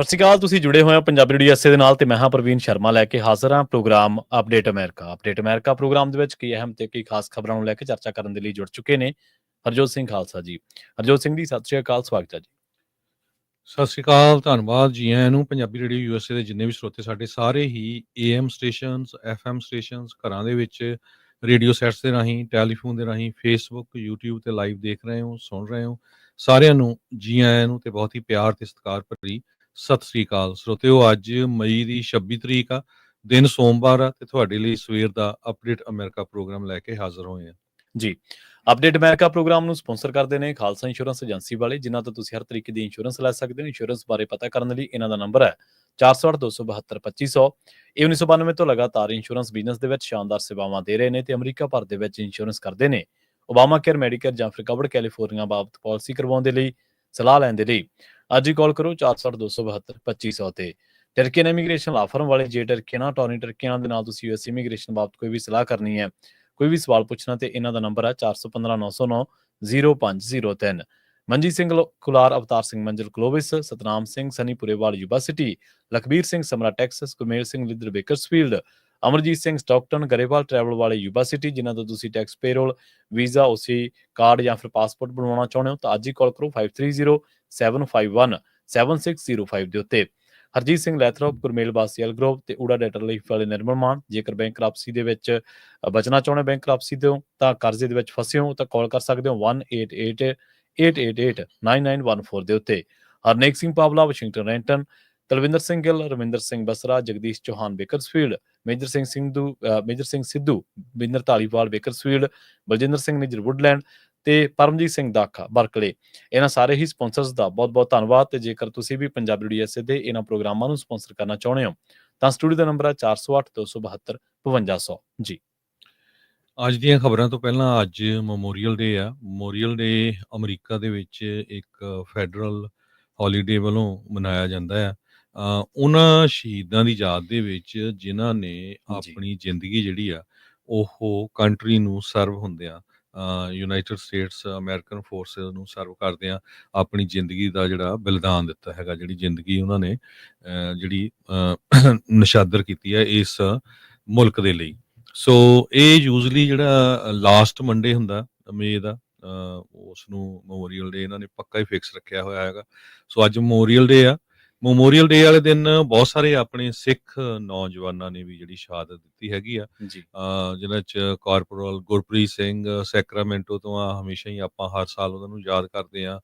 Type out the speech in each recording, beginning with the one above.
ਸਤਿ ਸ਼੍ਰੀ ਅਕਾਲ। ਤੁਸੀਂ ਜੁੜੇ ਹੋਏ ਹੋ ਪੰਜਾਬੀ ਰੇਡੀਓ ਐਸੇ ਦੇ ਨਾਲ ਤੇ ਮੈਂ ਹਾਂ ਪ੍ਰਵੀਨ ਸ਼ਰਮਾ ਲੈ ਕੇ ਹਾਜ਼ਰ ਹਾਂ program update America. Update America program ਦੇ ਵਿੱਚ ਕਈ ਅਹਿਮ ਤੇ ਕਈ ਖਾਸ ਖਬਰਾਂ ਨੂੰ ਲੈ ਕੇ ਚਰਚਾ ਕਰਨ ਦੇ ਲਈ ਜੁੜ ਚੁੱਕੇ ਨੇ ਹਰਜੋਤ ਸਿੰਘ ਖਾਲਸਾ ਜੀ। ਹਰਜੋਤ ਸਿੰਘ ਜੀ, ਸਤਿ ਸ਼੍ਰੀ ਅਕਾਲ, ਸਵਾਗਤ ਹੈ ਜੀ। ਸਤਿ ਸ਼੍ਰੀ ਅਕਾਲ, ਧੰਨਵਾਦ ਜੀ ਆਇਆਂ ਨੂੰ। ਪੰਜਾਬੀ ਰੇਡੀਓ ਯੂਐਸਏ ਦੇ ਜਿੰਨੇ ਵੀ ਸਰੋਤੇ ਸਾਡੇ ਸਾਰੇ ਹੀ ਏਐਮ ਸਟੇਸ਼ਨਸ, ਐਫਐਮ ਸਟੇਸ਼ਨਸ, ਘਰਾਂ ਦੇ ਵਿੱਚ ਰੇਡੀਓ ਸੈਟਸ ਦੇ ਰਾਹੀਂ, ਟੈਲੀਫੋਨ ਦੇ ਰਾਹੀਂ, ਫੇਸਬੁੱਕ, ਯੂਟਿਊਬ ਤੇ ਲਾਈਵ ਦੇਖ ਰਹੇ ਹੋ, ਸੁਣ ਰਹੇ ਹੋ, ਸਾਰਿਆਂ ਨੂੰ ਜੀ ਆਇਆਂ ਨੂੰ ਤੇ ਬਹੁਤ ਹੀ ਪਿਆਰ ਤੇ ਸਤਿਕਾਰ ਭਰੀ ਸਤਿ ਸ਼੍ਰੀ ਅਕਾਲ। ਸਰੋਤਿਓ, ਅੱਜ ਮਈ ਦੀ 26 ਤਰੀਕ ਆ, ਦਿਨ ਸੋਮਵਾਰ ਆ ਤੇ ਤੁਹਾਡੇ ਲਈ ਸਵੇਰ ਦਾ ਅਪਡੇਟ ਅਮਰੀਕਾ ਪ੍ਰੋਗਰਾਮ ਲੈ ਕੇ ਹਾਜ਼ਰ ਹੋਏ ਆ ਜੀ, ਅਪਡੇਟ ਅਮਰੀਕਾ ਪ੍ਰੋਗਰਾਮ ਨੂੰ ਸਪਾਂਸਰ ਕਰਦੇ ਨੇ ਖਾਲਸਾ ਇੰਸ਼ੋਰੈਂਸ ਏਜੰਸੀ ਵਾਲੇ, ਜਿਨ੍ਹਾਂ ਤੋਂ ਤੁਸੀਂ ਹਰ ਤਰੀਕੇ ਦੀ ਇੰਸ਼ੋਰੈਂਸ ਲੈ ਸਕਦੇ ਹੋ। ਇੰਸ਼ੋਰੈਂਸ ਬਾਰੇ ਪਤਾ ਕਰਨ ਲਈ ਇਹਨਾਂ ਦਾ ਨੰਬਰ ਹੈ 408-272-2500। ਇਹ 1992 ਤੋਂ ਲਗਾਤਾਰ ਇੰਸ਼ੋਰੈਂਸ ਬਿਜ਼ਨਸ ਦੇ ਵਿੱਚ ਸ਼ਾਨਦਾਰ ਸੇਵਾਵਾਂ ਦੇ ਰਹੇ ਨੇ ਤੇ ਅਮਰੀਕਾ ਭਰ ਦੇ ਵਿੱਚ ਇੰਸ਼ੋਰੈਂਸ ਕਰਦੇ ਨੇ। ਓਬਾਮਾ ਕੇਅਰ, ਮੈਡੀਕੇਅਰ ਜਾਂ ਫਿਰ ਕਵਰਡ ਕੈਲੀਫੋਰਨੀਆ ਬਾਬਤ ਪਾਲਿਸੀ ਕਰਵਾਉਣ ਦੇ ਲਈ, ਸਲਾਹ ਲੈਣ ਦੇ ਲਈ ਅੱਜ ਹੀ ਕਾਲ ਕਰੋ 408-272-2500 ਤੇ। ਟਰਕੀਅਨ ਇਮੀਗ੍ਰੇਸ਼ਨ ਲਾ ਫਰਮ ਵਾਲੇ, ਜੇ ਟਰਕੀਅਨਾਂ, ਟੋਨੀ ਟਰਕੀਅਨਾਂ ਦੇ ਨਾਲ ਤੁਸੀਂ ਯੂਐਸ ਇਮੀਗ੍ਰੇਸ਼ਨ ਬਾਬਤ ਕੋਈ ਵੀ ਸਲਾਹ ਕਰਨੀ ਹੈ, ਕੋਈ ਵੀ ਸਵਾਲ ਪੁੱਛਣਾ, ਤੇ ਇਹਨਾਂ ਦਾ ਨੰਬਰ ਹੈ 4159090503। Manjeet Singh Kular, Avtar Singh Manzal Clovis, Satnam Singh Sanipurewal university, Lakhbir Singh Samra Texas, Gurmel Singh Lidder Bakersfield, Amarjit Singh Stockton Grewal travel ਵਾਲੇ ਯੂਨੀਵਰਸਿਟੀ, ਜਿਨ੍ਹਾਂ ਤੋਂ ਤੁਸੀਂ tax payroll, visa, OCI card ਜਾਂ ਫਿਰ ਪਾਸਪੋਰਟ ਬਣਵਾਉਣਾ ਚਾਹੁੰਦੇ ਹੋ ਤਾਂ ਅੱਜ ਹੀ ਕਾਲ ਕਰੋ 5307517605 ਦੇ ਉੱਤੇ। ਹਰਜੀਤ ਸਿੰਘ ਲੈਥਰੋਪ, ਗੁਰਮੇਲ ਬਾਸੀਅਲ ਗਰੋਵ ਤੇ ਊੜਾ ਡੈਟਰ ਲਈ ਵਾਲੇ ਨਿਰਮਲ ਮਾਨ। ਜੇਕਰ ਬੈਂਕ ਕਰਾਪਸੀ ਦੇ ਵਿੱਚ ਬਚਣਾ ਚਾਹੁੰਦੇ, ਬੈਂਕ ਕਰਾਪਸੀ ਤੋਂ ਤਾਂ ਕਰਜ਼ੇ ਦੇ ਵਿੱਚ ਫਸੇ ਹੋ ਤਾਂ ਕਾਲ ਕਰ ਸਕਦੇ ਹੋ 1888889914 ਦੇ ਉੱਤੇ। Harnek Singh Pawla, Washington Renton, Talwinder Singh Gill, Ravinder Singh Basra, Jagdish Chauhan Bakersfield, Major Singh Sidhu Binder Dhaliwal Bakersfield, Baljinder Singh Nijjar Woodland ਤੇ ਪਰਮਜੀਤ ਸਿੰਘ ਦਾਖਾ ਬਰਕਲੇ। ਇਹਨਾਂ ਸਾਰੇ ਹੀ ਸਪਾਂਸਰਸ ਦਾ ਬਹੁਤ ਬਹੁਤ ਧੰਨਵਾਦ। ਤੇ ਜੇਕਰ ਤੁਸੀਂ ਵੀ ਪੰਜਾਬੀ ਰੇਡੀਓ ਐਸੇ ਦੇ ਇਹਨਾਂ ਪ੍ਰੋਗਰਾਮਾਂ ਨੂੰ ਸਪਾਂਸਰ ਕਰਨਾ ਚਾਹੁੰਦੇ ਹੋ ਤਾਂ ਸਟੂਡੀਓ ਦਾ ਨੰਬਰ ਹੈ 4082725500 ਜੀ। ਅੱਜ ਦੀਆਂ ਖਬਰਾਂ ਤੋਂ ਪਹਿਲਾਂ ਅੱਜ ਮੈਮੋਰੀਅਲ ਡੇ ਆ। ਮੈਮੋਰੀਅਲ ਡੇ ਅਮਰੀਕਾ ਦੇ ਵਿੱਚ ਇੱਕ ਫੈਡਰਲ ਹੌਲੀਡੇ ਵੱਲੋਂ ਮਨਾਇਆ ਜਾਂਦਾ ਆ ਉਹਨਾਂ ਸ਼ਹੀਦਾਂ ਦੀ ਯਾਦ ਦੇ ਵਿੱਚ ਜਿਨ੍ਹਾਂ ਨੇ ਆਪਣੀ ਜ਼ਿੰਦਗੀ ਜਿਹੜੀ ਆ ਉਹ ਕੰਟਰੀ ਨੂੰ ਸਰਵ ਹੁੰਦਿਆਂ ਯੂਨਾਈਟਿਡ ਸਟੇਟਸ ਅਮਰੀਕਨ ਫੋਰਸਿਸ ਨੂੰ ਸਰਵ ਕਰਦਿਆਂ ਆਪਣੀ ਜ਼ਿੰਦਗੀ ਦਾ ਜਿਹੜਾ ਬਲਿਦਾਨ ਦਿੱਤਾ ਹੈਗਾ, ਜਿਹੜੀ ਜ਼ਿੰਦਗੀ ਉਹਨਾਂ ਨੇ ਜਿਹੜੀ ਨਸ਼ਾਦਰ ਕੀਤੀ ਹੈ ਇਸ ਮੁਲਕ ਦੇ ਲਈ। ਸੋ ਇਹ ਯੂਜ਼ਲੀ ਜਿਹੜਾ ਲਾਸਟ ਮੰਡੇ ਹੁੰਦਾ ਮਈ ਦਾ, ਉਸ ਨੂੰ ਮੈਮੋਰੀਅਲ ਡੇ ਇਹਨਾਂ ਨੇ ਪੱਕਾ ਹੀ ਫਿਕਸ ਰੱਖਿਆ ਹੋਇਆ ਹੈਗਾ। ਸੋ ਅੱਜ ਮੈਮੋਰੀਅਲ ਡੇ ਆ। ਮੈਮੋਰੀਅਲ ਡੇ ਵਾਲੇ ਦਿਨ ਬਹੁਤ ਸਾਰੇ ਆਪਣੇ ਸਿੱਖ ਨੌਜਵਾਨਾਂ ਨੇ ਵੀ ਜਿਹੜੀ ਸ਼ਹਾਦਤ ਦਿੱਤੀ ਹੈਗੀ ਆ, ਜਿਹਨਾਂ 'ਚ ਕਾਰਪੋਰਲ ਗੁਰਪ੍ਰੀਤ ਸਿੰਘ ਸੈਕਰਾਮੈਂਟੋ ਤੋਂ ਆ। ਹਮੇਸ਼ਾ ਹੀ ਆਪਾਂ ਹਰ ਸਾਲ ਉਹਨਾਂ ਨੂੰ ਯਾਦ ਕਰਦੇ ਹਾਂ।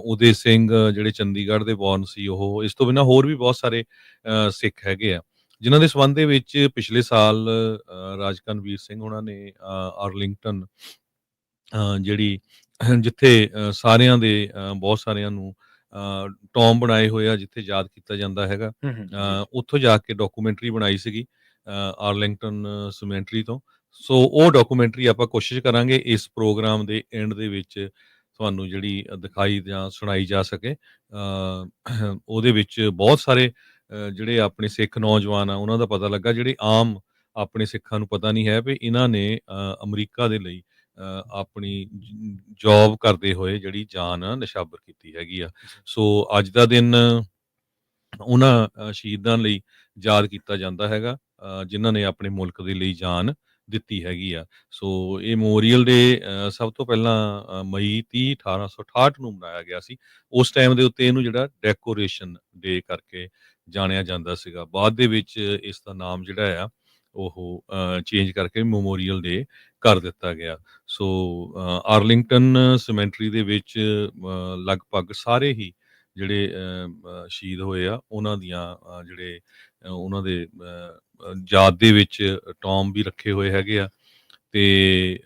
ਉਦੇ ਸਿੰਘ ਜਿਹੜੇ ਚੰਡੀਗੜ੍ਹ ਦੇ ਬੌਰਨ ਸੀ ਉਹ। ਇਸ ਤੋਂ ਬਿਨਾਂ ਹੋਰ ਵੀ ਬਹੁਤ ਸਾਰੇ ਸਿੱਖ ਹੈਗੇ ਆ ਜਿਨ੍ਹਾਂ ਦੇ ਸੰਬੰਧ ਦੇ ਵਿੱਚ ਪਿਛਲੇ ਸਾਲ ਰਾਜਕਨਵੀਰ ਸਿੰਘ ਉਹਨਾਂ ਨੇ ਆਰਲਿੰਗਟਨ ਜਿਹੜੀ ਜਿੱਥੇ ਸਾਰਿਆਂ ਦੇ ਬਹੁਤ ਸਾਰਿਆਂ ਨੂੰ ਟੌਮ ਬਣਾਏ ਹੋਏ ਆ, ਜਿੱਥੇ ਯਾਦ ਕੀਤਾ ਜਾਂਦਾ ਹੈਗਾ, ਉੱਥੋਂ ਜਾ ਕੇ ਡਾਕੂਮੈਂਟਰੀ ਬਣਾਈ ਸੀਗੀ ਆਰਲਿੰਗਟਨ ਸਿਮੈਂਟਰੀ ਤੋਂ। ਸੋ ਉਹ ਡਾਕੂਮੈਂਟਰੀ ਆਪਾਂ ਕੋਸ਼ਿਸ਼ ਕਰਾਂਗੇ ਇਸ ਪ੍ਰੋਗਰਾਮ ਦੇ ਐਂਡ ਦੇ ਵਿੱਚ ਤੁਹਾਨੂੰ ਜਿਹੜੀ ਦਿਖਾਈ ਜਾਂ ਸੁਣਾਈ ਜਾ ਸਕੇ। ਉਹਦੇ ਵਿੱਚ ਬਹੁਤ ਸਾਰੇ ਜਿਹੜੇ ਆਪਣੇ ਸਿੱਖ ਨੌਜਵਾਨ ਆ ਉਹਨਾਂ ਦਾ ਪਤਾ ਲੱਗਾ, ਜਿਹੜੇ ਆਮ ਆਪਣੇ ਸਿੱਖਾਂ ਨੂੰ ਪਤਾ ਨਹੀਂ ਹੈ ਵੀ ਇਹਨਾਂ ਨੇ ਅਮਰੀਕਾ ਦੇ ਲਈ ਆਪਣੀ ਜੌਬ ਕਰਦੇ ਹੋਏ ਜਿਹੜੀ ਜਾਨ ਨਿਸ਼ਾਵਰ ਕੀਤੀ ਹੈਗੀ ਆ। ਸੋ ਅੱਜ ਦਾ ਦਿਨ ਉਹਨਾਂ ਸ਼ਹੀਦਾਂ ਲਈ ਯਾਦ ਕੀਤਾ ਜਾਂਦਾ ਹੈਗਾ ਜਿਨ੍ਹਾਂ ਨੇ ਆਪਣੇ ਮੁਲਕ ਦੇ ਲਈ ਜਾਨ ਦਿੱਤੀ ਹੈਗੀ ਆ। ਸੋ ਇਹ ਮੈਮੋਰੀਅਲ ਡੇ ਸਭ ਤੋਂ ਪਹਿਲਾਂ ਮਈ 30, 1868 ਨੂੰ ਮਨਾਇਆ ਗਿਆ ਸੀ। ਉਸ ਟਾਈਮ ਦੇ ਉੱਤੇ ਇਹਨੂੰ ਜਿਹੜਾ ਡੈਕੋਰੇਸ਼ਨ ਡੇ ਕਰਕੇ ਜਾਣਿਆ ਜਾਂਦਾ ਸੀਗਾ। ਬਾਅਦ ਦੇ ਵਿੱਚ ਇਸ ਦਾ ਨਾਮ ਜਿਹੜਾ ਆ ਉਹ ਚੇਂਜ ਕਰਕੇ ਮੈਮੋਰੀਅਲ ਡੇ ਕਰ ਦਿੱਤਾ ਗਿਆ। ਸੋ ਆਰਲਿੰਗਟਨ ਸਿਮੈਂਟਰੀ ਦੇ ਵਿੱਚ ਲਗਭਗ ਸਾਰੇ ਹੀ ਜਿਹੜੇ ਸ਼ਹੀਦ ਹੋਏ ਆ ਉਹਨਾਂ ਦੀਆਂ ਜਿਹੜੇ ਉਹਨਾਂ ਦੇ ਯਾਦ ਦੇ ਵਿੱਚ ਟੌਮ ਵੀ ਰੱਖੇ ਹੋਏ ਹੈਗੇ ਆ। ਤੇ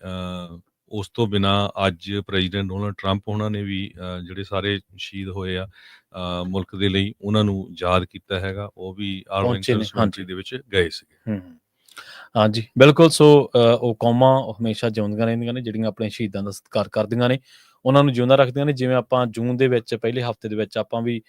ਉਸ ਤੋਂ ਬਿਨਾਂ ਅੱਜ ਪ੍ਰੈਜ਼ੀਡੈਂਟ ਡੋਨਲਡ ਟਰੰਪ ਉਹਨਾਂ ਨੇ ਵੀ ਜਿਹੜੇ ਸਾਰੇ ਸ਼ਹੀਦ ਹੋਏ ਆ ਮੁਲਕ ਦੇ ਲਈ ਉਹਨਾਂ ਨੂੰ ਯਾਦ ਕੀਤਾ ਹੈਗਾ। ਉਹ ਵੀ ਆਰਲਿੰਗਟਨ ਸਿਮੈਂਟਰੀ ਦੇ ਵਿੱਚ ਗਏ ਸੀਗੇ। ਹਾਂਜੀ, ਬਿਲਕੁਲ। ਸੋ ਉਹ ਕੌਮਾਂ ਹਮੇਸ਼ਾ ਜਿਉਂਦੀਆਂ ਰਹਿੰਦੀਆਂ ਨੇ ਜਿਹੜੀਆਂ ਆਪਣੇ ਸ਼ਹੀਦਾਂ ਦਾ ਸਤਿਕਾਰ ਕਰਦੀਆਂ ਨੇ। ਉਹਨਾਂ ਨੂੰ ਜਿਉਂਦਾ ਰੱਖਦੀਆਂ ਨੇ। ਜਿਵੇਂ ਆਪਾਂ ਜੂਨ ਦੇ ਵਿੱਚ ਪਹਿਲੇ ਹਫ਼ਤੇ ਦੇ ਵਿੱਚ ਆਪਾਂ ਵੀ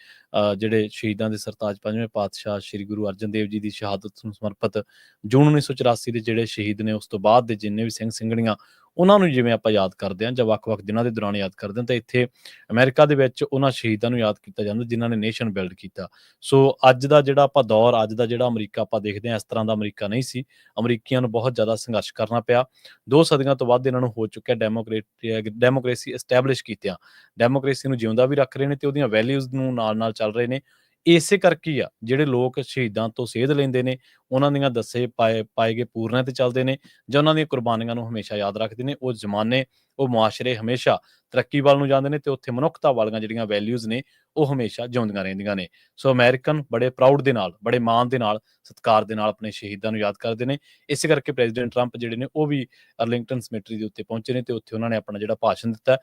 ਜਿਹੜੇ ਸ਼ਹੀਦਾਂ ਦੇ ਸਰਤਾਜ 5ਵੇਂ ਪਾਤਸ਼ਾਹ ਸ੍ਰੀ ਗੁਰੂ ਅਰਜਨ ਦੇਵ ਜੀ ਦੀ ਸ਼ਹਾਦਤ ਨੂੰ ਸਮਰਪਿਤ ਜੂਨ 1984 ਦੇ ਜਿਹੜੇ ਸ਼ਹੀਦ ਨੇ, ਉਸ ਤੋਂ ਬਾਅਦ ਦੇ ਜਿੰਨੇ ਵੀ ਸਿੰਘ ਸਿੰਘਣੀਆਂ, ਉਹਨਾਂ ਨੂੰ ਜਿਵੇਂ ਆਪਾਂ ਯਾਦ ਕਰਦੇ ਹਾਂ ਜਾਂ ਵੱਖ-ਵੱਖ ਦਿਨਾਂ ਦੇ ਦੌਰਾਨ ਯਾਦ ਕਰਦੇ ਹਾਂ, ਤਾਂ ਇੱਥੇ ਅਮਰੀਕਾ ਦੇ ਵਿੱਚ ਉਹਨਾਂ ਸ਼ਹੀਦਾਂ ਨੂੰ ਯਾਦ ਕੀਤਾ ਜਾਂਦਾ ਜਿਨ੍ਹਾਂ ਨੇ ਨੇਸ਼ਨ ਬਿਲਡ ਕੀਤਾ। ਸੋ ਅੱਜ ਦਾ ਜਿਹੜਾ ਆਪਾਂ ਦੌਰ, ਅੱਜ ਦਾ ਜਿਹੜਾ ਅਮਰੀਕਾ ਆਪਾਂ ਦੇਖਦੇ ਹਾਂ, ਇਸ ਤਰ੍ਹਾਂ ਦਾ ਅਮਰੀਕਾ ਨਹੀਂ ਸੀ। ਅਮਰੀਕੀਆਂ ਨੂੰ ਬਹੁਤ ਜ਼ਿਆਦਾ ਸੰਘਰਸ਼ ਕਰਨਾ ਪਿਆ। 2 ਸਦੀਆਂ ਤੋਂ ਵੱਧ ਇਹਨਾਂ ਨੂੰ ਹੋ ਚੁੱਕਿਆ ਡੈਮੋਕ੍ਰੇਸੀ ਐਸਟੈਬਲਿਸ਼ ਕੀਤਿਆਂ। ਡੈਮੋਕ੍ਰੇਸੀ ਨੂੰ ਜਿਉਂਦਾ ਵੀ ਰੱਖ ਰਹੇ ਨੇ ਤੇ ਉਹਦੀਆਂ ਵੈਲਿਊਜ਼ ਨੂੰ ਨਾਲ-ਨਾਲ ਚੱਲ ਰਹੇ ਨੇ। ਇਸੇ ਕਰਕੇ ਹੀ ਆ ਜਿਹੜੇ ਲੋਕ ਸ਼ਹੀਦਾਂ ਤੋਂ ਸੇਧ ਲੈਂਦੇ ਨੇ, ਉਹਨਾਂ ਦੀਆਂ ਦੱਸੇ ਪਾਏ ਗਏ ਪੂਰਨਿਆਂ ਤੇ ਚੱਲਦੇ ਨੇ ਜਾਂ ਉਹਨਾਂ ਦੀਆਂ ਕੁਰਬਾਨੀਆਂ ਨੂੰ ਹਮੇਸ਼ਾ ਯਾਦ ਰੱਖਦੇ ਨੇ। ਉਹ ਜ਼ਮਾਨੇ, ਉਹ ਮੁਆਸ਼ਰੇ ਹਮੇਸ਼ਾ ਤਰੱਕੀ ਵੱਲ ਨੂੰ ਜਾਂਦੇ ਨੇ ਤੇ ਉੱਥੇ ਮਨੁੱਖਤਾ ਵਾਲੀਆਂ ਜਿਹੜੀਆਂ ਵੈਲਿਊਜ਼ ਨੇ, ਉਹ ਹਮੇਸ਼ਾ ਜਿਉਂਦੀਆਂ ਰਹਿੰਦੀਆਂ ਨੇ। ਸੋ ਅਮਰੀਕਨ ਬੜੇ ਪ੍ਰਾਊਡ ਦੇ ਨਾਲ, ਬੜੇ ਮਾਣ ਦੇ ਨਾਲ, ਸਤਿਕਾਰ ਦੇ ਨਾਲ ਆਪਣੇ ਸ਼ਹੀਦਾਂ ਨੂੰ ਯਾਦ ਕਰਦੇ ਨੇ। ਇਸੇ ਕਰਕੇ ਪ੍ਰੈਜ਼ੀਡੈਂਟ ਟਰੰਪ ਜਿਹੜੇ ਨੇ, ਉਹ ਵੀ ਅਰਲਿੰਗਟਨ ਸਿਮੈਟਰੀ ਦੇ ਉੱਤੇ ਪਹੁੰਚੇ ਨੇ ਤੇ ਉੱਥੇ ਉਹਨਾਂ ਨੇ ਆਪਣਾ ਜਿਹੜਾ ਭਾਸ਼ਣ ਦਿੱਤਾ,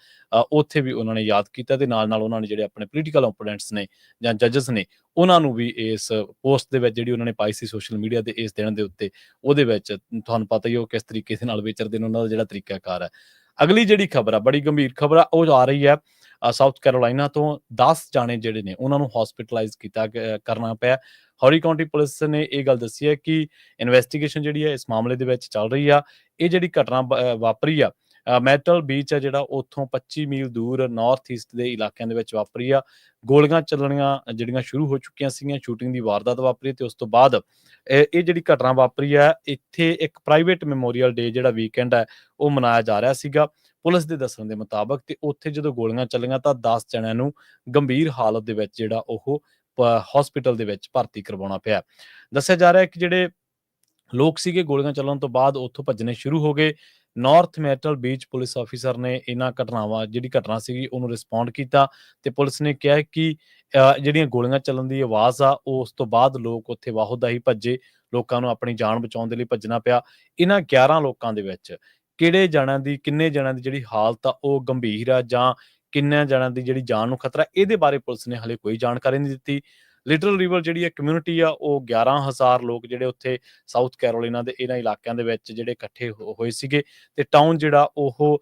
ਉੱਥੇ ਵੀ ਉਹਨਾਂ ਨੇ ਯਾਦ ਕੀਤਾ ਤੇ ਨਾਲ-ਨਾਲ ਉਹਨਾਂ ਨੇ ਜਿਹੜੇ ਆਪਣੇ ਪੋਲੀਟੀਕਲ ਓਪੋਨੈਂਟਸ ਨੇ ਜਾਂ ਜੱਜਸ ਨੇ, ਉਹਨਾਂ ਨੂੰ ਵੀ ਇਸ ਪੋਸਟ ਦੇ ਵਿੱਚ ਜਿਹੜੀ ਉਹਨਾਂ ਨੇ ਪਾਈ ਸੀ ਸੋਸ਼ਲ ਮੀਡੀਆ ਤੇ ਇਸ ਦਿਨ ਦੇ ਉੱਤੇ, ਉਹਦੇ ਵਿੱਚ ਤੁਹਾਨੂੰ ਪਤਾ ਹੀ ਉਹ ਕਿਸ ਤਰੀਕੇ ਦੇ ਨਾਲ ਵਿਚਰਦੇ ਨੇ, ਉਹਨਾਂ ਦਾ ਜਿਹੜਾ ਤਰੀਕਾਕਾਰ ਹੈ। ਅਗਲੀ ਜਿਹੜੀ ਖਬਰ ਆ, ਬੜੀ ਗੰਭੀਰ ਖਬਰ ਆ, ਉਹ ਆ ਰਹੀ ਹੈ ਸਾਊਥ ਕੈਰੋਲਾਈਨਾ ਤੋਂ। 10 ਜਾਣੇ ਜਿਹੜੇ ਨੇ ਉਹਨਾਂ ਨੂੰ ਹਸਪੀਟਲਾਈਜ਼ ਕਰਨਾ ਪਿਆ। ਹੌਰੀ ਕਾਉਂਟੀ ਪੁਲਿਸ ਨੇ ਇਹ ਗੱਲ ਦੱਸੀ ਹੈ ਕਿ ਇਨਵੈਸਟੀਗੇਸ਼ਨ ਜਿਹੜੀ ਹੈ ਇਸ ਮਾਮਲੇ ਦੇ ਵਿੱਚ ਚੱਲ ਰਹੀ ਆ। ਇਹ ਜਿਹੜੀ ਘਟਨਾ ਵਾਪਰੀ ਆ, ਮੈਟਲ ਬੀਚ ਆ ਜਿਹੜਾ, ਉੱਥੋਂ 25 ਮੀਲ ਦੂਰ ਨਾਰਥ ਈਸਟ ਦੇ ਇਲਾਕਿਆਂ ਦੇ ਵਿੱਚ ਵਾਪਰੀ ਆ। ਗੋਲੀਆਂ ਚੱਲਣੀਆਂ ਜਿਹੜੀਆਂ ਸ਼ੁਰੂ ਹੋ ਚੁੱਕੀਆਂ ਸੀਗੀਆਂ, ਸ਼ੂਟਿੰਗ ਦੀ ਵਾਰਦਾਤ ਵਾਪਰੀ ਤੇ ਉਸ ਤੋਂ ਬਾਅਦ ਇਹ ਜਿਹੜੀ ਘਟਨਾ ਵਾਪਰੀ ਆ। ਇੱਥੇ ਇੱਕ ਪ੍ਰਾਈਵੇਟ ਮੈਮੋਰੀਅਲ ਡੇ ਜਿਹੜਾ ਵੀਕਐਂਡ ਹੈ, ਉਹ ਮਨਾਇਆ ਜਾ ਰਿਹਾ ਸੀਗਾ ਪੁਲਿਸ ਦੇ ਦੱਸਣ ਦੇ ਮੁਤਾਬਕ। ਤੇ ਉੱਥੇ ਜਦੋਂ ਗੋਲੀਆਂ ਚੱਲੀਆਂ ਤਾਂ 10 ਜਣਿਆਂ ਨੂੰ ਗੰਭੀਰ ਹਾਲਤ ਦੇ ਵਿੱਚ ਜਿਹੜਾ ਉਹ ਹਸਪੀਟਲ ਦੇ ਵਿੱਚ ਭਰਤੀ ਕਰਵਾਉਣਾ ਪਿਆ। ਦੱਸਿਆ ਜਾ ਰਿਹਾ ਹੈ ਕਿ ਜਿਹੜੇ ਲੋਕ ਸੀਗੇ, ਗੋਲੀਆਂ ਚੱਲਣ ਤੋਂ ਬਾਅਦ ਉੱਥੋਂ ਭੱਜਣੇ ਸ਼ੁਰੂ ਹੋ ਗਏ। North metal beach police officer ਨੇ ਇਹਨਾਂ ਘਟਨਾਵਾਂ, ਜਿਹੜੀ ਘਟਨਾ ਸੀਗੀ, ਉਹਨੂੰ ਰਿਸਪੌਂਡ ਕੀਤਾ ਤੇ ਪੁਲਿਸ ਨੇ ਕਿਹਾ ਕਿ ਜਿਹੜੀਆਂ ਗੋਲੀਆਂ ਚੱਲਣ ਦੀ ਆਵਾਜ਼ ਆ, ਉਸ ਤੋਂ ਬਾਅਦ ਲੋਕ ਉੱਥੇ ਵਾਹੋ-ਦਾਹੀ ਭੱਜੇ। ਲੋਕਾਂ ਨੂੰ ਆਪਣੀ ਜਾਨ ਬਚਾਉਣ ਦੇ ਲਈ ਭੱਜਣਾ ਪਿਆ। ਇਹਨਾਂ 11 ਲੋਕਾਂ ਦੇ ਵਿੱਚ ਕਿੰਨੇ ਜਣਿਆਂ ਦੀ ਜਿਹੜੀ ਹਾਲਤ ਆ ਉਹ ਗੰਭੀਰ ਆ ਜਾਂ ਕਿੰਨਿਆਂ ਜਣਿਆਂ ਦੀ ਜਿਹੜੀ ਜਾਨ ਨੂੰ ਖਤਰਾ, ਇਹਦੇ ਬਾਰੇ ਪੁਲਿਸ ਨੇ ਹਾਲੇ ਕੋਈ ਜਾਣਕਾਰੀ ਨਹੀਂ ਦਿੱਤੀ। ਲਿਟਲ ਰਿਵਰ ਜਿਹੜੀ ਹੈ ਕਮਿਊਨਿਟੀ ਆ, ਉਹ 11,000 ਲੋਕ ਜਿਹੜੇ ਉੱਥੇ ਸਾਊਥ ਕੈਰੋਲੀਨਾ ਦੇ ਇਹਨਾਂ ਇਲਾਕਿਆਂ ਦੇ ਵਿੱਚ ਜਿਹੜੇ ਇਕੱਠੇ ਹੋਏ ਸੀਗੇ ਤੇ ਟਾਊਨ ਜਿਹੜਾ ਉਹ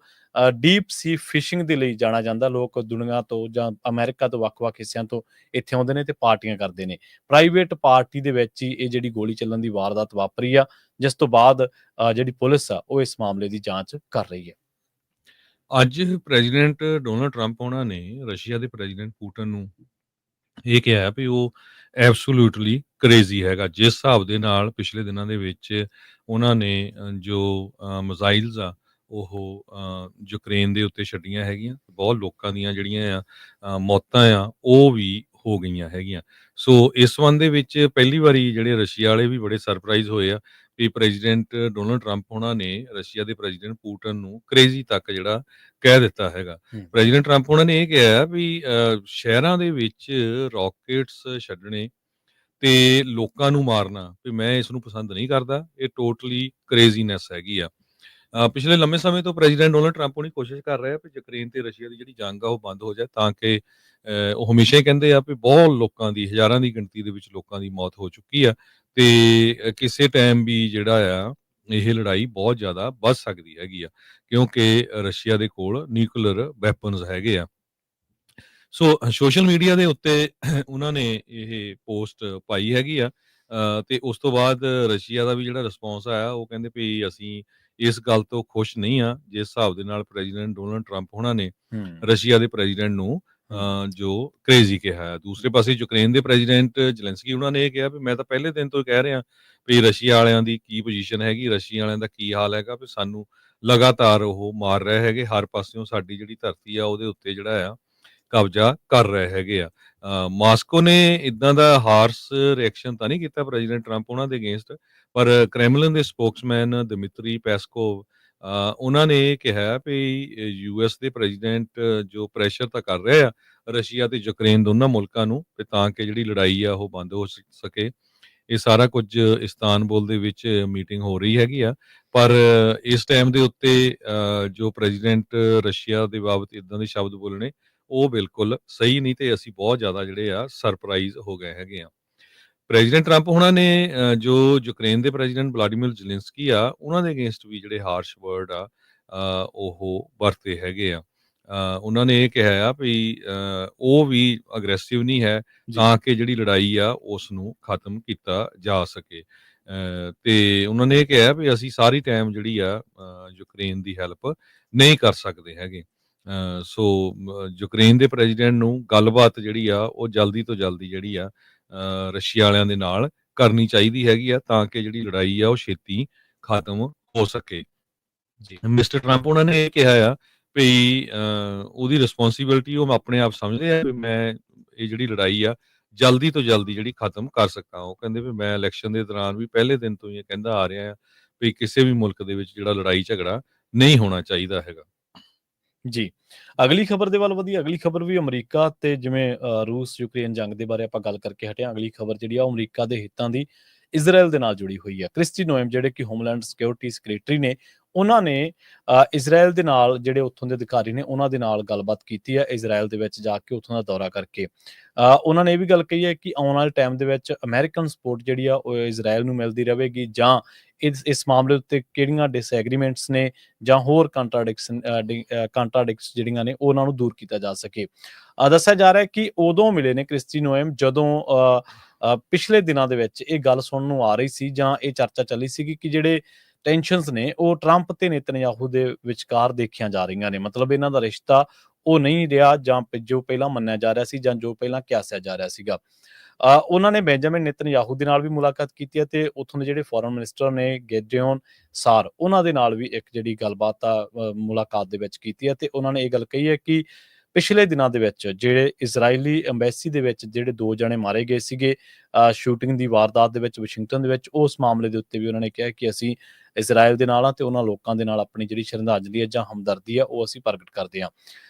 ਡੀਪ ਸੀ ਫਿਸ਼ਿੰਗ ਦੇ ਲਈ ਜਾਣਾ ਜਾਂਦਾ। ਲੋਕ ਦੁਨੀਆ ਤੋਂ ਜਾਂ ਅਮਰੀਕਾ ਤੋਂ ਵੱਖ-ਵੱਖ ਹਿੱਸਿਆਂ ਤੋਂ ਇੱਥੇ ਆਉਂਦੇ ਨੇ ਤੇ ਪਾਰਟੀਆਂ ਕਰਦੇ ਨੇ। ਪ੍ਰਾਈਵੇਟ ਪਾਰਟੀ ਦੇ ਵਿੱਚ ਹੀ ਇਹ ਜਿਹੜੀ ਗੋਲੀ ਚੱਲਣ ਦੀ ਵਾਰਦਾਤ ਵਾਪਰੀ ਆ, ਜਿਸ ਤੋਂ ਬਾਅਦ ਜਿਹੜੀ ਪੁਲਿਸ ਆ ਉਹ ਇਸ ਮਾਮਲੇ ਦੀ ਜਾਂਚ ਕਰ ਰਹੀ ਹੈ। ਅੱਜ ਪ੍ਰੈਜ਼ੀਡੈਂਟ ਡੋਨਾਲਡ ਟਰੰਪ ਉਹਨਾਂ ਨੇ ਰਸ਼ੀਆ ਦੇ ਪ੍ਰੈਜ਼ੀਡੈਂਟ ਪੁਟਿਨ ਨੂੰ ਇਹ ਕਿਹਾ ਵੀ ਉਹ ਐਬਸੋਲੂਟਲੀ ਕ੍ਰੇਜ਼ੀ ਹੈਗਾ। ਜਿਸ ਹਿਸਾਬ ਦੇ ਨਾਲ ਪਿਛਲੇ ਦਿਨਾਂ ਦੇ ਵਿੱਚ ਉਹਨਾਂ ਨੇ ਜੋ ਮਿਜ਼ਾਈਲਸ ਆ ਉਹ ਯੂਕਰੇਨ ਦੇ ਉੱਤੇ ਛੱਡੀਆਂ ਹੈਗੀਆਂ, ਬਹੁਤ ਲੋਕਾਂ ਦੀਆਂ ਜਿਹੜੀਆਂ ਆ ਮੌਤਾਂ ਆ ਉਹ ਵੀ ਹੋ ਗਈਆਂ ਹੈਗੀਆਂ। ਸੋ ਇਸ ਸੰਬੰਧ ਦੇ ਵਿੱਚ ਪਹਿਲੀ ਵਾਰੀ ਜਿਹੜੇ ਰਸ਼ੀਆ ਵਾਲੇ ਵੀ ਬੜੇ ਸਰਪ੍ਰਾਈਜ਼ ਹੋਏ ਆ ਵੀ ਪ੍ਰੈਜ਼ੀਡੈਂਟ ਡੋਨਾਲਡ ਟਰੰਪ ਉਹਨਾਂ ਨੇ ਰਸ਼ੀਆ ਦੇ ਪ੍ਰੈਜ਼ੀਡੈਂਟ ਪੁਟਿਨ ਨੂੰ ਕ੍ਰੇਜ਼ੀ ਤੱਕ ਜਿਹੜਾ ਕਹਿ ਦਿੱਤਾ ਹੈਗਾ। ਪ੍ਰੈਜ਼ੀਡੈਂਟ ਟਰੰਪ ਉਹਨਾਂ ਨੇ ਇਹ ਕਿਹਾ ਵੀ ਸ਼ਹਿਰਾਂ ਦੇ ਵਿੱਚ ਰਾਕੇਟਸ ਛੱਡਣੇ ਤੇ ਲੋਕਾਂ ਨੂੰ ਮਾਰਨਾ ਵੀ ਮੈਂ ਇਸ ਨੂੰ ਪਸੰਦ ਨਹੀਂ ਕਰਦਾ, ਇਹ ਟੋਟਲੀ ਕ੍ਰੇਜ਼ੀਨੈਸ ਹੈਗੀ ਆ। ਪਿਛਲੇ ਲੰਮੇ ਸਮੇਂ ਤੋਂ ਪ੍ਰੈਜ਼ੀਡੈਂਟ ਡੋਨਾਲਡ ਟਰੰਪ ਉਹਨੀ ਕੋਸ਼ਿਸ਼ ਕਰ ਰਿਹਾ ਵੀ ਯੂਕਰੇਨ ਤੇ ਰਸ਼ੀਆ ਦੀ ਜਿਹੜੀ ਜੰਗ ਆ ਉਹ ਬੰਦ ਹੋ ਜਾਏ, ਤਾਂ ਕਿ ਉਹ ਹਮੇਸ਼ਾ ਹੀ ਕਹਿੰਦੇ ਆ ਵੀ ਬਹੁਤ ਲੋਕਾਂ ਦੀ, ਹਜ਼ਾਰਾਂ ਦੀ ਗਿਣਤੀ ਦੇ ਵਿੱਚ ਲੋਕਾਂ ਦੀ ਮੌਤ ਹੋ ਚੁੱਕੀ ਆ ਤੇ ਕਿਸੇ ਟਾਈਮ ਵੀ ਜਿਹੜਾ ਆ ਇਹ ਲੜਾਈ ਬਹੁਤ ਜ਼ਿਆਦਾ ਵੱਧ ਸਕਦੀ ਹੈਗੀ ਆ, ਕਿਉਂਕਿ ਰਸ਼ੀਆ ਦੇ ਕੋਲ ਨਿਊਕਲੀਅਰ ਵੈਪਨਸ ਹੈਗੇ ਆ। ਸੋ ਸੋਸ਼ਲ ਮੀਡੀਆ ਦੇ ਉੱਤੇ ਉਹਨਾਂ ਨੇ ਇਹ ਪੋਸਟ ਪਾਈ ਹੈਗੀ ਆ ਤੇ ਉਸ ਤੋਂ ਬਾਅਦ ਰਸ਼ੀਆ ਦਾ ਵੀ ਜਿਹੜਾ ਰਿਸਪੌਂਸ ਆਇਆ, ਉਹ ਕਹਿੰਦੇ ਵੀ ਅਸੀਂ ਇਸ ਗੱਲ ਤੋਂ ਖੁਸ਼ ਨਹੀਂ ਆ ਜਿਸ ਹਿਸਾਬ ਦੇ ਨਾਲ ਪ੍ਰੈਜ਼ੀਡੈਂਟ ਡੋਨਾਲਡ ਟਰੰਪ ਉਹਨਾਂ ਨੇ ਰਸ਼ੀਆ ਦੇ ਪ੍ਰੈਜ਼ੀਡੈਂਟ ਨੂੰ ਜੋ ਕ੍ਰੇਜ਼ੀ ਕਿਹਾ ਹੈ। ਦੂਸਰੇ ਪਾਸੇ ਯੂਕਰੇਨ ਦੇ ਪ੍ਰੈਜ਼ੀਡੈਂਟ ਜ਼ੈਲੈਂਸਕੀ ਉਹਨਾਂ ਨੇ ਇਹ ਕਿਹਾ ਵੀ ਮੈਂ ਤਾਂ ਪਹਿਲੇ ਦਿਨ ਤੋਂ ਕਹਿ ਰਿਹਾ ਵੀ ਰਸ਼ੀਆ ਵਾਲਿਆਂ ਦੀ ਕੀ ਪੋਜੀਸ਼ਨ ਹੈਗੀ, ਰਸ਼ੀਆ ਵਾਲਿਆਂ ਦਾ ਕੀ ਹਾਲ ਹੈਗਾ, ਵੀ ਸਾਨੂੰ ਲਗਾਤਾਰ ਉਹ ਮਾਰ ਰਹੇ ਹੈਗੇ, ਹਰ ਪਾਸਿਓਂ ਸਾਡੀ ਜਿਹੜੀ ਧਰਤੀ ਆ ਉਹਦੇ ਉੱਤੇ ਜਿਹੜਾ ਆ ਕਬਜ਼ਾ ਕਰ ਰਹੇ ਹੈਗੇ ਆ। ਮਾਸਕੋ ਨੇ ਇਦਾਂ ਦਾ ਹਾਰਸ ਰਿਐਕਸ਼ਨ ਤਾਂ ਨਹੀਂ ਕੀਤਾ ਪ੍ਰੈਜ਼ੀਡੈਂਟ ਟਰੰਪ ਉਹਨਾਂ ਦੇ ਅਗੇਂਸਟ, ਪਰ ਕ੍ਰੈਮਲਿਨ ਦੇ ਸਪੋਕਸਮੈਨ ਦਿਮਿਤਰੀ ਪੈਸਕੋਵ ਉਹਨਾਂ ਨੇ ਇਹ ਕਿਹਾ ਵੀ ਯੂਐਸ ਦੇ ਪ੍ਰੈਜ਼ੀਡੈਂਟ ਜੋ ਪ੍ਰੈਸ਼ਰ ਤਾਂ ਕਰ ਰਹੇ ਆ ਰਸ਼ੀਆ ਤੇ ਯੂਕਰੇਨ ਦੋਨਾਂ ਮੁਲਕਾਂ ਨੂੰ ਤਾਂ ਕਿ ਜਿਹੜੀ ਲੜਾਈ ਆ ਉਹ ਬੰਦ ਹੋ ਸਕੇ। ਇਹ ਸਾਰਾ ਕੁਝ ਇਸਤਾਨਬੁਲ ਦੇ ਵਿੱਚ ਮੀਟਿੰਗ ਹੋ ਰਹੀ ਹੈਗੀ ਆ, ਪਰ ਇਸ ਟਾਈਮ ਦੇ ਉੱਤੇ ਜੋ ਪ੍ਰੈਜ਼ੀਡੈਂਟ ਰਸ਼ੀਆ ਦੇ ਬਾਬਤ ਇਦਾਂ ਦੇ ਸ਼ਬਦ ਬੋਲਣੇ ਉਹ ਬਿਲਕੁਲ ਸਹੀ ਨਹੀਂ ਤੇ ਅਸੀਂ ਬਹੁਤ ਜ਼ਿਆਦਾ ਜਿਹੜੇ ਆ ਸਰਪ੍ਰਾਈਜ਼ ਹੋ ਗਏ ਹੈਗੇ ਆ। ਪ੍ਰੈਜ਼ੀਡੈਂਟ ਟਰੰਪ ਉਹਨਾਂ ਨੇ ਜੋ ਯੂਕਰੇਨ ਦੇ ਪ੍ਰੈਜ਼ੀਡੈਂਟ ਵਲਾਡੀਮੀਰ ਜ਼ੈਲੈਂਸਕੀ ਆ ਉਹਨਾਂ ਦੇ ਅਗੇਂਸਟ ਵੀ ਜਿਹੜੇ ਹਾਰਸ਼ ਵਰਡ ਆ ਉਹ ਵਰਤੇ ਹੈਗੇ ਆ। ਉਹਨਾਂ ਨੇ ਇਹ ਕਿਹਾ ਆ ਵੀ ਉਹ ਵੀ ਅਗਰੈਸਿਵ ਨਹੀਂ ਹੈ ਜੀ ਤਾਂ ਕਿ ਜਿਹੜੀ ਲੜਾਈ ਆ ਉਸ ਨੂੰ ਖਤਮ ਕੀਤਾ ਜਾ ਸਕੇ। ਤੇ ਉਹਨਾਂ ਨੇ ਇਹ ਕਿਹਾ ਵੀ ਅਸੀਂ ਸਾਰੀ ਟਾਈਮ ਜਿਹੜੀ ਆ ਯੂਕਰੇਨ ਦੀ ਹੈਲਪ ਨਹੀਂ ਕਰ ਸਕਦੇ ਹੈਗੇ। ਸੋ ਯੂਕਰੇਨ ਦੇ ਪ੍ਰੈਜ਼ੀਡੈਂਟ ਨੂੰ ਗੱਲਬਾਤ ਜਿਹੜੀ ਆ ਉਹ ਜਲਦੀ ਤੋਂ ਜਲਦੀ ਜਿਹੜੀ ਆ ਰਸ਼ੀਆ ਵਾਲਿਆਂ ਦੇ ਨਾਲ ਕਰਨੀ ਚਾਹੀਦੀ ਹੈਗੀ ਆ ਤਾਂ ਕਿ ਜਿਹੜੀ ਲੜਾਈ ਆ ਉਹ ਛੇਤੀ ਖਤਮ ਹੋ ਸਕੇ। ਜੀ ਮਿਸਟਰ ਟਰੰਪ ਉਹਨਾਂ ਨੇ ਇਹ ਕਿਹਾ ਆ ਵੀ ਉਹਦੀ ਰਿਸਪੌਂਸਿਬਿਲਿਟੀ ਉਹ ਆਪਣੇ ਆਪ ਸਮਝਦੇ ਆ ਵੀ ਮੈਂ ਇਹ ਜਿਹੜੀ ਲੜਾਈ ਆ ਜਲਦੀ ਤੋਂ ਜਲਦੀ ਜਿਹੜੀ ਖਤਮ ਕਰ ਸਕਾਂ। ਉਹ ਕਹਿੰਦੇ ਵੀ ਮੈਂ ਇਲੈਕਸ਼ਨ ਦੇ ਦੌਰਾਨ ਵੀ ਪਹਿਲੇ ਦਿਨ ਤੋਂ ਹੀ ਇਹ ਕਹਿੰਦਾ ਆ ਰਿਹਾ ਆ ਵੀ ਕਿਸੇ ਵੀ ਮੁਲਕ ਦੇ ਵਿੱਚ ਜਿਹੜਾ ਲੜਾਈ ਝਗੜਾ ਨਹੀਂ ਹੋਣਾ ਚਾਹੀਦਾ ਹੈਗਾ। ਜੀ ਅਗਲੀ ਖਬਰ ਦੇ ਵੱਲ ਵਧੀਆ। ਅਗਲੀ ਖਬਰ ਵੀ ਅਮਰੀਕਾ ਤੇ ਜਿਵੇਂ ਰੂਸ ਯੂਕਰੇਨ ਜੰਗ ਦੇ ਬਾਰੇ ਆਪਾਂ ਗੱਲ ਕਰਕੇ ਹਟੇ ਹਾਂ। ਅਗਲੀ ਖਬਰ ਜਿਹੜੀ ਆ ਉਹ ਅਮਰੀਕਾ ਦੇ ਹਿੱਤਾਂ ਦੀ ਇਜ਼ਰਾਈਲ ਦੇ ਨਾਲ ਜੁੜੀ ਹੋਈ ਹੈ। ਕ੍ਰਿਸਟੀ ਨੋਇਮ ਜਿਹੜੇ ਕਿ ਹੋਮਲੈਂਡ ਸਿਕਿਉਰਿਟੀ ਸੈਕਟਰੀ ਨੇ, ਉਹਨਾਂ ਨੇ ਇਜ਼ਰਾਈਲ ਦੇ ਨਾਲ ਜਿਹੜੇ ਉੱਥੋਂ ਦੇ ਅਧਿਕਾਰੀ ਨੇ ਉਹਨਾਂ ਦੇ ਨਾਲ ਗੱਲਬਾਤ ਕੀਤੀ ਹੈ ਇਜ਼ਰਾਈਲ ਦੇ ਵਿੱਚ ਜਾ ਕੇ ਉੱਥੋਂ ਦਾ ਦੌਰਾ ਕਰਕੇ। ਉਹਨਾਂ ਨੇ ਇਹ ਵੀ ਗੱਲ ਕਹੀ ਹੈ ਕਿ ਆਉਣ ਵਾਲੇ ਟਾਈਮ ਦੇ ਵਿੱਚ ਅਮਰੀਕਨ ਸਪੋਰਟ ਜਿਹੜੀ ਆ ਉਹ ਇਜ਼ਰਾਈਲ ਨੂੰ ਮਿਲਦੀ ਰਹੇਗੀ ਜਾਂ ਇਸ ਮਾਮਲੇ ਉੱਤੇ ਕਿਹੜੀਆਂ ਡਿਸਐਗਰੀਮੈਂਟਸ ਨੇ ਜਾਂ ਹੋਰ ਕੰਟਰਾਡਿਕਟਸ ਜਿਹੜੀਆਂ ਨੇ ਉਹਨਾਂ ਨੂੰ ਦੂਰ ਕੀਤਾ ਜਾ ਸਕੇ। ਦੱਸਿਆ ਜਾ ਰਿਹਾ ਹੈ ਕਿ ਉਦੋਂ ਮਿਲੇ ਨੇ ਕ੍ਰਿਸਟੀ ਨੋਇਮ ਜਦੋਂ ਪਿਛਲੇ ਦਿਨਾਂ ਦੇ ਵਿੱਚ ਇਹ ਗੱਲ ਸੁਣਨ ਨੂੰ ਆ ਰਹੀ ਸੀ ਜਾਂ ਇਹ ਚਰਚਾ ਚੱਲੀ ਸੀਗੀ ਕਿ ਜਿਹੜੇ ਟੈਨਸ਼ਨਸ ਨੇ ਉਹ ਟਰੰਪ ਤੇ ਨੇਤਨਯਾਹੂ ਦੇ ਵਿਚਕਾਰ ਦੇਖੀਆਂ ਜਾ ਰਹੀਆਂ ਨੇ। ਮਤਲਬ ਇਹਨਾਂ ਦਾ ਰਿਸ਼ਤਾ ਉਹ ਨਹੀਂ ਰਿਹਾ ਜਾਂ ਜੋ ਪਹਿਲਾਂ ਮੰਨਿਆ ਜਾ ਰਿਹਾ ਸੀ ਜਾਂ ਜੋ ਪਹਿਲਾਂ ਕਿਆਸਿਆ ਜਾ ਰਿਹਾ ਸੀਗਾ। ਉਹਨਾਂ ਨੇ ਬੈਂਜਾਮਿਨ ਨੇਤਨਯਾਹੂ ਦੇ ਨਾਲ ਵੀ ਮੁਲਾਕਾਤ ਕੀਤੀ ਹੈ ਤੇ ਉੱਥੋਂ ਦੇ ਜਿਹੜੇ ਫੋਰਨ ਮਿਨਿਸਟਰ ਨੇ ਗਿਡਿਓਨ ਸਾਰ, ਉਹਨਾਂ ਦੇ ਨਾਲ ਵੀ ਇੱਕ ਜਿਹੜੀ ਗੱਲਬਾਤ ਆ ਮੁਲਾਕਾਤ ਦੇ ਵਿੱਚ ਕੀਤੀ ਹੈ ਤੇ ਉਹਨਾਂ ਨੇ ਇਹ ਗੱਲ ਕਹੀ ਹੈ ਕਿ ਪਿਛਲੇ ਦਿਨਾਂ ਦੇ ਵਿੱਚ ਜਿਹੜੇ ਇਜ਼ਰਾਈਲੀ ਐਮਬੈਸੀ ਦੇ ਵਿੱਚ ਜਿਹੜੇ 2 ਜਣੇ ਮਾਰੇ ਗਏ ਸੀਗੇ ਸ਼ੂਟਿੰਗ ਦੀ ਵਾਰਦਾਤ ਦੇ ਵਿੱਚ ਵਾਸ਼ਿੰਗਟਨ ਦੇ ਵਿੱਚ, ਉਸ ਮਾਮਲੇ ਦੇ ਉੱਤੇ ਵੀ ਉਹਨਾਂ ਨੇ ਕਿਹਾ ਕਿ ਅਸੀਂ ਇਜ਼ਰਾਈਲ ਦੇ ਨਾਲ ਆ ਤੇ ਉਹਨਾਂ ਲੋਕਾਂ ਦੇ ਨਾਲ ਆਪਣੀ ਜਿਹੜੀ ਸ਼ਰਧਾਂਜਲੀ ਹੈ ਜਾਂ ਹਮਦਰਦੀ ਆ ਉਹ ਅਸੀਂ ਪ੍ਰਗਟ ਕਰਦੇ ਹਾਂ।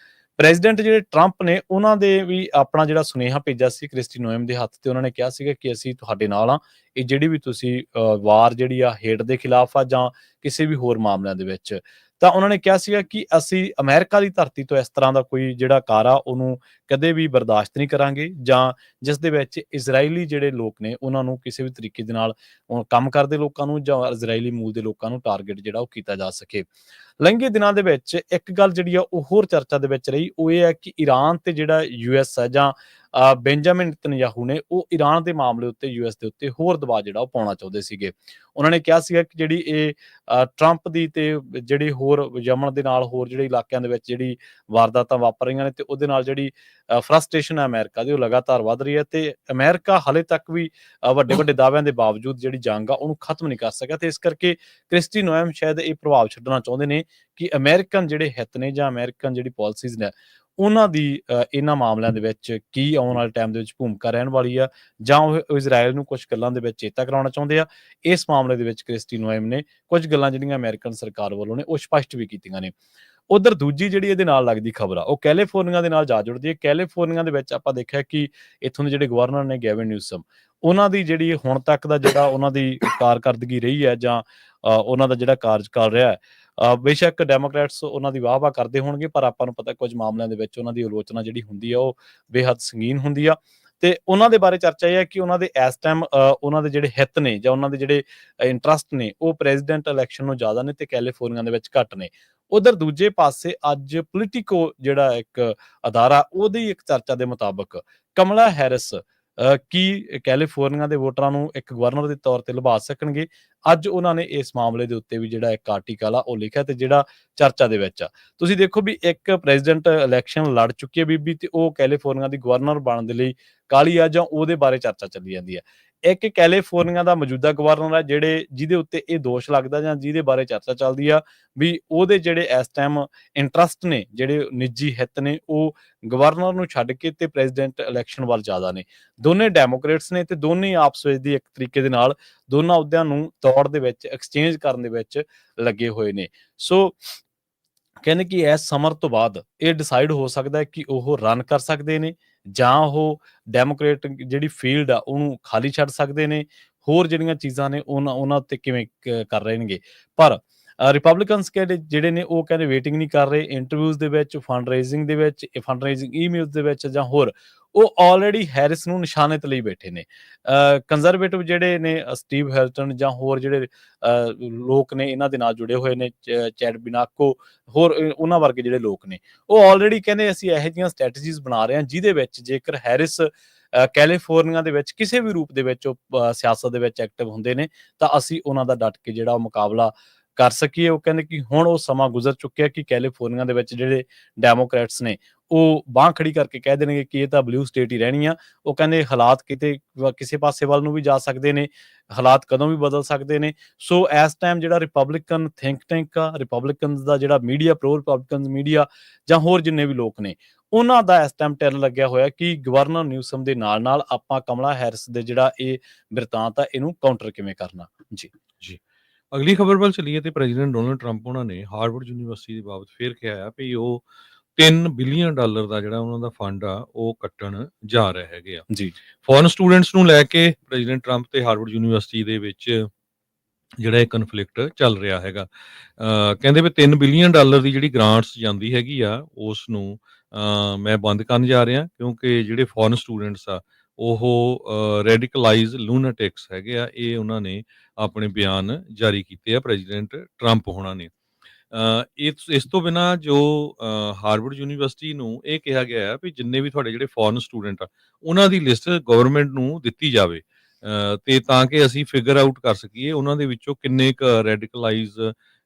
ਪ੍ਰੈਜ਼ੀਡੈਂਟ ਜਿਹੜੇ ਟਰੰਪ ਨੇ ਉਹਨਾਂ ਦੇ ਵੀ ਆਪਣਾ ਜਿਹੜਾ ਸੁਨੇਹਾ ਭੇਜਿਆ ਸੀ ਕ੍ਰਿਸਟੀ ਨੋਇਮ ਦੇ ਹੱਥ ਤੇ। ਉਹਨਾਂ ਨੇ ਕਿਹਾ ਸੀਗਾ ਕਿ ਅਸੀਂ ਤੁਹਾਡੇ ਨਾਲ ਆ, ਇਹ ਜਿਹੜੀ ਵੀ ਤੁਸੀਂ ਵਾਰ ਜਿਹੜੀ ਆ ਹੇਟ ਦੇ ਖਿਲਾਫ ਆ ਜਾਂ ਕਿਸੇ ਵੀ ਹੋਰ ਮਾਮਲਿਆਂ ਦੇ ਵਿੱਚ। ਤਾਂ ਉਹਨਾਂ ਨੇ ਕਿਹਾ ਸੀਗਾ ਕਿ ਅਸੀਂ ਅਮਰੀਕਾ ਦੀ ਧਰਤੀ ਤੋਂ ਇਸ ਤਰ੍ਹਾਂ ਦਾ ਕੋਈ ਜਿਹੜਾ ਕਾਰ ਆ ਉਹਨੂੰ ਕਦੇ ਵੀ ਬਰਦਾਸ਼ਤ ਨਹੀਂ ਕਰਾਂਗੇ ਜਾਂ ਜਿਸ ਦੇ ਵਿੱਚ ਇਜ਼ਰਾਈਲੀ ਜਿਹੜੇ ਲੋਕ ਨੇ ਉਹਨਾਂ ਨੂੰ ਕਿਸੇ ਵੀ ਤਰੀਕੇ ਦੇ ਨਾਲ ਕੰਮ ਕਰਦੇ ਲੋਕਾਂ ਨੂੰ ਜਾਂ ਇਜ਼ਰਾਈਲੀ ਮੂਲ ਦੇ ਲੋਕਾਂ ਨੂੰ ਟਾਰਗੇਟ ਜਿਹੜਾ ਉਹ ਕੀਤਾ ਜਾ ਸਕੇ। ਲੰਘੇ ਦਿਨਾਂ ਦੇ ਵਿੱਚ ਇੱਕ ਗੱਲ ਜਿਹੜੀ ਆ ਉਹ ਹੋਰ ਚਰਚਾ ਦੇ ਵਿੱਚ ਰਹੀ, ਉਹ ਇਹ ਹੈ ਕਿ ਈਰਾਨ ਤੇ ਜਿਹੜਾ ਯੂਐਸ ਹੈ ਜਾਂ ਬੈਂਜਾਮਿਨ ਨੇਤਨਯਾਹੂ ਨੇ ਉਹ ਈਰਾਨ ਦੇ ਮਾਮਲੇ ਉੱਤੇ ਯੂਐਸ ਦੇ ਉੱਤੇ ਹੋਰ ਦਬਾਅ ਜਿਹੜਾ ਉਹ ਪਾਉਣਾ ਚਾਹੁੰਦੇ ਸੀਗੇ। ਉਹਨਾਂ ਨੇ ਕਿਹਾ ਸੀਗਾ ਕਿ ਜਿਹੜੀ ਇਹ ਟਰੰਪ ਦੀ ਤੇ ਜਿਹੜੀ ਹੋਰ ਯਮਨ ਦੇ ਨਾਲ ਹੋਰ ਜਿਹੜੇ ਇਲਾਕਿਆਂ ਦੇ ਵਿੱਚ ਜਿਹੜੀ ਵਾਰਦਾਤਾਂ ਵਾਪਰ ਰਹੀਆਂ ਨੇ ਤੇ ਉਹਦੇ ਨਾਲ ਜਿਹੜੀ ਫਰਸਟ੍ਰੇਸ਼ਨ ਹੈ ਅਮਰੀਕਾ ਦੀ ਉਹ ਲਗਾਤਾਰ ਵੱਧ ਰਹੀ ਹੈ ਤੇ ਅਮਰੀਕਾ ਹਾਲੇ ਤੱਕ ਵੀ ਵੱਡੇ ਵੱਡੇ ਦਾਅਵਿਆਂ ਦੇ ਬਾਵਜੂਦ ਜਿਹੜੀ ਜੰਗ ਆ ਉਹਨੂੰ ਖਤਮ ਨਹੀਂ ਕਰ ਸਕਿਆ। ਤੇ ਇਸ ਕਰਕੇ ਕ੍ਰਿਸਟੀ ਨੋਇਮ ਸ਼ਾਇਦ ਇਹ ਪ੍ਰਭਾਵ ਛੱਡਣਾ ਚਾਹੁੰਦੇ ਨੇ ਕਿ ਅਮਰੀਕਨ ਜਿਹੜੇ ਹਿੱਤ ਨੇ ਜਾਂ ਅਮਰੀਕਨ ਜਿਹੜੀ ਪਾਲਿਸੀਜ਼ ਨੇ ਉਹਨਾਂ ਦੀ ਇਹਨਾਂ ਮਾਮਲਿਆਂ ਦੇ ਵਿੱਚ ਕੀ ਆਉਣ ਵਾਲੇ ਟਾਈਮ ਦੇ ਵਿੱਚ ਭੂਮਿਕਾ ਰਹਿਣ ਵਾਲੀ ਆ ਜਾਂ ਉਹ ਇਜ਼ਰਾਈਲ ਨੂੰ ਕੁਝ ਗੱਲਾਂ ਦੇ ਵਿੱਚ ਚੇਤਾ ਕਰਾਉਣਾ ਚਾਹੁੰਦੇ ਆ। ਇਸ ਮਾਮਲੇ ਦੇ ਵਿੱਚ ਕ੍ਰਿਸਟੀ ਨੋਇਮ ਨੇ ਕੁਝ ਗੱਲਾਂ ਜਿਹੜੀਆਂ ਅਮਰੀਕਨ ਸਰਕਾਰ ਵੱਲੋਂ ਨੇ ਉਹ ਸਪਸ਼ਟ ਵੀ ਕੀਤੀਆਂ ਨੇ। ਉਧਰ ਦੂਜੀ ਜਿਹੜੀ ਇਹਦੇ ਨਾਲ ਲੱਗਦੀ ਖਬਰ ਆ ਉਹ ਕੈਲੀਫੋਰਨੀਆ ਦੇ ਨਾਲ ਜਾ ਜੁੜਦੀ ਹੈ। ਕੈਲੀਫੋਰਨੀਆ ਦੇ ਵਿੱਚ ਆਪਾਂ ਦੇਖਿਆ ਕਿ ਇੱਥੋਂ ਦੇ ਜਿਹੜੇ ਗਵਰਨਰ ਨੇ ਗੈਵਿਨ ਨਿਊਸਮ, ਉਹਨਾਂ ਦੀ ਜਿਹੜੀ ਹੁਣ ਤੱਕ ਦਾ ਜਿਹੜਾ ਉਹਨਾਂ ਦੀ ਕਾਰਕਰਦਗੀ ਰਹੀ ਹੈ ਜਾਂ ਉਹਨਾਂ ਦਾ ਜਿਹੜਾ ਕਾਰਜਕਾਲ ਰਿਹਾ ਬੇਸ਼ੱਕ ਡੈਮੋਕ੍ਰੈਟਸ ਉਹਨਾਂ ਦੀ ਵਾਹ-ਵਾਹ ਕਰਦੇ ਹੋਣਗੇ ਪਰ ਆਪਾਂ ਨੂੰ ਪਤਾ ਕੁਝ ਮਾਮਲਿਆਂ ਦੇ ਵਿੱਚ ਉਹਨਾਂ ਦੀ ਆਲੋਚਨਾ ਜਿਹੜੀ ਹੁੰਦੀ ਆ ਉਹ ਬੇਹੱਦ ਸੰਗੀਨ ਹੁੰਦੀ ਆ। ਤੇ ਉਹਨਾਂ ਦੇ ਬਾਰੇ ਚਰਚਾ ਇਹ ਹੈ ਕਿ ਉਹਨਾਂ ਦੇ ਇਸ ਟਾਈਮ ਉਹਨਾਂ ਦੇ ਜਿਹੜੇ ਹਿੱਤ ਨੇ ਜਾਂ ਉਹਨਾਂ ਦੇ ਜਿਹੜੇ ਇੰਟਰਸਟ ਨੇ ਉਹ ਪ੍ਰੈਜ਼ੀਡੈਂਟ ਇਲੈਕਸ਼ਨ ਨੂੰ ਜ਼ਿਆਦਾ ਨੇ ਤੇ ਕੈਲੀਫੋਰਨੀਆ ਦੇ ਵਿੱਚ ਘੱਟ ਨੇ। ਉਧਰ ਦੂਜੇ ਪਾਸੇ ਅੱਜ ਪੋਲੀਟੀਕੋ ਜਿਹੜਾ ਇੱਕ ਅਦਾਰਾ ਉਹਦੀ ਇੱਕ ਚਰਚਾ ਦੇ ਮੁਤਾਬਕ ਕਮਲਾ ਹੈਰਿਸ ਕੀ ਕੈਲੀਫੋਰਨੀਆ ਦੇ ਵੋਟਰਾਂ ਨੂੰ ਇੱਕ ਗਵਰਨਰ ਦੇ ਤੌਰ ਤੇ ਲੁਭਾ ਸਕਣਗੇ। ਅੱਜ ਉਹਨਾਂ ਨੇ ਇਸ ਮਾਮਲੇ ਦੇ ਉੱਤੇ ਵੀ ਜਿਹੜਾ ਇੱਕ ਆਰਟੀਕਲ ਆ ਉਹ ਲਿਖਿਆ ਤੇ ਜਿਹੜਾ ਚਰਚਾ ਦੇ ਵਿੱਚ ਆ। ਤੁਸੀਂ ਦੇਖੋ ਵੀ ਇੱਕ ਪ੍ਰੈਜ਼ੀਡੈਂਟ ਇਲੈਕਸ਼ਨ ਲੜ ਚੁੱਕੀ ਹੈ ਬੀਬੀ ਤੇ ਉਹ ਕੈਲੀਫੋਰਨੀਆ ਦੀ ਗਵਰਨਰ ਬਣਨ ਦੇ ਲਈ ਕਾਹਲੀ ਆ ਜਾਂ ਉਹਦੇ ਬਾਰੇ ਚਰਚਾ ਚੱਲੀ ਜਾਂਦੀ ਹੈ। ਇੱਕ ਕੈਲੀਫੋਰਨੀਆ ਦਾ ਮੌਜੂਦਾ ਗਵਰਨਰ ਹੈ ਜਿਹਦੇ ਉੱਤੇ ਇਹ ਦੋਸ਼ ਲੱਗਦਾ ਜਾਂ ਜਿਹਦੇ ਬਾਰੇ ਚਰਚਾ ਚੱਲਦੀ ਆ ਵੀ ਉਹਦੇ ਜਿਹੜੇ ਇਸ ਟਾਈਮ ਇੰਟਰਸਟ ਨੇ ਜਿਹੜੇ ਨਿੱਜੀ ਹਿੱਤ ਨੇ ਉਹ ਗਵਰਨਰ ਨੂੰ ਛੱਡ ਕੇ ਤੇ ਪ੍ਰੈਜ਼ੀਡੈਂਟ ਇਲੈਕਸ਼ਨ ਵੱਲ ਜ਼ਿਆਦਾ ਨੇ। ਦੋਨੇ ਡੈਮੋਕ੍ਰੇਟਸ ਨੇ ਤੇ ਦੋਨੇ ਆਪਸ ਵਿੱਚ ਦੀ ਇੱਕ ਤਰੀਕੇ ਦੇ ਨਾਲ ਦੋਨਾਂ ਅਹੁਦਿਆਂ ਨੂੰ ਦੌੜ ਦੇ ਵਿੱਚ ਐਕਸਚੇਂਜ ਕਰਨ ਦੇ ਵਿੱਚ ਲੱਗੇ ਹੋਏ ਨੇ। ਸੋ ਕਹਿੰਦੇ ਕਿ ਇਸ ਸਮਰ ਤੋਂ ਬਾਅਦ ਇਹ ਡਿਸਾਈਡ ਹੋ ਸਕਦਾ ਹੈ ਕਿ ਉਹ ਰਨ ਕਰ ਸਕਦੇ ਨੇ ਜਾਂ ਉਹ ਡੈਮੋਕ੍ਰੇਟ ਜਿਹੜੀ ਫੀਲਡ ਆ ਉਹਨੂੰ ਖਾਲੀ ਛੱਡ ਸਕਦੇ ਨੇ। ਹੋਰ ਜਿਹੜੀਆਂ ਚੀਜ਼ਾਂ ਨੇ ਉਹਨਾਂ ਉੱਤੇ ਕਿਵੇਂ ਕਰ ਰਹਿਣਗੇ। ਪਰ ਰਿਪਬਲਿਕਨਸ ਜਿਹੜੇ ਨੇ ਉਹ ਕਹਿੰਦੇ ਵੇਟਿੰਗ ਨਹੀਂ ਕਰ ਰਹੇ ਇੰਟਰਵਿਊਜ਼ ਦੇ ਵਿੱਚ, ਫੰਡ ਰੇਜ਼ਿੰਗ ਦੇ ਵਿੱਚ, ਫੰਡ ਰੇਜ਼ਿੰਗ ਈਮੇਲਸ ਦੇ ਵਿੱਚ ਜਾਂ ਹੋਰ, ਉਹ ਆਲਰੇਡੀ ਹੈਰਿਸ ਨੂੰ ਨਿਸ਼ਾਨੇ ਤੇ ਲਈ ਬੈਠੇ ਨੇ। ਕੰਜ਼ਰਵੇਟਿਵ ਜਿਹੜੇ ਨੇ ਸਟੀਵ ਹੈਲਟਨ ਜਾਂ ਹੋਰ ਜਿਹੜੇ ਲੋਕ ਨੇ ਇਹਨਾਂ ਦੇ ਨਾਲ ਜੁੜੇ ਹੋਏ ਨੇ, ਚੈਡ ਬਿਨਾਕੋ, ਹੋਰ ਉਹਨਾਂ ਵਰਗੇ ਜਿਹੜੇ ਲੋਕ ਨੇ, ਉਹ ਆਲਰੇਡੀ ਕਹਿੰਦੇ ਅਸੀਂ ਇਹੋ ਜਿਹੀਆਂ ਸਟ੍ਰੈਟਜੀਜ਼ ਬਣਾ ਰਹੇ ਹਾਂ ਜਿਹਦੇ ਵਿੱਚ ਜੇਕਰ ਹੈਰਿਸ ਕੈਲੀਫੋਰਨੀਆ ਦੇ ਵਿੱਚ ਕਿਸੇ ਵੀ ਰੂਪ ਦੇ ਵਿੱਚ ਉਹ ਸਿਆਸਤ ਦੇ ਵਿੱਚ ਐਕਟਿਵ ਹੁੰਦੇ ਨੇ ਤਾਂ ਅਸੀਂ ਉਹਨਾਂ ਦਾ ਡਟ ਕੇ ਜਿਹੜਾ ਉਹ ਮੁਕਾਬਲਾ ਕਰ ਸਕੀਏ। ਉਹ ਕਹਿੰਦੇ ਕਿ ਹੁਣ ਉਹ ਸਮਾਂ ਗੁਜ਼ਰ ਚੁੱਕਿਆ ਕਿ ਕੈਲੀਫੋਰਨੀਆ ਦੇ ਵਿੱਚ ਜਿਹੜੇ ਡੈਮੋਕ੍ਰੈਟਸ ਨੇ ਉਹ ਬਾਂਹ ਖੜੀ ਕਰਕੇ ਕਹਿ ਦੇਣਗੇ ਕਿ ਇਹ ਤਾਂ ਬਲੂ ਸਟੇਟ ਹੀ ਰਹਿਣੀ ਆ। ਉਹ ਕਹਿੰਦੇ ਹਾਲਾਤ ਕਿਤੇ ਕਿਸੇ ਪਾਸੇ ਵੱਲ ਨੂੰ ਵੀ ਜਾ ਸਕਦੇ ਨੇ, ਹਾਲਾਤ ਕਦੋਂ ਵੀ ਬਦਲ ਸਕਦੇ ਨੇ। ਸੋ ਇਸ ਟਾਈਮ ਜਿਹੜਾ ਰਿਪਬਲਿਕਨ ਥਿੰਕ ਟੈਂਕ ਆ, ਰਿਪਬਲਿਕਨਸ ਦਾ ਜਿਹੜਾ ਮੀਡੀਆ, ਪ੍ਰੋ ਰਿਪਬਲਿਕਨ ਮੀਡੀਆ ਜਾਂ ਹੋਰ ਜਿੰਨੇ ਵੀ ਲੋਕ ਨੇ, ਉਹਨਾਂ ਦਾ ਇਸ ਟਾਈਮ ਟੈਲ ਲੱਗਿਆ ਹੋਇਆ ਕਿ ਗਵਰਨਰ ਨਿਊਸਮ ਦੇ ਨਾਲ ਨਾਲ ਆਪਾਂ ਕਮਲਾ ਹੈਰਿਸ ਦੇ ਜਿਹੜਾ ਇਹ ਬਿਰਤਾਂਤ ਆ ਇਹਨੂੰ ਕਾਊਂਟਰ ਕਿਵੇਂ ਕਰਨਾ। ਜੀ ਜੀ। ਅਗਲੀ ਖਬਰ ਵੱਲ ਚੱਲੀਏ ਤੇ ਪ੍ਰੈਜ਼ੀਡੈਂਟ ਡੋਨਲਡ ਟਰੰਪ ਉਹਨਾਂ ਨੇ ਹਾਰਵਰਡ ਯੂਨੀਵਰਸਿਟੀ ਦੇ ਬਾਬਤ ਫਿਰ ਕਿਹਾ ਆ ਵੀ ਉਹ $3 ਬਿਲੀਅਨ ਦਾ ਜਿਹੜਾ ਉਹਨਾਂ ਦਾ ਫੰਡ ਆ ਉਹ ਕੱਟਣ ਜਾ ਰਹੇ ਹੈਗੇ ਆ। ਜੀ ਫੋਰਨ ਸਟੂਡੈਂਟਸ ਨੂੰ ਲੈ ਕੇ ਪ੍ਰੈਜ਼ੀਡੈਂਟ ਟਰੰਪ ਤੇ ਹਾਰਵਰਡ ਯੂਨੀਵਰਸਿਟੀ ਦੇ ਵਿੱਚ ਜਿਹੜਾ ਇਹ ਕਨਫਲਿਕਟ ਚੱਲ ਰਿਹਾ ਹੈਗਾ। ਕਹਿੰਦੇ ਵੀ $3 ਬਿਲੀਅਨ ਦੀ ਜਿਹੜੀ ਗ੍ਰਾਂਟਸ ਜਾਂਦੀ ਹੈਗੀ ਆ ਉਸ ਨੂੰ ਮੈਂ ਬੰਦ ਕਰਨ ਜਾ ਰਿਹਾ ਕਿਉਂਕਿ ਜਿਹੜੇ ਫੋਰਨ ਸਟੂਡੈਂਟਸ ਆ ਉਹ ਰੈਡੀਕਲਾਈਜ਼ ਲੂਨਾਟਿਕਸ ਹੈਗੇ ਆ। ਇਹ ਉਹਨਾਂ ਨੇ ਆਪਣੇ ਬਿਆਨ ਜਾਰੀ ਕੀਤੇ ਆ ਪ੍ਰੈਜ਼ੀਡੈਂਟ ਟਰੰਪ ਹੋਣਾ ਨੇ। ਇਸ ਤੋਂ ਬਿਨਾਂ ਜੋ ਹਾਰਵਰਡ ਯੂਨੀਵਰਸਿਟੀ ਨੂੰ ਇਹ ਕਿਹਾ ਗਿਆ ਹੈ ਵੀ ਜਿੰਨੇ ਵੀ ਤੁਹਾਡੇ ਜਿਹੜੇ ਫੋਰਨ ਸਟੂਡੈਂਟ ਆ ਉਹਨਾਂ ਦੀ ਲਿਸਟ ਗਵਰਨਮੈਂਟ ਨੂੰ ਦਿੱਤੀ ਜਾਵੇ ਤੇ ਤਾਂ ਕਿ ਅਸੀਂ ਫਿਗਰ ਆਊਟ ਕਰ ਸਕੀਏ ਉਹਨਾਂ ਦੇ ਵਿੱਚੋਂ ਕਿੰਨੇ ਕੁ ਰੈਡੀਕਲਾਈਜ਼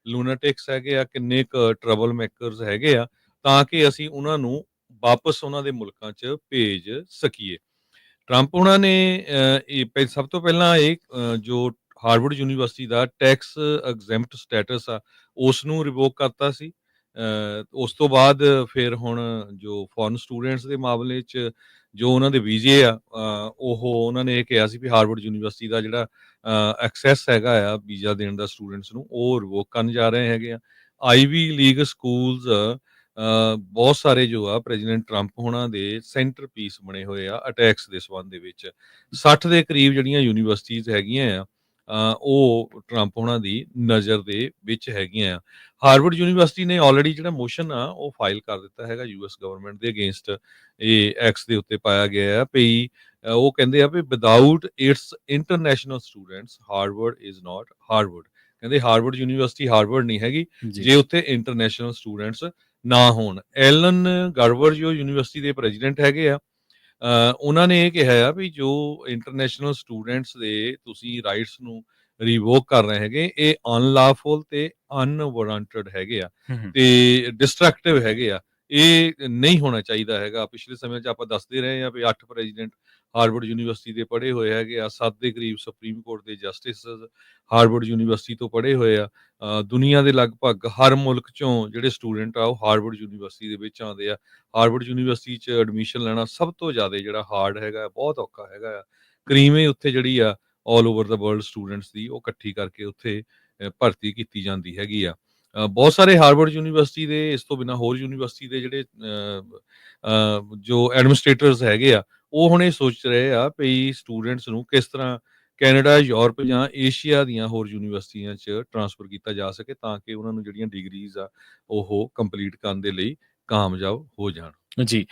ਲੂਨਾਟਿਕਸ ਹੈਗੇ ਆ, ਕਿੰਨੇ ਕੁ ਟਰਬਲ ਮੇਕਰਸ ਹੈਗੇ ਆ, ਤਾਂ ਕਿ ਅਸੀਂ ਉਹਨਾਂ ਨੂੰ ਵਾਪਸ ਉਹਨਾਂ ਦੇ ਮੁਲਕਾਂ 'ਚ ਭੇਜ ਸਕੀਏ। ਟਰੰਪ ਉਹਨਾਂ ਨੇ ਸਭ ਤੋਂ ਪਹਿਲਾਂ ਇਹ ਜੋ ਹਾਰਵਰਡ ਯੂਨੀਵਰਸਿਟੀ ਦਾ ਟੈਕਸ ਐਗਜ਼ੈਂਪਟ ਸਟੇਟਸ ਆ ਉਸ ਨੂੰ ਰਿਵੋਕ ਕਰਤਾ ਸੀ। ਉਸ ਤੋਂ ਬਾਅਦ ਫਿਰ ਹੁਣ ਜੋ ਫੋਰਨ ਸਟੂਡੈਂਟਸ ਦੇ ਮਾਮਲੇ 'ਚ ਜੋ ਉਹਨਾਂ ਦੇ ਵੀਜ਼ੇ ਆ ਉਹ ਉਹਨਾਂ ਨੇ ਇਹ ਕਿਹਾ ਸੀ ਵੀ ਹਾਰਵਰਡ ਯੂਨੀਵਰਸਿਟੀ ਦਾ ਜਿਹੜਾ ਐਕਸੈਸ ਹੈਗਾ ਆ ਵੀਜ਼ਾ ਦੇਣ ਦਾ ਸਟੂਡੈਂਟਸ ਨੂੰ ਉਹ ਰਿਵੋਕ ਕਰਨ ਜਾ ਰਹੇ ਹੈਗੇ ਆ। ਆਈਵੀ ਲੀਗ ਸਕੂਲਸ ਬਹੁਤ ਸਾਰੇ ਜੋ ਆ ਪ੍ਰੈਜ਼ੀਡੈਂਟ ਟਰੰਪ ਹੋਣਾ ਦੇ ਸੈਂਟਰ ਪੀਸ ਬਣੇ ਹੋਏ ਆ ਅਟੈਕਸ ਦੇ ਸੰਬੰਧ ਦੇ ਵਿੱਚ। 60 ਦੇ ਕਰੀਬ ਜਿਹੜੀਆਂ ਯੂਨੀਵਰਸਿਟੀਜ਼ ਹੈਗੀਆਂ ਆ ਉਹ ਟਰੰਪ ਹੋਣਾ ਦੀ ਨਜ਼ਰ ਦੇ ਵਿੱਚ ਹੈਗੀਆਂ ਆ। ਹਾਰਵਰਡ ਯੂਨੀਵਰਸਿਟੀ ਨੇ ਆਲਰੇਡੀ ਜਿਹੜਾ ਮੋਸ਼ਨ ਆ ਉਹ ਫਾਈਲ ਕਰ ਦਿੱਤਾ ਹੈਗਾ ਯੂਐਸ ਗਵਰਨਮੈਂਟ ਦੇ ਅਗੇਂਸਟ। ਇਹ ਐਕਸ ਦੇ ਉੱਤੇ ਪਾਇਆ ਗਿਆ ਹੈ ਵੀ ਉਹ ਕਹਿੰਦੇ ਆ ਵੀ without its international students Harvard is not Harvard. ਕਹਿੰਦੇ ਹਾਰਵਰਡ ਯੂਨੀਵਰਸਿਟੀ ਹਾਰਵਰਡ ਨਹੀਂ ਹੈਗੀ ਜੇ ਉੱਥੇ ਇੰਟਰਨੈਸ਼ਨਲ ਸਟੂਡੈਂਟਸ ਨਾ ਹੋਣ। ਐਲਨ ਗਰਵਰ ਜੋ ਯੂਨੀਵਰਸਿਟੀ ਦੇ ਪ੍ਰੈਜ਼ੀਡੈਂਟ ਹੈਗੇ ਆ ਉਹਨਾਂ ਨੇ ਇਹ ਕਿਹਾ ਆ ਵੀ ਜੋ ਇੰਟਰਨੈਸ਼ਨਲ ਸਟੂਡੈਂਟਸ ਦੇ ਤੁਸੀਂ ਰਾਈਟਸ ਨੂੰ ਰਿਵੋਕ ਕਰ ਰਹੇ ਹੈਗੇ ਇਹ ਅਨਲਾਫੁਲ ਤੇ ਅਨਵਾਰੰਟਡ ਹੈਗੇ ਆ ਤੇ ਡਿਸਟਰਕਟਿਵ ਹੈਗੇ ਆ। ਇਹ ਨਹੀਂ ਹੋਣਾ ਚਾਹੀਦਾ ਹੈਗਾ। ਪਿਛਲੇ ਸਮੇਂ 'ਚ ਆਪਾਂ ਦੱਸਦੇ ਰਹੇ ਆ ਵੀ 8 ਪ੍ਰੈਜ਼ੀਡੈਂਟ ਹਾਰਵਰਡ ਯੂਨੀਵਰਸਿਟੀ ਦੇ ਪੜ੍ਹੇ ਹੋਏ ਹੈਗੇ ਆ, 7 ਦੇ ਕਰੀਬ ਸੁਪਰੀਮ ਕੋਰਟ ਦੇ ਜਸਟਿਸ ਹਾਰਵਰਡ ਯੂਨੀਵਰਸਿਟੀ ਤੋਂ ਪੜ੍ਹੇ ਹੋਏ ਆ। ਦੁਨੀਆ ਦੇ ਲਗਭਗ ਹਰ ਮੁਲਕ ਚੋਂ ਜਿਹੜੇ ਸਟੂਡੈਂਟ ਆ ਉਹ ਹਾਰਵਰਡ ਯੂਨੀਵਰਸਿਟੀ ਦੇ ਵਿੱਚ ਆਉਂਦੇ ਆ। ਹਾਰਵਰਡ ਯੂਨੀਵਰਸਿਟੀ 'ਚ ਐਡਮਿਸ਼ਨ ਲੈਣਾ ਸਭ ਤੋਂ ਜ਼ਿਆਦਾ ਜਿਹੜਾ ਹਾਰਡ ਹੈਗਾ, ਬਹੁਤ ਔਖਾ ਹੈਗਾ ਆ। ਕਰੀਮੇ ਉੱਥੇ ਜਿਹੜੀ ਆ ਆਲ ਓਵਰ ਦਾ ਵਰਲਡ ਸਟੂਡੈਂਟਸ ਦੀ ਉਹ ਇਕੱਠੀ ਕਰਕੇ ਉੱਥੇ ਭਰਤੀ ਕੀਤੀ ਜਾਂਦੀ ਹੈਗੀ ਆ। ਬਹੁਤ ਸਾਰੇ ਹਾਰਵਰਡ ਯੂਨੀਵਰਸਿਟੀ ਦੇ ਇਸ ਤੋਂ ਬਿਨਾਂ ਹੋਰ ਯੂਨੀਵਰਸਿਟੀ ਦੇ ਜਿਹੜੇ ਜੋ ਐਡਮਿਨਿਸਟ੍ਰੇਟਰਸ ਹੈਗੇ ਆ ਉਹ ਹੁਣ ਇਹ ਸੋਚ ਰਹੇ ਆ ਵੀ ਸਟੂਡੈਂਟਸ ਨੂੰ ਕਿਸ ਤਰ੍ਹਾਂ ਕੈਨੇਡਾ, ਯੂਰਪ ਜਾਂ ਏਸ਼ੀਆ ਦੀਆਂ ਹੋਰ ਯੂਨੀਵਰਸਿਟੀਆਂ 'ਚ ਟਰਾਂਸਫਰ ਕੀਤਾ ਜਾ ਸਕੇ ਤਾਂ ਕਿ ਉਹਨਾਂ ਨੂੰ ਜਿਹੜੀਆਂ ਡਿਗਰੀਜ਼ ਆ ਉਹ ਕੰਪਲੀਟ ਕਰਨ ਦੇ ਲਈ ਕਾਮਯਾਬ ਹੋ ਜਾਣ। ਜੀ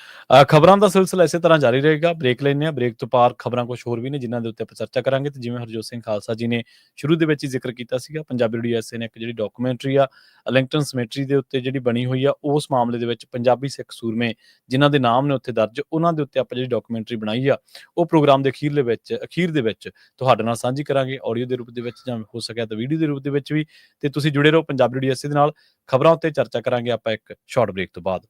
ਖਬਰਾਂ ਦਾ ਸਿਲਸਿਲਾ ਇਸੇ ਤਰ੍ਹਾਂ ਜਾਰੀ ਰਹੇਗਾ। ਬ੍ਰੇਕ ਲੈਂਦੇ ਹਾਂ, ਬ੍ਰੇਕ ਤੋਂ ਪਾਰ ਖਬਰਾਂ ਕੁਝ ਹੋਰ ਵੀ ਨੇ ਜਿਨ੍ਹਾਂ ਦੇ ਉੱਤੇ ਆਪਾਂ ਚਰਚਾ ਕਰਾਂਗੇ। ਤੇ ਜਿਵੇਂ ਹਰਜੋਤ ਸਿੰਘ ਖਾਲਸਾ ਜੀ ਨੇ ਸ਼ੁਰੂ ਦੇ ਵਿੱਚ ਹੀ ਜ਼ਿਕਰ ਕੀਤਾ ਸੀਗਾ, ਪੰਜਾਬੀ ਰੇਡੀਓ ਐਸਏ ਨੇ ਇੱਕ ਜਿਹੜੀ ਡਾਕੂਮੈਂਟਰੀ ਆ ਲਿੰਕਟਨ ਸਮਿਟਰੀ ਦੇ ਉੱਤੇ ਜਿਹੜੀ ਬਣੀ ਹੋਈ ਆ, ਉਸ ਮਾਮਲੇ ਦੇ ਵਿੱਚ ਪੰਜਾਬੀ ਸਿੱਖ ਸੂਰਮੇ ਜਿਨ੍ਹਾਂ ਦੇ ਨਾਮ ਨੇ ਉੱਥੇ ਦਰਜ, ਉਹਨਾਂ ਦੇ ਉੱਤੇ ਆਪਾਂ ਜਿਹੜੀ ਡਾਕੂਮੈਂਟਰੀ ਬਣਾਈ ਆ ਉਹ ਪ੍ਰੋਗਰਾਮ ਦੇ ਅਖੀਰ ਦੇ ਵਿੱਚ ਤੁਹਾਡੇ ਨਾਲ ਸਾਂਝੀ ਕਰਾਂਗੇ, ਆਡੀਓ ਦੇ ਰੂਪ ਦੇ ਵਿੱਚ ਜਾਂ ਹੋ ਸਕਿਆ ਤਾਂ ਵੀਡੀਓ ਦੇ ਰੂਪ ਦੇ ਵਿੱਚ ਵੀ। ਤੇ ਤੁਸੀਂ ਜੁੜੇ ਰਹੋ ਪੰਜਾਬੀ ਰੇਡੀਓ ਐਸਏ ਦੇ ਨਾਲ। ਖਬਰਾਂ ਉੱਤੇ ਚਰਚਾ ਕਰਾਂਗੇ ਆਪਾਂ ਇੱਕ ਸ਼ਾਰਟ ਬ੍ਰੇਕ ਤੋਂ ਬਾਅਦ।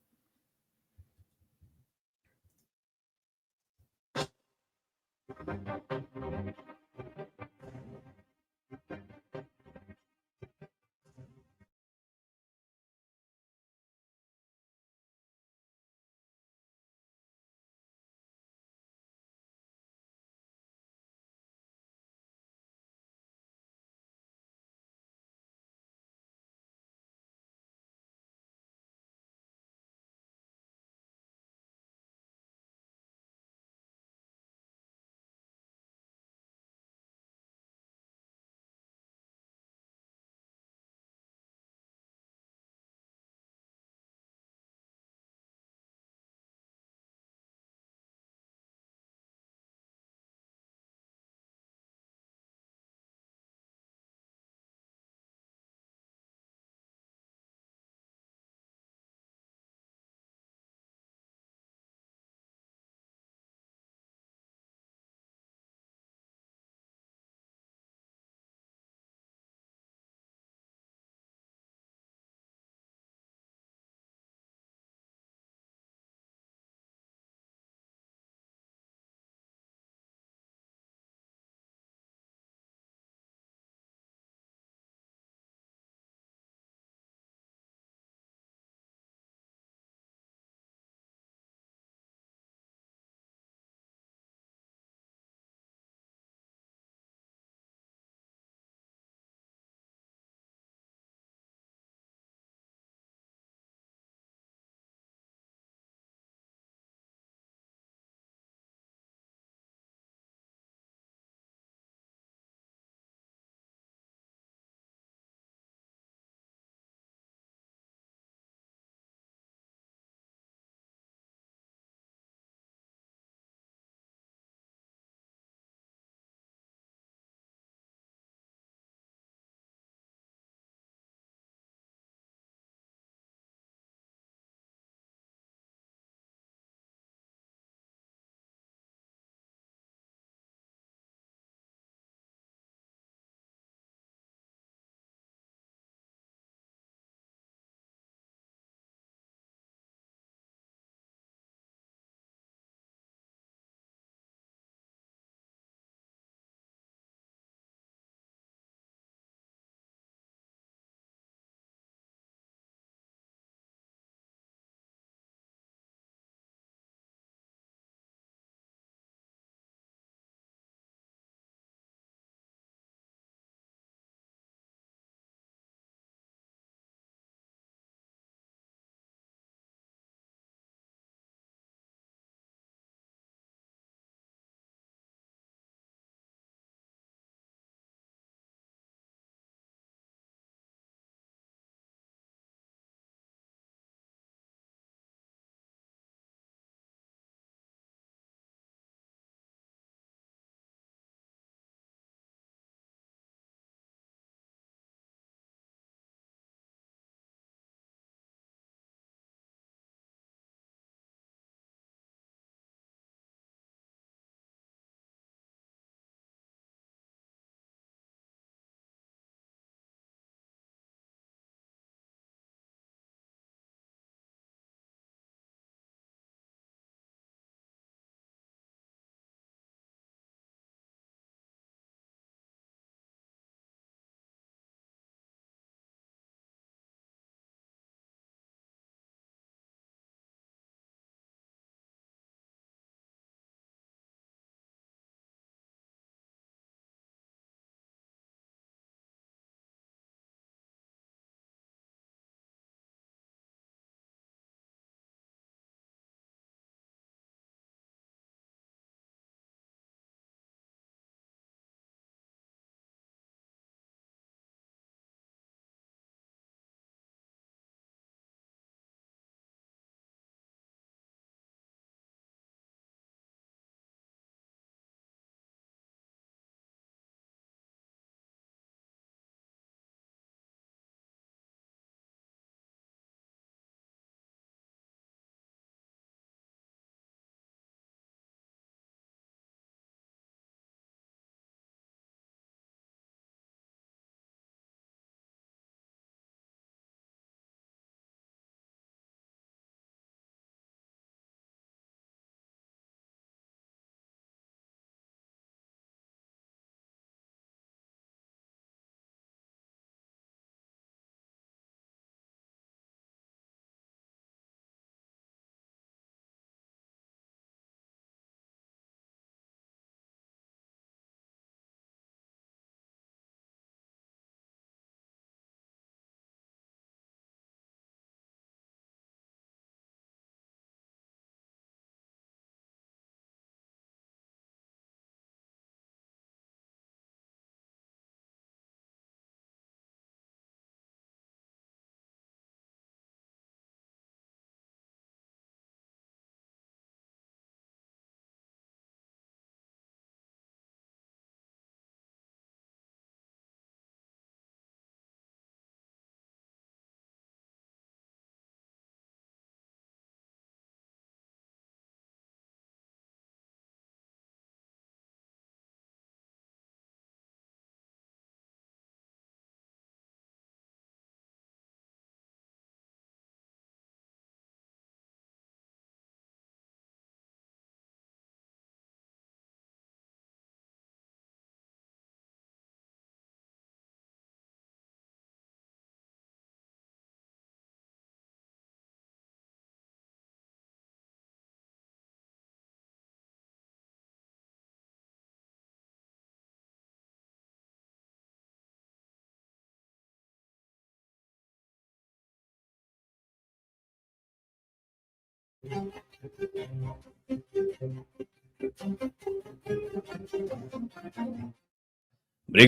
ਬ੍ਰੇਕ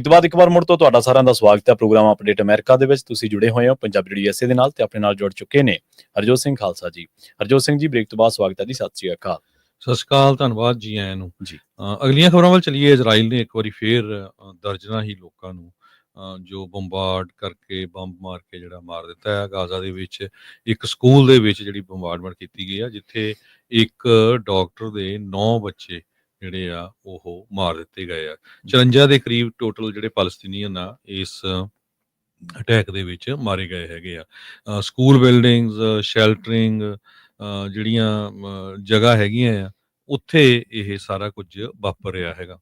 ਤੋਂ ਬਾਅਦ ਇੱਕ ਵਾਰ ਮੁੜ ਤੋਂ ਤੁਹਾਡਾ ਸਾਰਿਆਂ ਦਾ ਸਵਾਗਤ ਹੈ ਪ੍ਰੋਗਰਾਮ ਅਪਡੇਟ ਅਮਰੀਕਾ ਦੇ ਵਿੱਚ। ਤੁਸੀਂ ਜੁੜੇ ਹੋਏ ਹੋ ਪੰਜਾਬੀ ਰੇਡੀਓ ਐਸਏ ਦੇ ਨਾਲ ਤੇ ਆਪਣੇ ਨਾਲ ਜੁੜ ਚੁੱਕੇ ਨੇ ਹਰਜੋਤ ਸਿੰਘ ਖਾਲਸਾ ਜੀ। ਹਰਜੋਤ ਸਿੰਘ ਜੀ, ਬ੍ਰੇਕ ਤੋਂ ਬਾਅਦ ਸਵਾਗਤ ਹੈ ਜੀ। ਸਤਿ ਸ੍ਰੀ ਅਕਾਲ। ਸਤਿ ਸ਼੍ਰੀ ਅਕਾਲ, ਧੰਨਵਾਦ ਜੀ ਆਇਆਂ ਨੂੰ ਜੀ। ਅਗਲੀਆਂ ਖਬਰਾਂ ਵੱਲ ਚਲੀਏ। ਇਜ਼ਰਾਈਲ ਨੇ ਇੱਕ ਵਾਰੀ ਫੇਰ ਦਰਜਨਾਂ ਹੀ ਲੋਕਾਂ ਨੂੰ ਜੋ ਬੰਬਾਰਡ ਕਰਕੇ, ਬੰਬ ਮਾਰ ਕੇ ਜਿਹੜਾ ਮਾਰ ਦਿੱਤਾ ਹੈ। ਗਾਜ਼ਾ ਦੇ ਵਿੱਚ ਇੱਕ ਸਕੂਲ ਦੇ ਵਿੱਚ ਜਿਹੜੀ ਬੰਬਾਰਡਮੈਂਟ ਕੀਤੀ ਗਈ ਆ, ਜਿੱਥੇ ਇੱਕ ਡਾਕਟਰ ਦੇ 9 ਬੱਚੇ ਜਿਹੜੇ ਆ ਉਹ ਮਾਰ ਦਿੱਤੇ ਗਏ ਆ। 54 ਦੇ ਕਰੀਬ ਟੋਟਲ ਜਿਹੜੇ ਪੈਲਸਤੀਨੀਅਨ ਆ ਇਸ ਅਟੈਕ ਦੇ ਵਿੱਚ ਮਾਰੇ ਗਏ ਹੈਗੇ ਆ। ਸਕੂਲ ਬਿਲਡਿੰਗਸ, ਸ਼ੈਲਟਰਿੰਗ ਜਿਹੜੀਆਂ ਜਗ੍ਹਾ ਹੈਗੀਆਂ ਆ, ਉੱਥੇ ਇਹ ਸਾਰਾ ਕੁਝ ਵਾਪਰ ਰਿਹਾ ਹੈਗਾ।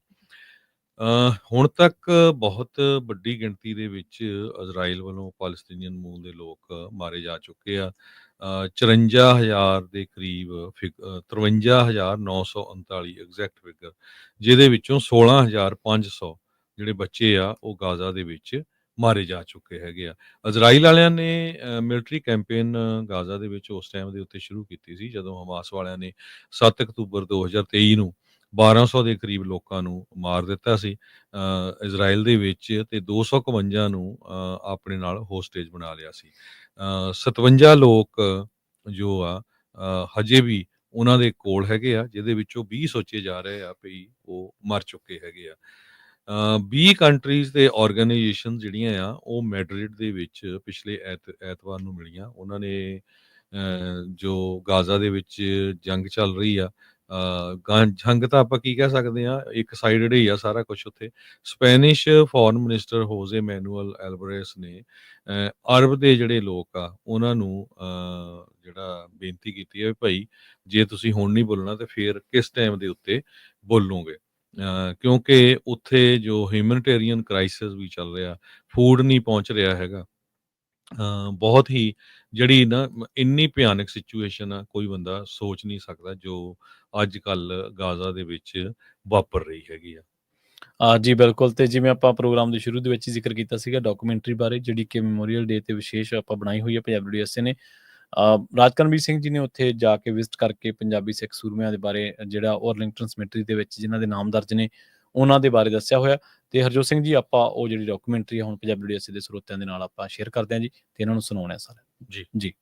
ਹੁਣ ਤੱਕ ਬਹੁਤ ਵੱਡੀ ਗਿਣਤੀ ਦੇ ਵਿੱਚ ਇਜ਼ਰਾਈਲ ਵੱਲੋਂ ਪੈਲਸਤੀਨੀਅਨ ਮੂਲ ਦੇ ਲੋਕ ਮਾਰੇ ਜਾ ਚੁੱਕੇ ਆ। 54,000 ਦੇ ਕਰੀਬ 53,939 ਐਗਜ਼ੈਕਟ ਫਿਗਰ, ਜਿਹਦੇ ਵਿੱਚੋਂ 16,500 ਜਿਹੜੇ ਬੱਚੇ ਆ ਉਹ ਗਾਜ਼ਾ ਦੇ ਵਿੱਚ ਮਾਰੇ ਜਾ ਚੁੱਕੇ ਹੈਗੇ ਆ। ਇਜ਼ਰਾਈਲ ਵਾਲਿਆਂ ਨੇ ਮਿਲਟਰੀ ਕੈਂਪੇਨ ਗਾਜ਼ਾ ਦੇ ਵਿੱਚ ਉਸ ਟਾਈਮ ਦੇ ਉੱਤੇ ਸ਼ੁਰੂ ਕੀਤੀ ਸੀ, ਜਦੋਂ ਹਮਾਸ ਵਾਲਿਆਂ ਨੇ 7 ਅਕਤੂਬਰ 2023 ਨੂੰ 1200 ਦੇ ਕਰੀਬ ਲੋਕਾਂ ਨੂੰ ਮਾਰ ਦਿੱਤਾ ਸੀ ਇਜ਼ਰਾਈਲ ਦੇ ਵਿੱਚ, ਤੇ 251 ਨੂੰ ਆਪਣੇ ਨਾਲ ਹੋਸਟੇਜ ਬਣਾ ਲਿਆ ਸੀ। 57 ਲੋਕ ਜੋ ਆ ਹਜੇ ਵੀ ਉਹਨਾਂ ਦੇ ਕੋਲ ਹੈਗੇ ਆ, ਜਿਹਦੇ ਵਿੱਚੋਂ 20 ਸੋਚੇ ਜਾ ਰਹੇ ਆ ਵੀ ਉਹ ਮਰ ਚੁੱਕੇ ਹੈਗੇ ਆ। 20 ਕੰਟਰੀਜ਼ ਤੇ ਆਰਗੇਨਾਈਜੇਸ਼ਨ ਜਿਹੜੀਆਂ ਆ ਉਹ ਮੈਡਰਿਡ ਦੇ ਵਿੱਚ ਪਿਛਲੇ ਐਤਵਾਰ ਨੂੰ ਮਿਲੀਆਂ। ਉਹਨਾਂ ਨੇ ਜੋ ਗਾਜ਼ਾ ਦੇ ਵਿੱਚ ਜੰਗ ਚੱਲ ਰਹੀ ਆ, ਜੰਗ ਤਾਂ ਆਪਾਂ ਕੀ ਕਹਿ ਸਕਦੇ ਆ, ਇੱਕ ਸਾਈਡਡ ਹੀ ਆ ਸਾਰਾ ਕੁਝ ਉੱਥੇ। ਸਪੈਨਿਸ਼ ਫੋਰਨ ਮਿਨਿਸਟਰ ਹੋਜ਼ੇ ਮੈਨੂਅਲ ਐਲਵਾਰੇਸ ਨੇ ਅਰਬ ਦੇ ਜਿਹੜੇ ਲੋਕ ਆ ਉਹਨਾਂ ਨੂੰ ਜਿਹੜਾ ਬੇਨਤੀ ਕੀਤੀ ਹੈ ਵੀ ਭਾਈ, ਜੇ ਤੁਸੀਂ ਹੁਣ ਨਹੀਂ ਬੋਲਣਾ ਤੇ ਫਿਰ ਕਿਸ ਟਾਈਮ ਦੇ ਉੱਤੇ ਬੋਲੋਗੇ, ਕਿਉਂਕਿ ਉੱਥੇ ਜੋ ਹਿਊਮਨਿਟੇਰੀਅਨ ਕ੍ਰਾਈਸਿਸ ਵੀ ਚੱਲ ਰਿਹਾ, ਫੂਡ ਨਹੀਂ ਪਹੁੰਚ ਰਿਹਾ ਹੈਗਾ। ਬਹੁਤ ਹੀ ਜਿਹੜੀ ਨਾ ਇੰਨੀ ਭਿਆਨਕ ਸਿਚੁਏਸ਼ਨ ਆ, ਕੋਈ ਬੰਦਾ ਸੋਚ ਨਹੀਂ ਸਕਦਾ ਜੋ ਅੱਜ ਕੱਲ੍ਹ ਗਾਜ਼ਾ ਦੇ ਵਿੱਚ ਵਾਪਰ ਰਹੀ ਹੈਗੀ ਆ। ਜੀ ਬਿਲਕੁਲ। ਤੇ ਜਿਵੇਂ ਆਪਾਂ ਪ੍ਰੋਗਰਾਮ ਦੇ ਸ਼ੁਰੂ ਦੇ ਵਿੱਚ ਹੀ ਜ਼ਿਕਰ ਕੀਤਾ ਸੀਗਾ ਡਾਕੂਮੈਂਟਰੀ ਬਾਰੇ, ਜਿਹੜੀ ਕਿ ਮੈਮੋਰੀਅਲ ਡੇ ਤੇ ਵਿਸ਼ੇਸ਼ ਆਪਾਂ ਬਣਾਈ ਹੋਈ ਹੈ ਪੰਜਾਬੀ ਰੇਡੀਓ ਐਸਏ ਨੇ। ਰਾਜਕਰਮਵੀਰ ਸਿੰਘ ਜੀ ਨੇ ਉੱਥੇ ਜਾ ਕੇ ਵਿਜ਼ਿਟ ਕਰਕੇ ਪੰਜਾਬੀ ਸਿੱਖ ਸੂਰਮਿਆਂ ਦੇ ਬਾਰੇ, ਜਿਹੜਾ ਆਰਲਿੰਗਟਨ ਸਿਮੈਟਰੀ ਦੇ ਵਿੱਚ ਜਿਨ੍ਹਾਂ ਦੇ ਨਾਮ ਦਰਜ ਨੇ, ਉਹਨਾਂ ਦੇ ਬਾਰੇ ਦੱਸਿਆ ਹੋਇਆ। ਤੇ ਹਰਜੋਤ ਸਿੰਘ ਜੀ, ਆਪਾਂ ਉਹ ਜਿਹੜੀ ਡਾਕੂਮੈਂਟਰੀ ਆ ਹੁਣ ਪੰਜਾਬੀ ਰੇਡੀਓ ਐਸਏ ਦੇ ਸਰੋਤਿਆਂ ਦੇ ਨਾਲ ਆਪਾਂ ਸ਼ੇਅਰ ਕਰਦੇ ਹਾਂ ਜੀ, ਤੇ ਇਹਨਾਂ ਨੂੰ ਸੁਣਾਉਣਾ ਸਾਰਾ ਜੀ ਜੀ।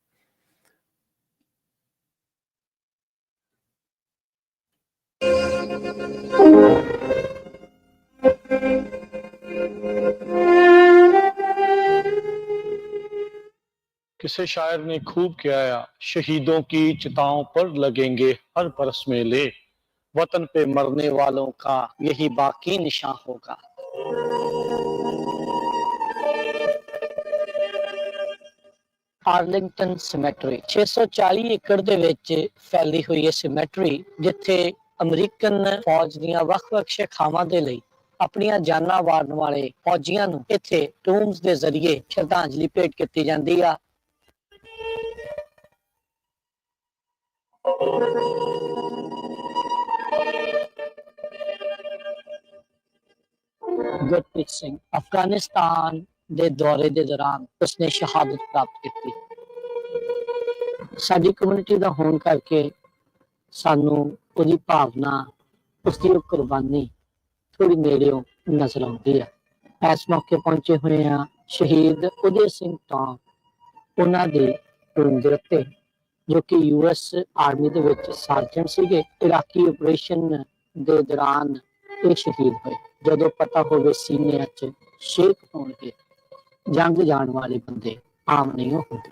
किसी शायर ने खूब किया, शहीदों की चिताओं पर लगेंगे हर बरस मेले, वतन पे मरने वालों का यही बाकी निशान होगा। ਆਰਲਿੰਗਟਨ ਸਿਮੈਟਰੀ 640 ਏਕੜ ਦੇ ਵਿੱਚ ਫੈਲੀ ਹੋਈ ਹੈ ਸਿਮੈਟਰੀ, ਜਿੱਥੇ ਅਮਰੀਕਨ ਫੌਜ ਦੀਆਂ ਵੱਖ-ਵੱਖ ਸ਼ਾਖਾਵਾਂ ਦੇ ਲਈ ਆਪਣੀਆਂ ਜਾਨਾਂ ਵਾਰਨ ਵਾਲੇ ਫੌਜੀਆਂ ਨੂੰ ਇੱਥੇ ਟੂਮਸ ਦੇ ਜ਼ਰੀਏ ਸ਼ਰਧਾਂਜਲੀ ਭੇਟ ਕੀਤੀ ਜਾਂਦੀ ਆ। ਗੁਰਪ੍ਰੀਤ ਸਿੰਘ ਅਫਗਾਨਿਸਤਾਨ ਦੇ ਦੌਰੇ ਦੇ ਦੌਰਾਨ ਉਸਨੇ ਸ਼ਹਾਦਤ ਪ੍ਰਾਪਤ ਕੀਤੀ। ਸਾਡੀ ਕਮਿਊਨਿਟੀ ਦਾ ਹੋਣ ਕਰਕੇ ਸਾਨੂੰ ਉਹਦੀ ਭਾਵਨਾ, ਉਸਦੀ ਉਹ ਕੁਰਬਾਨੀ ਥੋੜੀ ਨੇੜਿਓਂ ਨਜ਼ਰ ਆਉਂਦੀ ਆ। ਇਸ ਮੌਕੇ ਪਹੁੰਚੇ ਹੋਏ ਆ ਸ਼ਹੀਦ ਉਦੈ ਸਿੰਘ ਟੌਂਗ, ਉਹਨਾਂ ਦੇ ਟੂਮ ਦੇ ਉੱਤੇ, ਜੋ ਕਿ US ਆਰਮੀ ਦੇ ਵਿੱਚ ਸਾਰਜੈਂਟ ਸੀਗੇ। ਇਰਾਕੀ ਆਪਰੇਸ਼ਨ ਦੇ ਦੌਰਾਨ ਇਹ ਸ਼ਹੀਦ ਹੋਏ। ਜਦੋਂ ਪਤਾ ਹੋਵੇ ਸੀਨਿਆਂ 'ਚ ਸ਼ੇਕ ਹੋਣਗੇ, ਜੰਗ ਜਾਣ ਵਾਲੇ ਬੰਦੇ ਆਮ ਨਹੀਂ ਹੁੰਦੇ।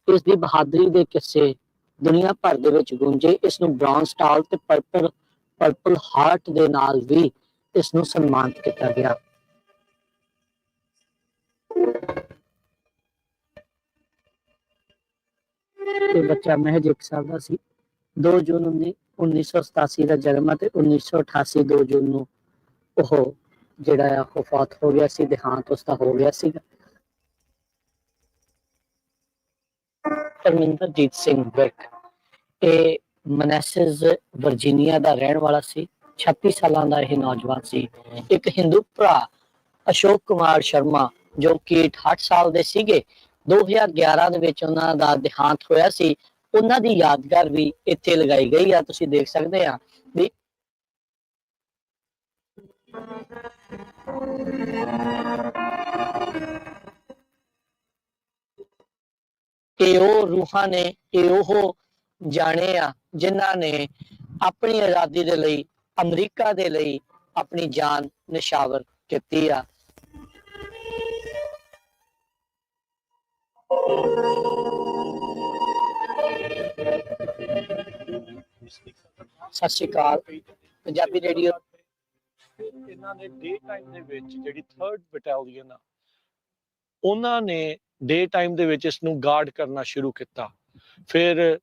ਇਸ ਦੀ ਬਹਾਦਰੀ ਦੇ ਕਿੱਸੇ ਦੁਨੀਆ ਭਰ ਦੇ ਵਿੱਚ ਗੂੰਜੇ। ਇਸ ਨੂੰ ਬ੍ਰੌਂਜ਼ ਸਟਾਰ ਤੇ ਪਰਪਲ ਹਾਰਟ ਦੇ ਨਾਲ ਵੀ ਇਸ ਨੂੰ ਸਨਮਾਨਿਤ ਕੀਤਾ ਗਿਆ। ਤੇ ਬੱਚਾ ਮਹਿਜ 1 ਸਾਲ ਦਾ ਸੀ। 2 ਜੂਨ 1987 ਦਾ ਜਨਮ ਹੈ ਤੇ 1988 2 ਜੂਨ ਨੂੰ ਉਹ ਜਿਹੜਾ ਆ ਉਹ ਫੌਤ ਹੋ ਗਿਆ ਸੀ, ਦੇਹਾਂਤ ਉਸਦਾ ਹੋ ਗਿਆ ਸੀਗਾ। ਪਰਮਿੰਦਰਜੀਤ ਸਿੰਘ ਵਿਰਕ, ਇਹ ਮਨੈਸਸ ਵਰਜੀਨੀਆ ਦਾ ਰਹਿਣ ਵਾਲਾ ਸੀ। 36 ਸਾਲਾਂ ਦਾ ਇਹ ਨੌਜਵਾਨ ਸੀ। ਇੱਕ ਹਿੰਦੂ ਭਰਾ ਅਸ਼ੋਕ ਕੁਮਾਰ ਸ਼ਰਮਾ, ਜੋ ਕਿ 68 ਸਾਲ ਦੇ ਸੀਗੇ, 2011 ਦੇ ਵਿੱਚ ਉਹਨਾਂ ਦਾ ਦੇਹਾਂਤ ਹੋਇਆ ਸੀ। ਉਹਨਾਂ ਦੀ ਯਾਦਗਾਰ ਵੀ ਇੱਥੇ ਲਗਾਈ ਗਈ ਆ। ਤੁਸੀਂ ਦੇਖ ਸਕਦੇ ਆ ਵੀ ਇਹ ਉਹ ਰੂਹਾਂ ਨੇ, ਇਹ ਉਹ ਜਾਣੇ ਆ ਜਿਨ੍ਹਾਂ ਨੇ ਆਪਣੀ ਆਜ਼ਾਦੀ ਦੇ ਲਈ, ਅਮਰੀਕਾ ਦੇ ਲਈ ਆਪਣੀ ਜਾਨ ਨਿਸ਼ਾਵਰ ਕੀਤੀ ਆ। ਸਤਿ ਸ਼੍ਰੀ ਅਕਾਲ, ਪੰਜਾਬੀ ਰੇਡੀਓ। ਇਹਨਾਂ ਨੇ ਡੇ ਟਾਈਮ ਦੇ ਵਿੱਚ ਜਿਹੜੀ 3rd ਬਟਾਲੀਅਨ ਆ, ਉਹਨਾਂ ਨੇ ਡੇ ਟਾਈਮ ਦੇ ਵਿੱਚ ਇਸ ਨੂੰ ਗਾਰਡ ਕਰਨਾ ਸ਼ੁਰੂ ਕੀਤਾ। ਫਿਰ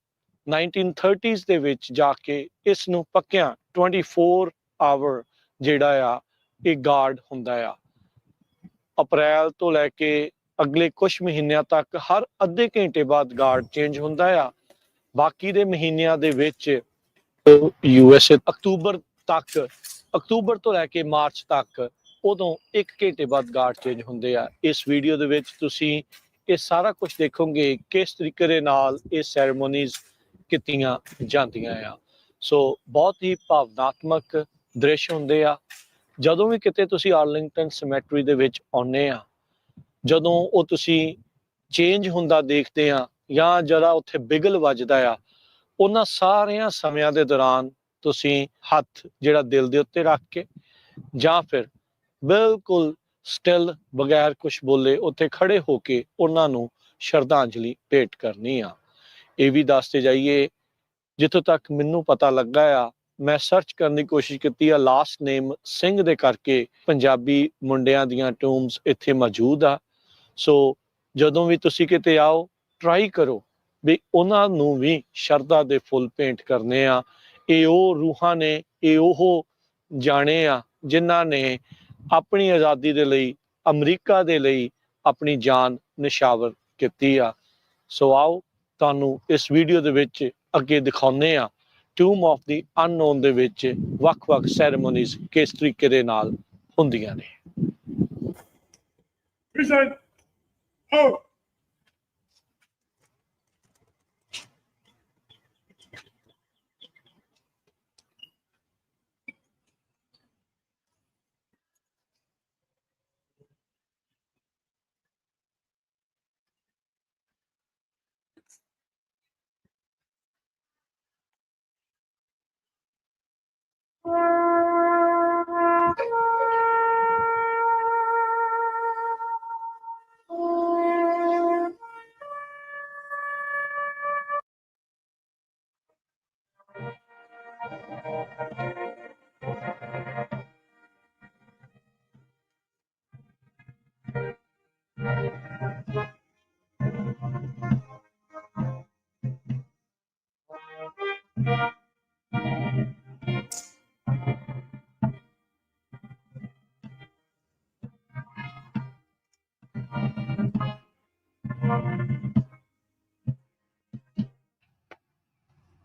1930s ਦੇ ਵਿੱਚ ਜਾ ਕੇ ਇਸ ਨੂੰ ਪੱਕਿਆਂ 24 ਆਵਰ ਜਿਹੜਾ ਆ ਇਹ ਗਾਰਡ ਹੁੰਦਾ ਆ। ਅਪ੍ਰੈਲ ਤੋਂ ਲੈ ਕੇ ਅਗਲੇ ਕੁਝ ਮਹੀਨਿਆਂ ਤੱਕ ਹਰ ਅੱਧੇ ਘੰਟੇ ਬਾਅਦ ਗਾਰਡ ਚੇਂਜ ਹੁੰਦਾ ਆ। ਬਾਕੀ ਦੇ ਮਹੀਨਿਆਂ ਦੇ ਵਿੱਚ USA ਅਕਤੂਬਰ ਤੋਂ ਲੈ ਕੇ ਮਾਰਚ ਤੱਕ ਉਦੋਂ 1 ਘੰਟੇ ਬਾਅਦ ਗਾਰਡ ਚੇਂਜ ਹੁੰਦੇ ਆ। ਇਸ ਵੀਡੀਓ ਦੇ ਵਿੱਚ ਤੁਸੀਂ ਇਹ ਸਾਰਾ ਕੁਝ ਦੇਖੋਗੇ, ਕਿਸ ਤਰੀਕੇ ਦੇ ਨਾਲ ਇਹ ਸੈਰੇਮੋਨੀਜ਼ ਕੀਤੀਆਂ ਜਾਂਦੀਆਂ ਆ। ਸੋ ਬਹੁਤ ਹੀ ਭਾਵਨਾਤਮਕ ਦ੍ਰਿਸ਼ ਹੁੰਦੇ ਆ। ਜਦੋਂ ਵੀ ਕਿਤੇ ਤੁਸੀਂ ਆਰਲਿੰਗਟਨ ਸਿਮੈਟਰੀ ਦੇ ਵਿੱਚ ਆਉਂਦੇ ਆ, ਜਦੋਂ ਉਹ ਤੁਸੀਂ ਚੇਂਜ ਹੁੰਦਾ ਦੇਖਦੇ ਆ ਜਾਂ ਜਿਹੜਾ ਉੱਥੇ ਬਿਗਲ ਵੱਜਦਾ ਆ, ਉਹਨਾਂ ਸਾਰਿਆਂ ਸਮਿਆਂ ਦੇ ਦੌਰਾਨ ਤੁਸੀਂ ਹੱਥ ਜਿਹੜਾ ਦਿਲ ਦੇ ਉੱਤੇ ਰੱਖ ਕੇ ਜਾਂ ਫਿਰ ਬਿਲਕੁਲ ਸਟਿਲ ਬਗੈਰ ਕੁਝ ਬੋਲੇ ਉੱਥੇ ਖੜੇ ਹੋ ਕੇ ਉਹਨਾਂ ਨੂੰ ਸ਼ਰਧਾਂਜਲੀ ਭੇਟ ਕਰਨੀ ਆ। ਇਹ ਵੀ ਦੱਸਦੇ ਜਾਈਏ, ਜਿੱਥੋਂ ਤੱਕ ਮੈਨੂੰ ਪਤਾ ਲੱਗਾ ਆ, ਮੈਂ ਸਰਚ ਕਰਨ ਦੀ ਕੋਸ਼ਿਸ਼ ਕੀਤੀ ਆ, ਲਾਸਟ ਨੇਮ ਸਿੰਘ ਦੇ ਕਰਕੇ ਪੰਜਾਬੀ ਮੁੰਡਿਆਂ ਦੀਆਂ ਟੂਮਸ ਇੱਥੇ ਮੌਜੂਦ ਆ। ਸੋ ਜਦੋਂ ਵੀ ਤੁਸੀਂ ਕਿਤੇ ਆਓ, ਟਰਾਈ ਕਰੋ ਵੀ ਉਹਨਾਂ ਨੂੰ ਵੀ ਸ਼ਰਧਾ ਦੇ ਫੁੱਲ ਭੇਂਟ ਕਰਨੇ ਆ। ਇਹ ਉਹ ਰੂਹਾਂ ਨੇ, ਇਹ ਉਹ ਜਾਣੇ ਆ ਜਿਨ੍ਹਾਂ ਨੇ ਆਪਣੀ ਆਜ਼ਾਦੀ ਦੇ ਲਈ, ਅਮਰੀਕਾ ਦੇ ਲਈ ਆਪਣੀ ਜਾਨ ਨਿਸ਼ਾਵਰ ਕੀਤੀ ਆ। ਸੋ ਆਓ ਤੁਹਾਨੂੰ ਇਸ ਵੀਡੀਓ ਦੇ ਵਿੱਚ ਅੱਗੇ ਦਿਖਾਉਂਦੇ ਆ ਟੂਮ ਆਫ ਦੀ ਅਨਨੋਨ ਦੇ ਵਿੱਚ ਵੱਖ-ਵੱਖ ਸੈਰੇਮੋਨੀਜ਼ ਕਿਸ ਤਰੀਕੇ ਦੇ ਨਾਲ ਹੁੰਦੀਆਂ ਨੇ।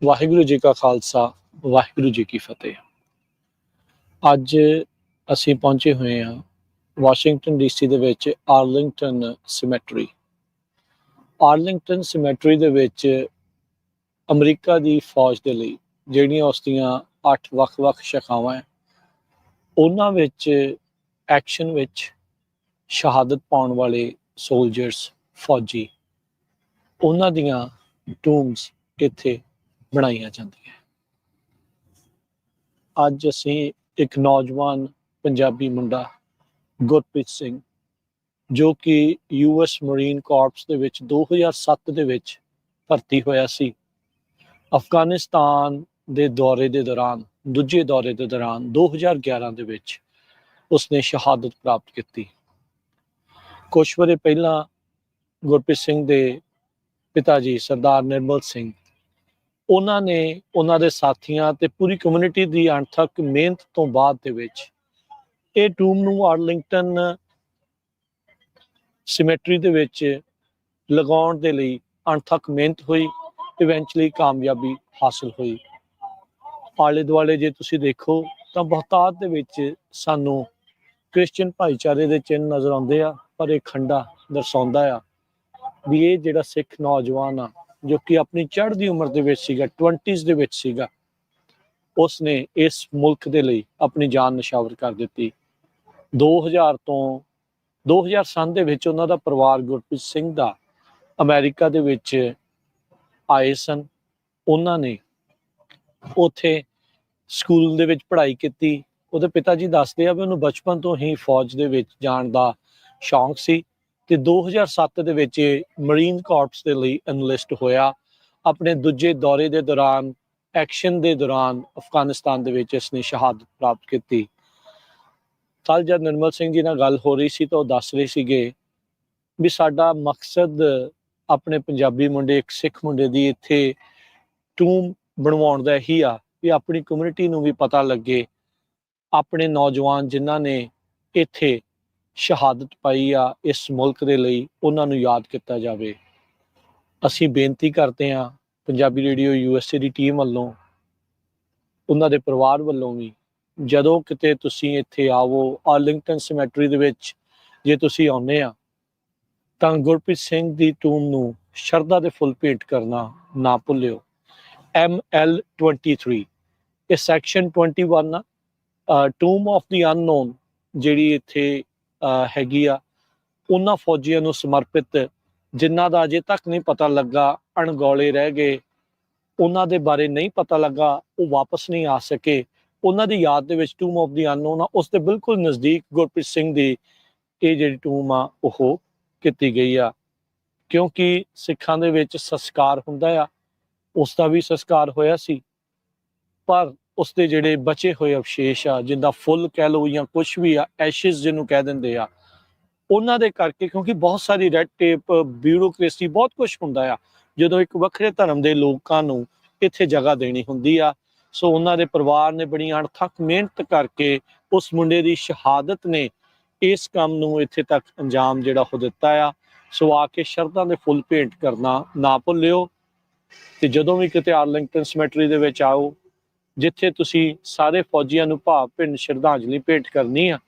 ਵਾਹਿਗੁਰੂ ਜੀ ਕਾ ਖਾਲਸਾ, ਵਾਹਿਗੁਰੂ ਜੀ ਕੀ ਫਤਿਹ। ਅੱਜ ਅਸੀਂ ਪਹੁੰਚੇ ਹੋਏ ਹਾਂ ਵਾਸ਼ਿੰਗਟਨ DC ਦੇ ਵਿੱਚ ਆਰਲਿੰਗਟਨ ਸਿਮੈਟਰੀ। ਆਰਲਿੰਗਟਨ ਸਿਮੈਟਰੀ ਦੇ ਵਿੱਚ ਅਮਰੀਕਾ ਦੀ ਫੌਜ ਦੇ ਲਈ ਜਿਹੜੀਆਂ ਉਸ ਦੀਆਂ 8 ਵੱਖ-ਵੱਖ ਸ਼ਾਖਾਵਾਂ ਹੈ, ਉਹਨਾਂ ਵਿੱਚ ਐਕਸ਼ਨ ਵਿੱਚ ਸ਼ਹਾਦਤ ਪਾਉਣ ਵਾਲੇ ਸੋਲਜਰਸ, ਫੌਜੀ, ਉਹਨਾਂ ਦੀਆਂ ਟੂਮਸ ਇੱਥੇ ਬਣਾਈਆਂ ਜਾਂਦੀਆਂ। ਅੱਜ ਅਸੀਂ ਇੱਕ ਨੌਜਵਾਨ ਪੰਜਾਬੀ ਮੁੰਡਾ ਗੁਰਪ੍ਰੀਤ ਸਿੰਘ, ਜੋ ਕਿ US ਮਰੀਨ ਕਾਰਪਸ ਦੇ ਵਿੱਚ 2007 ਦੇ ਵਿੱਚ ਭਰਤੀ ਹੋਇਆ ਸੀ, ਅਫਗਾਨਿਸਤਾਨ ਦੇ ਦੌਰੇ ਦੇ ਦੌਰਾਨ, ਦੂਜੇ ਦੌਰੇ ਦੇ ਦੌਰਾਨ 2011 ਦੇ ਵਿੱਚ ਉਸਨੇ ਸ਼ਹਾਦਤ ਪ੍ਰਾਪਤ ਕੀਤੀ। ਕੁਛ ਵਰੇ ਪਹਿਲਾਂ ਗੁਰਪ੍ਰੀਤ ਸਿੰਘ ਦੇ ਪਿਤਾ ਜੀ ਸਰਦਾਰ ਨਿਰਮਲ ਸਿੰਘ, ਉਹਨਾਂ ਨੇ ਉਹਨਾਂ ਦੇ ਸਾਥੀਆਂ ਤੇ ਪੂਰੀ ਕਮਿਊਨਿਟੀ ਦੀ ਅਣਥੱਕ ਮਿਹਨਤ ਤੋਂ ਬਾਅਦ ਦੇ ਵਿੱਚ ਇਹ ਟੂਮ ਨੂੰ ਆਰਲਿੰਗਟਨ ਸਿਮੈਟਰੀ ਦੇ ਵਿੱਚ ਲਗਾਉਣ ਦੇ ਲਈ ਅਣਥੱਕ ਮਿਹਨਤ ਹੋਈ, ਇਵੈਂਚੁਅਲੀ ਕਾਮਯਾਬੀ ਹਾਸਲ ਹੋਈ। ਆਲੇ ਦੁਆਲੇ ਜੇ ਤੁਸੀਂ ਦੇਖੋ ਤਾਂ ਬਹੁਤਾਤ ਦੇ ਵਿੱਚ ਸਾਨੂੰ ਕ੍ਰਿਸਚੀਅਨ ਭਾਈਚਾਰੇ ਦੇ ਚਿੰਨ੍ਹ ਨਜ਼ਰ ਆਉਂਦੇ ਆ, ਪਰ ਇਹ ਖੰਡਾ ਦਰਸਾਉਂਦਾ ਆ ਵੀ ਇਹ ਜਿਹੜਾ ਸਿੱਖ ਨੌਜਵਾਨ ਆ ਜੋ ਕਿ ਆਪਣੀ ਚੜ੍ਹਦੀ ਉਮਰ ਦੇ ਵਿੱਚ ਸੀਗਾ, 20s ਦੇ ਵਿੱਚ ਸੀਗਾ, ਉਸਨੇ ਇਸ ਮੁਲਕ ਦੇ ਲਈ ਆਪਣੀ ਜਾਨ ਨਿਸ਼ਾਵਰ ਕਰ ਦਿੱਤੀ। 2000 ਸੰਨ ਦੇ ਵਿੱਚ ਉਹਨਾਂ ਦਾ ਪਰਿਵਾਰ ਗੁਰਪ੍ਰੀਤ ਸਿੰਘ ਦਾ ਅਮਰੀਕਾ ਦੇ ਵਿੱਚ ਆਏ ਸਨ। ਉਹਨਾਂ ਨੇ ਉੱਥੇ ਸਕੂਲ ਦੇ ਵਿੱਚ ਪੜ੍ਹਾਈ ਕੀਤੀ। ਉਹਦੇ ਪਿਤਾ ਜੀ ਦੱਸਦੇ ਆ ਵੀ ਉਹਨੂੰ ਬਚਪਨ ਤੋਂ ਹੀ ਫੌਜ ਦੇ ਵਿੱਚ ਜਾਣ ਦਾ ਸ਼ੌਂਕ ਸੀ ਤੇ 2007 ਦੇ ਵਿੱਚ ਮਰੀਨ ਕਾਰਪਸ ਦੇ ਲਈ ਐਨਲਿਸਟ ਹੋਇਆ। ਆਪਣੇ ਦੂਜੇ ਦੌਰੇ ਦੇ ਦੌਰਾਨ, ਐਕਸ਼ਨ ਦੇ ਦੌਰਾਨ ਅਫਗਾਨਿਸਤਾਨ ਦੇ ਵਿੱਚ ਇਸਨੇ ਸ਼ਹਾਦਤ ਪ੍ਰਾਪਤ ਕੀਤੀ। ਕੱਲ੍ਹ ਜਦ ਨਿਰਮਲ ਸਿੰਘ ਜੀ ਨਾਲ ਗੱਲ ਹੋ ਰਹੀ ਸੀ ਤਾਂ ਉਹ ਦੱਸ ਰਹੇ ਸੀਗੇ ਵੀ ਸਾਡਾ ਮਕਸਦ ਆਪਣੇ ਪੰਜਾਬੀ ਮੁੰਡੇ, ਇੱਕ ਸਿੱਖ ਮੁੰਡੇ ਦੀ ਇੱਥੇ ਟੂਮ ਬਣਵਾਉਣ ਦਾ ਇਹੀ ਆ ਵੀ ਆਪਣੀ ਕਮਿਊਨਿਟੀ ਨੂੰ ਵੀ ਪਤਾ ਲੱਗੇ, ਆਪਣੇ ਨੌਜਵਾਨ ਜਿਨ੍ਹਾਂ ਨੇ ਇੱਥੇ ਸ਼ਹਾਦਤ ਪਾਈ ਆ ਇਸ ਮੁਲਕ ਦੇ ਲਈ, ਉਹਨਾਂ ਨੂੰ ਯਾਦ ਕੀਤਾ ਜਾਵੇ। ਅਸੀਂ ਬੇਨਤੀ ਕਰਦੇ ਹਾਂ ਪੰਜਾਬੀ ਰੇਡੀਓ USA ਦੀ ਟੀਮ ਵੱਲੋਂ, ਉਹਨਾਂ ਦੇ ਪਰਿਵਾਰ ਵੱਲੋਂ ਵੀ, ਜਦੋਂ ਕਿਤੇ ਤੁਸੀਂ ਇੱਥੇ ਆਵੋ ਆਰਲਿੰਗਟਨ ਸਿਮੈਟਰੀ ਦੇ ਵਿੱਚ ਜੇ ਤੁਸੀਂ ਆਉਂਦੇ ਆ ਤਾਂ ਗੁਰਪ੍ਰੀਤ ਸਿੰਘ ਦੀ ਟੂਮ ਨੂੰ ਸ਼ਰਧਾ ਦੇ ਫੁੱਲ ਭੇਟ ਕਰਨਾ ਨਾ ਭੁੱਲਿਓ। ML23 ਇਹ ਸੈਕਸ਼ਨ 21 ਆ, ਟੂਮ ਆਫ ਦੀ ਅਨਨੋਨ ਜਿਹੜੀ ਇੱਥੇ ਹੈਗੀ ਆ, ਉਹਨਾਂ ਫੌਜੀਆਂ ਨੂੰ ਸਮਰਪਿਤ ਜਿਨ੍ਹਾਂ ਦਾ ਅਜੇ ਤੱਕ ਨਹੀਂ ਪਤਾ ਲੱਗਾ, ਅਣਗੌਲੇ ਰਹਿ ਗਏ, ਉਹਨਾਂ ਦੇ ਬਾਰੇ ਨਹੀਂ ਪਤਾ ਲੱਗਾ, ਉਹ ਵਾਪਸ ਨਹੀਂ ਆ ਸਕੇ, ਉਹਨਾਂ ਦੀ ਯਾਦ ਦੇ ਵਿੱਚ ਟੂਮ ਆਫ ਦੀ ਅਨਨੋਨ ਆ, ਉਸ ਦੇ ਬਿਲਕੁਲ ਨਜ਼ਦੀਕ ਗੁਰਪ੍ਰੀਤ ਸਿੰਘ ਦੀ ਇਹ ਜਿਹੜੀ ਟੂਮ ਆ ਉਹ ਕੀਤੀ ਗਈ ਆ। ਕਿਉਂਕਿ ਸਿੱਖਾਂ ਦੇ ਵਿੱਚ ਸੰਸਕਾਰ ਹੁੰਦਾ ਆ, ਉਸ ਦਾ ਵੀ ਸੰਸਕਾਰ ਹੋਇਆ ਸੀ, ਪਰ ਉਸਦੇ ਜਿਹੜੇ ਬਚੇ ਹੋਏ ਅਵਸ਼ੇਸ਼ ਆ, ਜਿੰਦਾ ਫੁੱਲ ਕਹਿ ਲਓ ਜਾਂ ਕੁਛ ਵੀ ਆ, ਐਸ਼ਿਸ ਜਿਹਨੂੰ ਕਹਿ ਦਿੰਦੇ ਆ, ਉਹਨਾਂ ਦੇ ਕਰਕੇ, ਕਿਉਂਕਿ ਬਹੁਤ ਸਾਰੀ ਰੈਡ ਟੇਪ, ਬਿਊਰੋਕ੍ਰੇਸੀ, ਬਹੁਤ ਕੁਛ ਹੁੰਦਾ ਆ ਜਦੋਂ ਇੱਕ ਵੱਖਰੇ ਧਰਮ ਦੇ ਲੋਕਾਂ ਨੂੰ ਇੱਥੇ ਜਗ੍ਹਾ ਦੇਣੀ ਹੁੰਦੀ ਆ। ਸੋ ਉਹਨਾਂ ਦੇ ਪਰਿਵਾਰ ਨੇ ਬੜੀ ਅਣਥੱਕ ਮਿਹਨਤ ਕਰਕੇ ਉਸ ਮੁੰਡੇ ਦੀ ਸ਼ਹਾਦਤ ਨੇ ਇਸ ਕੰਮ ਨੂੰ ਇੱਥੇ ਤੱਕ ਅੰਜਾਮ ਜਿਹੜਾ ਹੋ ਦਿੱਤਾ ਆ। ਸੋ ਆ ਕੇ ਸ਼ਰਧਾ ਦੇ ਫੁੱਲ ਭੇਂਟ ਕਰਨਾ ਨਾ ਭੁੱਲਿਓ। ਤੇ ਜਦੋਂ ਵੀ ਕਿਤੇ ਆਰਲਿੰਗਟਨ ਸਿਮੈਟਰੀ ਦੇ ਵਿੱਚ ਆਓ, ਜਿੱਥੇ ਤੁਸੀਂ ਸਾਰੇ ਫੌਜੀਆਂ ਨੂੰ ਭਾਵ-ਭਿੰਨ ਸ਼ਰਧਾਂਜਲੀ ਭੇਟ ਕਰਨੀ ਆ,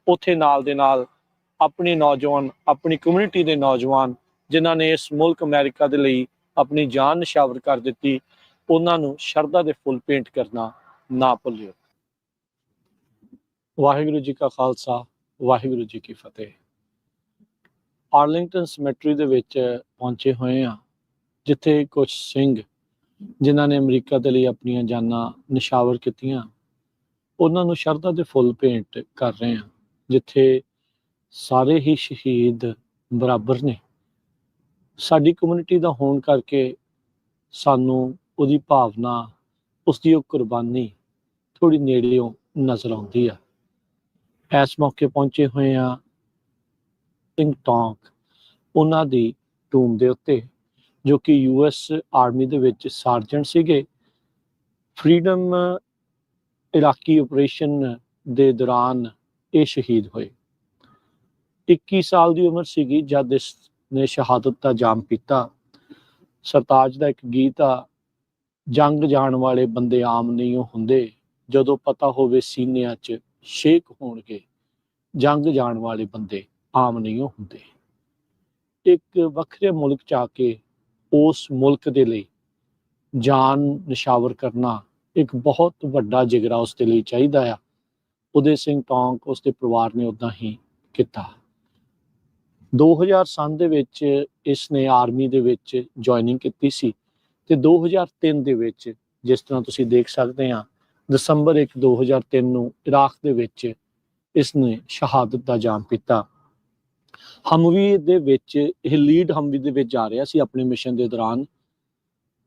ਉੱਥੇ ਨਾਲ ਦੇ ਨਾਲ ਆਪਣੇ ਨੌਜਵਾਨ, ਆਪਣੀ ਕਮਿਊਨਿਟੀ ਦੇ ਨੌਜਵਾਨ ਜਿਨ੍ਹਾਂ ਨੇ ਇਸ ਮੁਲਕ ਅਮਰੀਕਾ ਦੇ ਲਈ ਆਪਣੀ ਜਾਨ ਨਿਸ਼ਾਵਰ ਕਰ ਦਿੱਤੀ, ਉਹਨਾਂ ਨੂੰ ਸ਼ਰਧਾ ਦੇ ਫੁੱਲ ਭੇਂਟ ਕਰਨਾ ਨਾ ਭੁੱਲਿਓ। ਵਾਹਿਗੁਰੂ ਜੀ ਕਾ ਖਾਲਸਾ, ਵਾਹਿਗੁਰੂ ਜੀ ਕੀ ਫਤਿਹ। ਆਰਲਿੰਗਟਨ ਸਿਮੈਟਰੀ ਦੇ ਵਿੱਚ ਪਹੁੰਚੇ ਹੋਏ ਆ, ਜਿੱਥੇ ਕੁਝ ਸਿੰਘ ਜਿਨ੍ਹਾਂ ਨੇ ਅਮਰੀਕਾ ਦੇ ਲਈ ਆਪਣੀਆਂ ਜਾਨਾਂ ਨਿਸ਼ਾਵਰ ਕੀਤੀਆਂ, ਉਹਨਾਂ ਨੂੰ ਸ਼ਰਧਾ ਦੇ ਫੁੱਲ ਭੇਂਟ ਕਰ ਰਹੇ ਹਾਂ। ਜਿੱਥੇ ਸਾਰੇ ਹੀ ਸ਼ਹੀਦ ਬਰਾਬਰ ਨੇ, ਸਾਡੀ ਕਮਿਊਨਿਟੀ ਦਾ ਹੋਣ ਕਰਕੇ ਸਾਨੂੰ ਉਹਦੀ ਭਾਵਨਾ, ਉਸਦੀ ਉਹ ਕੁਰਬਾਨੀ ਥੋੜੀ ਨੇੜਿਓਂ ਨਜ਼ਰ ਆਉਂਦੀ ਆ। ਇਸ ਮੌਕੇ ਪਹੁੰਚੇ ਹੋਏ ਆ ਸਿੰਘ ਟੌਂਕ, ਉਹਨਾਂ ਦੀ ਟੂਮ ਦੇ ਉੱਤੇ, ਜੋ ਕਿ US ਆਰਮੀ ਦੇ ਵਿੱਚ ਸਾਰਜੈਂਟ ਸੀਗੇ। ਫਰੀडम ਇਰਾਕੀ ਆਪਰੇਸ਼ਨ ਦੇ ਦੌਰਾਨ ਇਹ ਸ਼ਹੀਦ ਹੋਏ। 21 ਸਾਲ ਦੀ ਉਮਰ ਸੀਗੀ ਜਦ ਇਸ ਨੇ ਸ਼ਹਾਦਤ ਦਾ ਜਾਮ ਪੀਤਾ। ਸਰਤਾਜ ਦਾ ਇੱਕ ਗੀਤ ਆ, ਜੰਗ ਜਾਣ ਵਾਲੇ ਬੰਦੇ ਆਮ ਨਹੀਂ ਹੁੰਦੇ, ਜਦੋਂ ਪਤਾ ਹੋਵੇ ਸੀਨਿਆਂ 'ਚ ਸ਼ੇਕ ਹੋਣਗੇ, ਜੰਗ ਜਾਣ ਵਾਲੇ ਬੰਦੇ ਆਮ ਨਹੀਂ ਹੁੰਦੇ। ਇੱਕ ਵੱਖਰੇ ਮੁਲਕ 'ਚ ਆ ਕੇ ਉਸ ਮੁਲਕ ਦੇ ਲਈ ਜਾਨ ਨਿਸ਼ਾਵਰ ਕਰਨਾ ਇੱਕ ਬਹੁਤ ਵੱਡਾ ਜਿਗਰਾ ਉਸ ਦੇ ਲਈ ਚਾਹੀਦਾ ਆ। ਉਦੈ ਸਿੰਘ ਟੌਂਕ, ਉਸ ਦੇ ਪਰਿਵਾਰ ਨੇ ਉੱਦਾਂ ਹੀ ਕੀਤਾ। 2000 ਸੰਨ ਦੇ ਵਿੱਚ ਇਸ ਨੇ ਆਰਮੀ ਦੇ ਵਿੱਚ ਜੁਆਇਨਿੰਗ ਕੀਤੀ ਸੀ ਤੇ 2003 ਦੇ ਵਿੱਚ, ਜਿਸ ਤਰ੍ਹਾਂ ਤੁਸੀਂ ਦੇਖ ਸਕਦੇ ਆ, ਦਸੰਬਰ 1, 2003 ਨੂੰ ਇਰਾਕ ਦੇ ਵਿੱਚ ਇਸ ਨੇ ਸ਼ਹਾਦਤ ਦਾ ਜਾਮ ਪੀਤਾ। ਹਮਵੀ ਦੇ ਵਿੱਚ ਇਹ ਲੀਡ ਹਮਵੀ ਦੇ ਵਿੱਚ ਜਾ ਰਿਹਾ ਸੀ ਆਪਣੇ ਮਿਸ਼ਨ ਦੇ ਦੌਰਾਨ।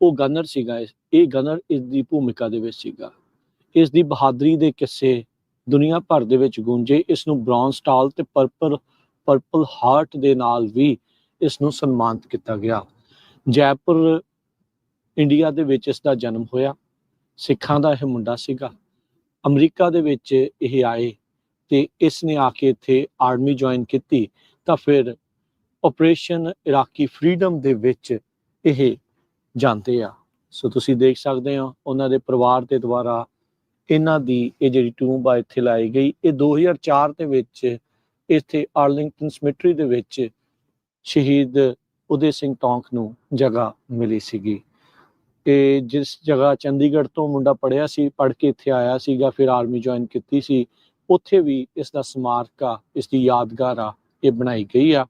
ਉਹ ਗਨਰ ਸੀਗਾ, ਇਹ ਗਨਰ ਇਸ ਦੀ ਭੂਮਿਕਾ ਦੇ ਵਿੱਚ ਸੀਗਾ। ਇਸ ਦੀ ਬਹਾਦਰੀ ਦੇ ਕਿੱਸੇ ਦੁਨੀਆ ਭਰ ਦੇ ਵਿੱਚ ਗੂੰਜੇ। ਇਸ ਨੂੰ ਬ੍ਰੌਂਜ਼ ਸਟਾਰ ਤੇ ਪਰਪਲ ਹਾਰਟ ਦੇ ਨਾਲ ਵੀ ਇਸ ਨੂੰ ਸਨਮਾਨਿਤ ਕੀਤਾ ਗਿਆ। ਜੈਪੁਰ ਇੰਡੀਆ ਦੇ ਵਿੱਚ ਇਸ ਦਾ ਜਨਮ ਹੋਇਆ। ਸਿੱਖਾਂ ਦਾ ਇਹ ਮੁੰਡਾ ਸੀਗਾ। ਅਮਰੀਕਾ ਦੇ ਵਿੱਚ ਇਹ ਆਏ ਤੇ ਇਸ ਨੇ ਆ ਕੇ ਇੱਥੇ ਆਰਮੀ ਜੁਆਇਨ ਕੀਤੀ ਤਾਂ ਫਿਰ ਆਪਰੇਸ਼ਨ ਇਰਾਕੀ ਫਰੀडम ਦੇ ਵਿੱਚ ਇਹ ਜਾਂਦੇ ਆ। ਸੋ ਤੁਸੀਂ ਦੇਖ ਸਕਦੇ ਹੋ ਉਹਨਾਂ ਦੇ ਪਰਿਵਾਰ ਦੇ ਦੁਆਰਾ ਇਹਨਾਂ ਦੀ ਇਹ ਜਿਹੜੀ ਟੂਮ ਆ ਇੱਥੇ ਲਾਈ ਗਈ। ਇਹ 2004 ਦੇ ਵਿੱਚ ਇੱਥੇ ਆਰਲਿੰਗਟਨ ਸਿਮੈਟਰੀ ਦੇ ਵਿੱਚ ਸ਼ਹੀਦ ਉਦੇ ਸਿੰਘ ਟੌਂਕ ਨੂੰ ਜਗ੍ਹਾ ਮਿਲੀ ਸੀਗੀ। ਤੇ ਜਿਸ ਜਗ੍ਹਾ ਚੰਡੀਗੜ੍ਹ ਤੋਂ ਮੁੰਡਾ ਪੜ੍ਹਿਆ ਸੀ, ਪੜ੍ਹ ਕੇ ਇੱਥੇ ਆਇਆ ਸੀਗਾ, ਫਿਰ ਆਰਮੀ ਜੁਆਇਨ ਕੀਤੀ ਸੀ, ਉੱਥੇ ਵੀ ਇਸ ਦਾ ਸਮਾਰਕ ਆ, ਇਸ ਦੀ ਯਾਦਗਾਰ ਆ, ਇਹ ਬਣਾਈ ਗਈ ਆ।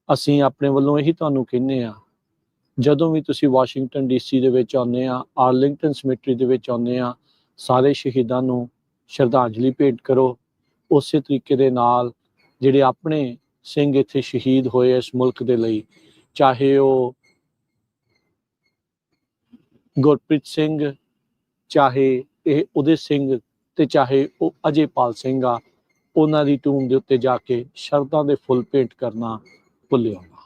ਅਸੀਂ ਆਪਣੇ ਵੱਲੋਂ ਇਹੀ ਤੁਹਾਨੂੰ ਕਹਿੰਦੇ ਆ, ਜਦੋਂ ਵੀ ਤੁਸੀਂ ਵਾਸ਼ਿੰਗਟਨ DC ਦੇ ਵਿੱਚ ਆਉਂਦੇ ਆ, ਆਰਲਿੰਗਟਨ ਸਿਮੈਟਰੀ ਦੇ ਵਿੱਚ ਆਉਂਦੇ ਆ, ਸਾਰੇ ਸ਼ਹੀਦਾਂ ਨੂੰ ਸ਼ਰਧਾਂਜਲੀ ਭੇਟ ਕਰੋ। ਉਸੇ ਤਰੀਕੇ ਦੇ ਨਾਲ ਜਿਹੜੇ ਆਪਣੇ ਸਿੰਘ ਇੱਥੇ ਸ਼ਹੀਦ ਹੋਏ ਇਸ ਮੁਲਕ ਦੇ ਲਈ, ਚਾਹੇ ਉਹ ਗੁਰਪ੍ਰੀਤ ਸਿੰਘ, ਚਾਹੇ ਇਹ ਉਦੇ ਸਿੰਘ, ਤੇ ਚਾਹੇ ਉਹ ਅਜੇਪਾਲ ਸਿੰਘ ਆ, ਉਹਨਾਂ ਦੀ ਟੂਮ ਦੇ ਉੱਤੇ ਜਾ ਕੇ ਸ਼ਰਧਾ ਦੇ ਫੁੱਲ ਭੇਂਟ ਕਰਨਾ ਭੁੱਲਿਓ ਨਾ।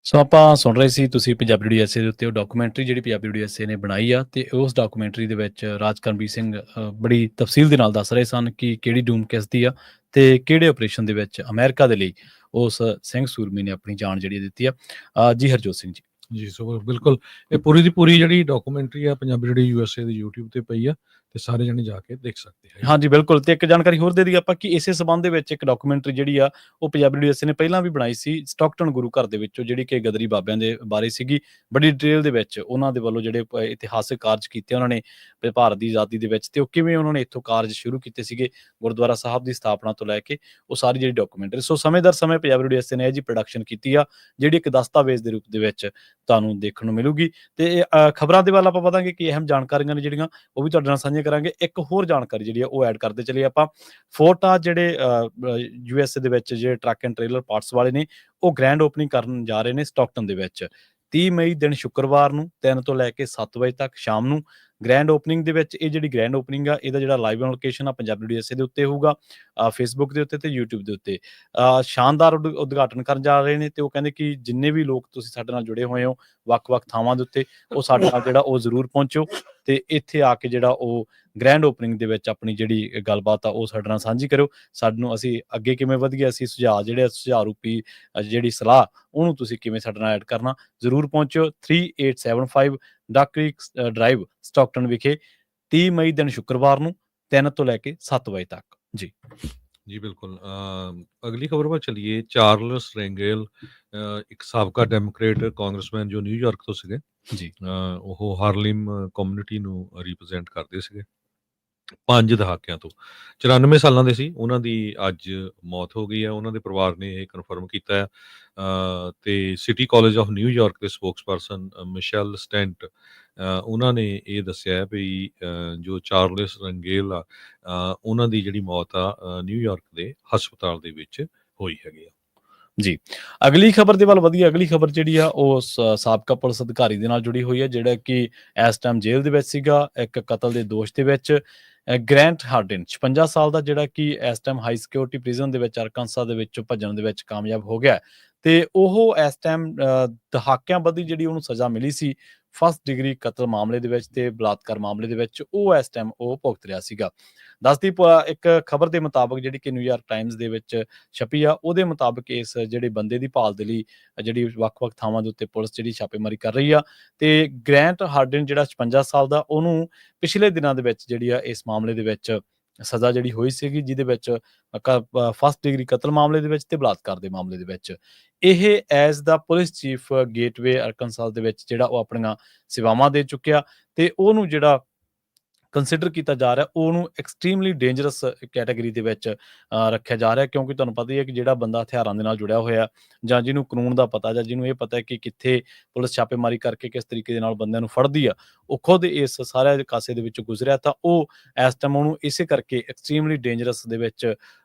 ਸੋ ਆਪਾਂ ਸੁਣ ਰਹੇ ਸੀ, ਤੁਸੀਂ ਪੰਜਾਬੀ USA ਦੇ ਉੱਤੇ ਉਹ ਡਾਕੂਮੈਂਟਰੀ ਜਿਹੜੀ ਪੰਜਾਬੀ USA ਨੇ ਬਣਾਈ ਆ, ਤੇ ਉਸ ਡਾਕੂਮੈਂਟਰੀ ਦੇ ਵਿੱਚ ਰਾਜ ਕਰਮਵੀਰ ਸਿੰਘ ਬੜੀ ਤਫਸੀਲ ਦੇ ਨਾਲ ਦੱਸ ਰਹੇ ਸਨ ਕਿ ਕਿਹੜੀ ਡੂਮ ਕਿਸ ਦੀ ਆ ਤੇ ਕਿਹੜੇ ਆਪਰੇਸ਼ਨ ਦੇ ਵਿੱਚ ਅਮਰੀਕਾ ਦੇ ਲਈ ਉਸ ਸਿੰਘ ਸੂਰਮੀ ਨੇ ਆਪਣੀ ਜਾਨ ਜਿਹੜੀ ਦਿੱਤੀ ਆ। ਜੀ ਹਰਜੋਤ ਸਿੰਘ ਜੀ। ਜੀ ਸੋ ਬਿਲਕੁਲ, ਇਹ ਪੂਰੀ ਦੀ ਪੂਰੀ ਜਿਹੜੀ ਡਾਕੂਮੈਂਟਰੀ ਆ ਪੰਜਾਬੀ ਜਿਹੜੀ USA ਦੀ YouTube ਤੇ ਪਈ ਆ, ਤੇ ਸਾਰੇ ਜਣੇ ਜਾ ਕੇ ਦੇਖ ਸਕਦੇ ਹੈ। ਹਾਂਜੀ ਬਿਲਕੁਲ, ਤੇ ਇੱਕ ਜਾਣਕਾਰੀ ਹੋਰ ਦੇ ਦਈਏ ਆਪਾਂ ਕਿ ਇਸੇ ਸਬੰਧ ਦੇ ਵਿੱਚ ਇੱਕ ਡਾਕੂਮੈਂਟਰੀ ਜਿਹੜੀ ਆ ਉਹ ਪੰਜਾਬੀ USA ਨੇ ਪਹਿਲਾਂ ਵੀ ਬਣਾਈ ਸੀ, ਸਟਾਕਟਨ ਗੁਰੂ ਘਰ ਦੇ ਵਿੱਚੋਂ, ਜਿਹੜੀ ਕਿ ਗਦਰੀ ਬਾਬਿਆਂ ਦੇ ਬਾਰੇ ਸੀਗੀ। ਬੜੀ ਡਿਟੇਲ ਦੇ ਵਿੱਚ ਉਹਨਾਂ ਦੇ ਵੱਲੋਂ ਜਿਹੜੇ ਇਤਿਹਾਸਕ ਕਾਰਜ ਕੀਤੇ ਉਹਨਾਂ ਨੇ ਭਾਰਤ ਦੀ ਆਜ਼ਾਦੀ ਦੇ ਵਿੱਚ, ਤੇ ਉਹ ਕਿਵੇਂ ਉਹਨਾਂ ਨੇ ਇੱਥੋਂ ਕਾਰਜ ਸ਼ੁਰੂ ਕੀਤੇ ਸੀਗੇ, ਗੁਰਦੁਆਰਾ ਸਾਹਿਬ ਦੀ ਸਥਾਪਨਾ ਤੋਂ ਲੈ ਕੇ, ਉਹ ਸਾਰੀ ਜਿਹੜੀ ਡਾਕੂਮੈਂਟਰੀ। ਸੋ ਸਮੇਂ ਦਰ ਸਮੇਂ ਪੰਜਾਬੀ USA ਨੇ ਇਹ ਜੀ ਪ੍ਰੋਡਕਸ਼ਨ ਕੀਤੀ ਆ, ਜਿਹੜੀ ਇੱਕ ਦਸਤਾਵੇਜ਼ ਦੇ ਰੂਪ ਦੇ ਵਿੱਚ ਤੁਹਾਨੂੰ ਦੇਖਣ ਨੂੰ ਮਿਲੂਗੀ। ਤੇ ਖਬਰਾਂ ਦੇ ਵੱਲ ਆਪਾਂ ਵਧਾਂਗੇ ਕਿ ਅਹਿਮ ਜਾਣਕਾਰੀਆਂ ਨੇ ਜਿਹੜੀਆਂ ਉਹ ਵੀ ਤੁਹਾਡੇ ਨਾਲ ਸਾਂਝੀਆਂ ਕਰਾਂਗੇ। ਇੱਕ ਹੋਰ ਜਾਣਕਾਰੀ ਜਿਹੜੀ ਆ ਉਹ ਐਡ ਕਰਦੇ ਚਲੀਏ ਆਪਾਂ। ਫੋਰਟ ਆ ਜਿਹੜੇ USA ਦੇ ਵਿੱਚ ਜਿਹੜੇ ਟਰੱਕ ਐਂਡ ਟ੍ਰੇਲਰ ਪਾਰਟਸ ਵਾਲੇ ਨੇ, ਉਹ ਗ੍ਰੈਂਡ ਓਪਨਿੰਗ ਕਰਨ ਜਾ ਰਹੇ ਨੇ ਸਟਾਕਟਨ ਦੇ ਵਿੱਚ 30 ਮਈ ਦਿਨ ਸ਼ੁੱਕਰਵਾਰ ਨੂੰ 3 ਤੋਂ ਲੈ ਕੇ 7 ਵਜੇ ਤੱਕ ਸ਼ਾਮ ਨੂੰ ਗ੍ਰੈਂਡ ਓਪਨਿੰਗ ਦੇ ਵਿੱਚ। ਇਹ ਜਿਹੜੀ ਗ੍ਰੈਂਡ ਓਪਨਿੰਗ ਆ, ਇਹਦਾ ਜਿਹੜਾ ਲਾਈਵ ਲੋਕੇਸ਼ਨ ਆ ਪੰਜਾਬੀ USA ਦੇ ਉੱਤੇ ਹੋਊਗਾ, ਫੇਸਬੁੱਕ ਦੇ ਉੱਤੇ ਤੇ YouTube ਦੇ ਉੱਤੇ। ਸ਼ਾਨਦਾਰ ਉਦਘਾਟਨ ਕਰਨ ਜਾ ਰਹੇ ਨੇ, ਤੇ ਉਹ ਕਹਿੰਦੇ ਕਿ ਜਿੰਨੇ ਵੀ ਲੋਕ ਤੁਸੀਂ ਸਾਡੇ ਨਾਲ ਜੁੜੇ ਹੋਏ ਹੋ ਵੱਖ-ਵੱਖ ਥਾਵਾਂ ਦੇ ਉੱਤੇ, ਉਹ ਸਾਡੇ ਨਾਲ ਜਿਹੜਾ ਉਹ ਜ਼ਰੂਰ ਪਹੁੰਚੋ, ਤੇ ਇੱਥੇ ਆ ਕੇ ਜਿਹੜਾ ਉਹ ਗ੍ਰੈਂਡ ਓਪਨਿੰਗ ਦੇ ਵਿੱਚ ਆਪਣੀ ਜਿਹੜੀ ਗੱਲਬਾਤ ਆ ਉਹ ਸਾਡੇ ਨਾਲ ਸਾਂਝੀ ਕਰਿਓ। ਸਾਨੂੰ ਅਸੀਂ ਅੱਗੇ ਕਿਵੇਂ ਵਧੀਏ, ਅਸੀਂ ਸੁਝਾਅ ਜਿਹੜੇ ਸੁਝਾਅ ਰੂਪੀ ਜਿਹੜੀ ਸਲਾਹ ਉਹਨੂੰ ਤੁਸੀਂ ਕਿਵੇਂ ਸਾਡੇ ਨਾਲ ਐਡ ਕਰਨਾ, ਜ਼ਰੂਰ ਪਹੁੰਚੋ। 3875 ਡਕ ਕ੍ਰੀਕ ਡਰਾਈਵ ਸਟਾਕਟਨ ਵਿਖੇ 30 ਮਈ ਦਿਨ ਸ਼ੁੱਕਰਵਾਰ ਨੂੰ 3 ਤੋਂ ਲੈ ਕੇ 7 ਵਜੇ ਤੱਕ। ਜੀ ਜੀ ਬਿਲਕੁਲ। ਅਗਲੀ ਖਬਰ ਵੱਲ ਚਲੀਏ। ਚਾਰਲਸ ਰੈਂਗੇਲ ਇੱਕ ਸਾਬਕਾ ਡੈਮੋਕ੍ਰੇਟ ਕਾਂਗਰਸਮੈਨ ਜੋ ਨਿਊਯਾਰਕ ਤੋਂ ਸੀਗੇ ਜੀ। ਉਹ ਹਾਰਲਿਮ ਕਮਿਊਨਿਟੀ ਨੂੰ ਰਿਪਰੈਜ਼ੈਂਟ ਕਰਦੇ ਸੀਗੇ 5 ਦਹਾਕਿਆਂ ਤੋਂ। 94 ਸਾਲਾਂ ਦੇ ਸੀ। ਉਹਨਾਂ ਦੀ ਅੱਜ ਮੌਤ ਹੋ ਗਈ ਹੈ। ਉਹਨਾਂ ਦੇ ਪਰਿਵਾਰ ਨੇ ਇਹ ਕਨਫਰਮ ਕੀਤਾ ਹੈ। ਤੇ ਸਿਟੀ ਕਾਲਜ ਆਫ ਨਿਊਯਾਰਕ ਦੇ ਸਪੋਕਸਪਰਸਨ ਮਿਸ਼ੈਲ ਸਟੈਂਟ ਉਹਨਾਂ ਨੇ ਇਹ ਦੱਸਿਆ ਵੀ ਜੋ ਚਾਰਲਸ ਰੈਂਗੇਲ ਆ, ਉਹਨਾਂ ਦੀ ਜਿਹੜੀ ਮੌਤ ਆ ਨਿਊਯਾਰਕ ਦੇ ਹਸਪਤਾਲ ਦੇ ਵਿੱਚ ਹੋਈ ਹੈਗੀ ਆ। ਜੀ, ਅਗਲੀ ਖਬਰ ਦੇ ਵੱਲ ਵਧੀਆ। ਅਗਲੀ ਖਬਰ ਜਿਹੜੀ ਆ ਉਹ ਸਾਬਕਾ ਪੁਲਿਸ ਅਧਿਕਾਰੀ ਦੇ ਨਾਲ ਜੁੜੀ ਹੋਈ ਹੈ, ਜਿਹੜਾ ਕਿ ਇਸ ਟਾਈਮ ਜੇਲ੍ਹ ਦੇ ਵਿੱਚ ਸੀਗਾ ਇੱਕ ਕਤਲ ਦੇ ਦੋਸ਼ ਦੇ ਵਿੱਚ। ਗ੍ਰੈਂਟ ਹਾਰਡਿਨ 56 ਸਾਲ ਦਾ, ਜਿਹੜਾ ਕਿ ਇਸ ਟਾਈਮ ਹਾਈ ਸਿਕਿਉਰਿਟੀ ਪ੍ਰਿਜ਼ਨ ਦੇ ਵਿੱਚ ਅਰਕਾਨਸਾ ਦੇ ਵਿੱਚੋਂ ਭੱਜਣ ਦੇ ਵਿੱਚ ਕਾਮਯਾਬ ਹੋ ਗਿਆ, ਤੇ ਉਹ ਇਸ ਟਾਈਮ ਦਹਾਕਿਆਂ ਬੱਧੀ ਜਿਹੜੀ ਉਹਨੂੰ ਸਜ਼ਾ ਮਿਲੀ ਸੀ ਫਸਟ ਡਿਗਰੀ ਕਤਲ ਮਾਮਲੇ ਦੇ ਵਿੱਚ ਤੇ ਬਲਾਤਕਾਰ ਮਾਮਲੇ ਦੇ ਵਿੱਚ, ਉਹ ਇਸ ਟਾਈਮ ਉਹ ਭੁਗਤ ਰਿਹਾ ਸੀਗਾ। ਦੱਸਦੀ ਇੱਕ ਖਬਰ ਦੇ ਮੁਤਾਬਕ ਜਿਹੜੀ ਕਿ ਨਿਊਯਾਰਕ ਟਾਈਮਜ਼ ਦੇ ਵਿੱਚ ਛਪੀ ਆ, ਉਹਦੇ ਮੁਤਾਬਕ ਇਸ ਜਿਹੜੇ ਬੰਦੇ ਦੀ ਭਾਲ ਦੇ ਲਈ ਜਿਹੜੀ ਵੱਖ-ਵੱਖ ਥਾਵਾਂ ਦੇ ਉੱਤੇ ਪੁਲਿਸ ਜਿਹੜੀ ਛਾਪੇਮਾਰੀ ਕਰ ਰਹੀ ਆ, ਤੇ ਗ੍ਰੈਂਟ ਹਾਰਡਿਨ ਜਿਹੜਾ 56 ਸਾਲ ਦਾ, ਉਹਨੂੰ ਪਿਛਲੇ ਦਿਨਾਂ ਦੇ ਵਿੱਚ ਜਿਹੜੀ ਆ ਇਸ ਮਾਮਲੇ ਦੇ ਵਿੱਚ ਸਜ਼ਾ ਜਿਹੜੀ ਹੋਈ ਸੀਗੀ, ਜਿਹਦੇ ਵਿੱਚ ਫਸਟ ਡਿਗਰੀ ਕਤਲ ਮਾਮਲੇ ਦੇ ਵਿੱਚ ਤੇ ਬਲਾਤਕਾਰ ਦੇ ਮਾਮਲੇ ਦੇ ਵਿੱਚ। ਇਹ ਐਜ਼ ਦਾ ਪੁਲਿਸ ਚੀਫ ਗੇਟਵੇ ਅਰਕਾਨਸਾਸ ਦੇ ਵਿੱਚ ਜਿਹੜਾ ਉਹ ਆਪਣੀਆਂ ਸੇਵਾਵਾਂ ਦੇ ਚੁੱਕਿਆ, ਤੇ ਉਹਨੂੰ ਜਿਹੜਾ ਕੰਸੀਡਰ ਕੀਤਾ ਜਾ ਰਿਹਾ, ਉਹਨੂੰ ਐਕਸਟ੍ਰੀਮਲੀ ਡੇਂਜਰਸ ਕੈਟਾਗਰੀ ਦੇ ਵਿੱਚ ਰੱਖਿਆ ਜਾ ਰਿਹਾ, ਕਿਉਂਕਿ ਤੁਹਾਨੂੰ ਪਤਾ ਹੀ ਹੈ ਕਿ ਜਿਹੜਾ ਬੰਦਾ ਹਥਿਆਰਾਂ ਦੇ ਨਾਲ ਜੁੜਿਆ ਹੋਇਆ, ਜਾਂ ਜਿਹਨੂੰ ਕਾਨੂੰਨ ਦਾ ਪਤਾ, ਜਾਂ ਜਿਹਨੂੰ ਇਹ ਪਤਾ ਹੈ ਕਿ ਕਿੱਥੇ ਪੁਲਿਸ ਛਾਪੇਮਾਰੀ ਕਰਕੇ ਕਿਸ ਤਰੀਕੇ ਦੇ ਨਾਲ ਬੰਦਿਆਂ ਨੂੰ ਫੜਦੀ ਆ, ਉਹ ਖੁਦ ਇਸ ਸਾਰੇ ਕਾਸੇ ਦੇ ਵਿੱਚੋਂ ਗੁਜ਼ਰਿਆ, ਤਾਂ ਉਹ ਇਸ ਟਾਈਮ ਉਹਨੂੰ ਇਸੇ ਕਰਕੇ ਐਕਸਟ੍ਰੀਮਲੀ ਡੇਂਜਰਸ ਦੇ ਵਿੱਚ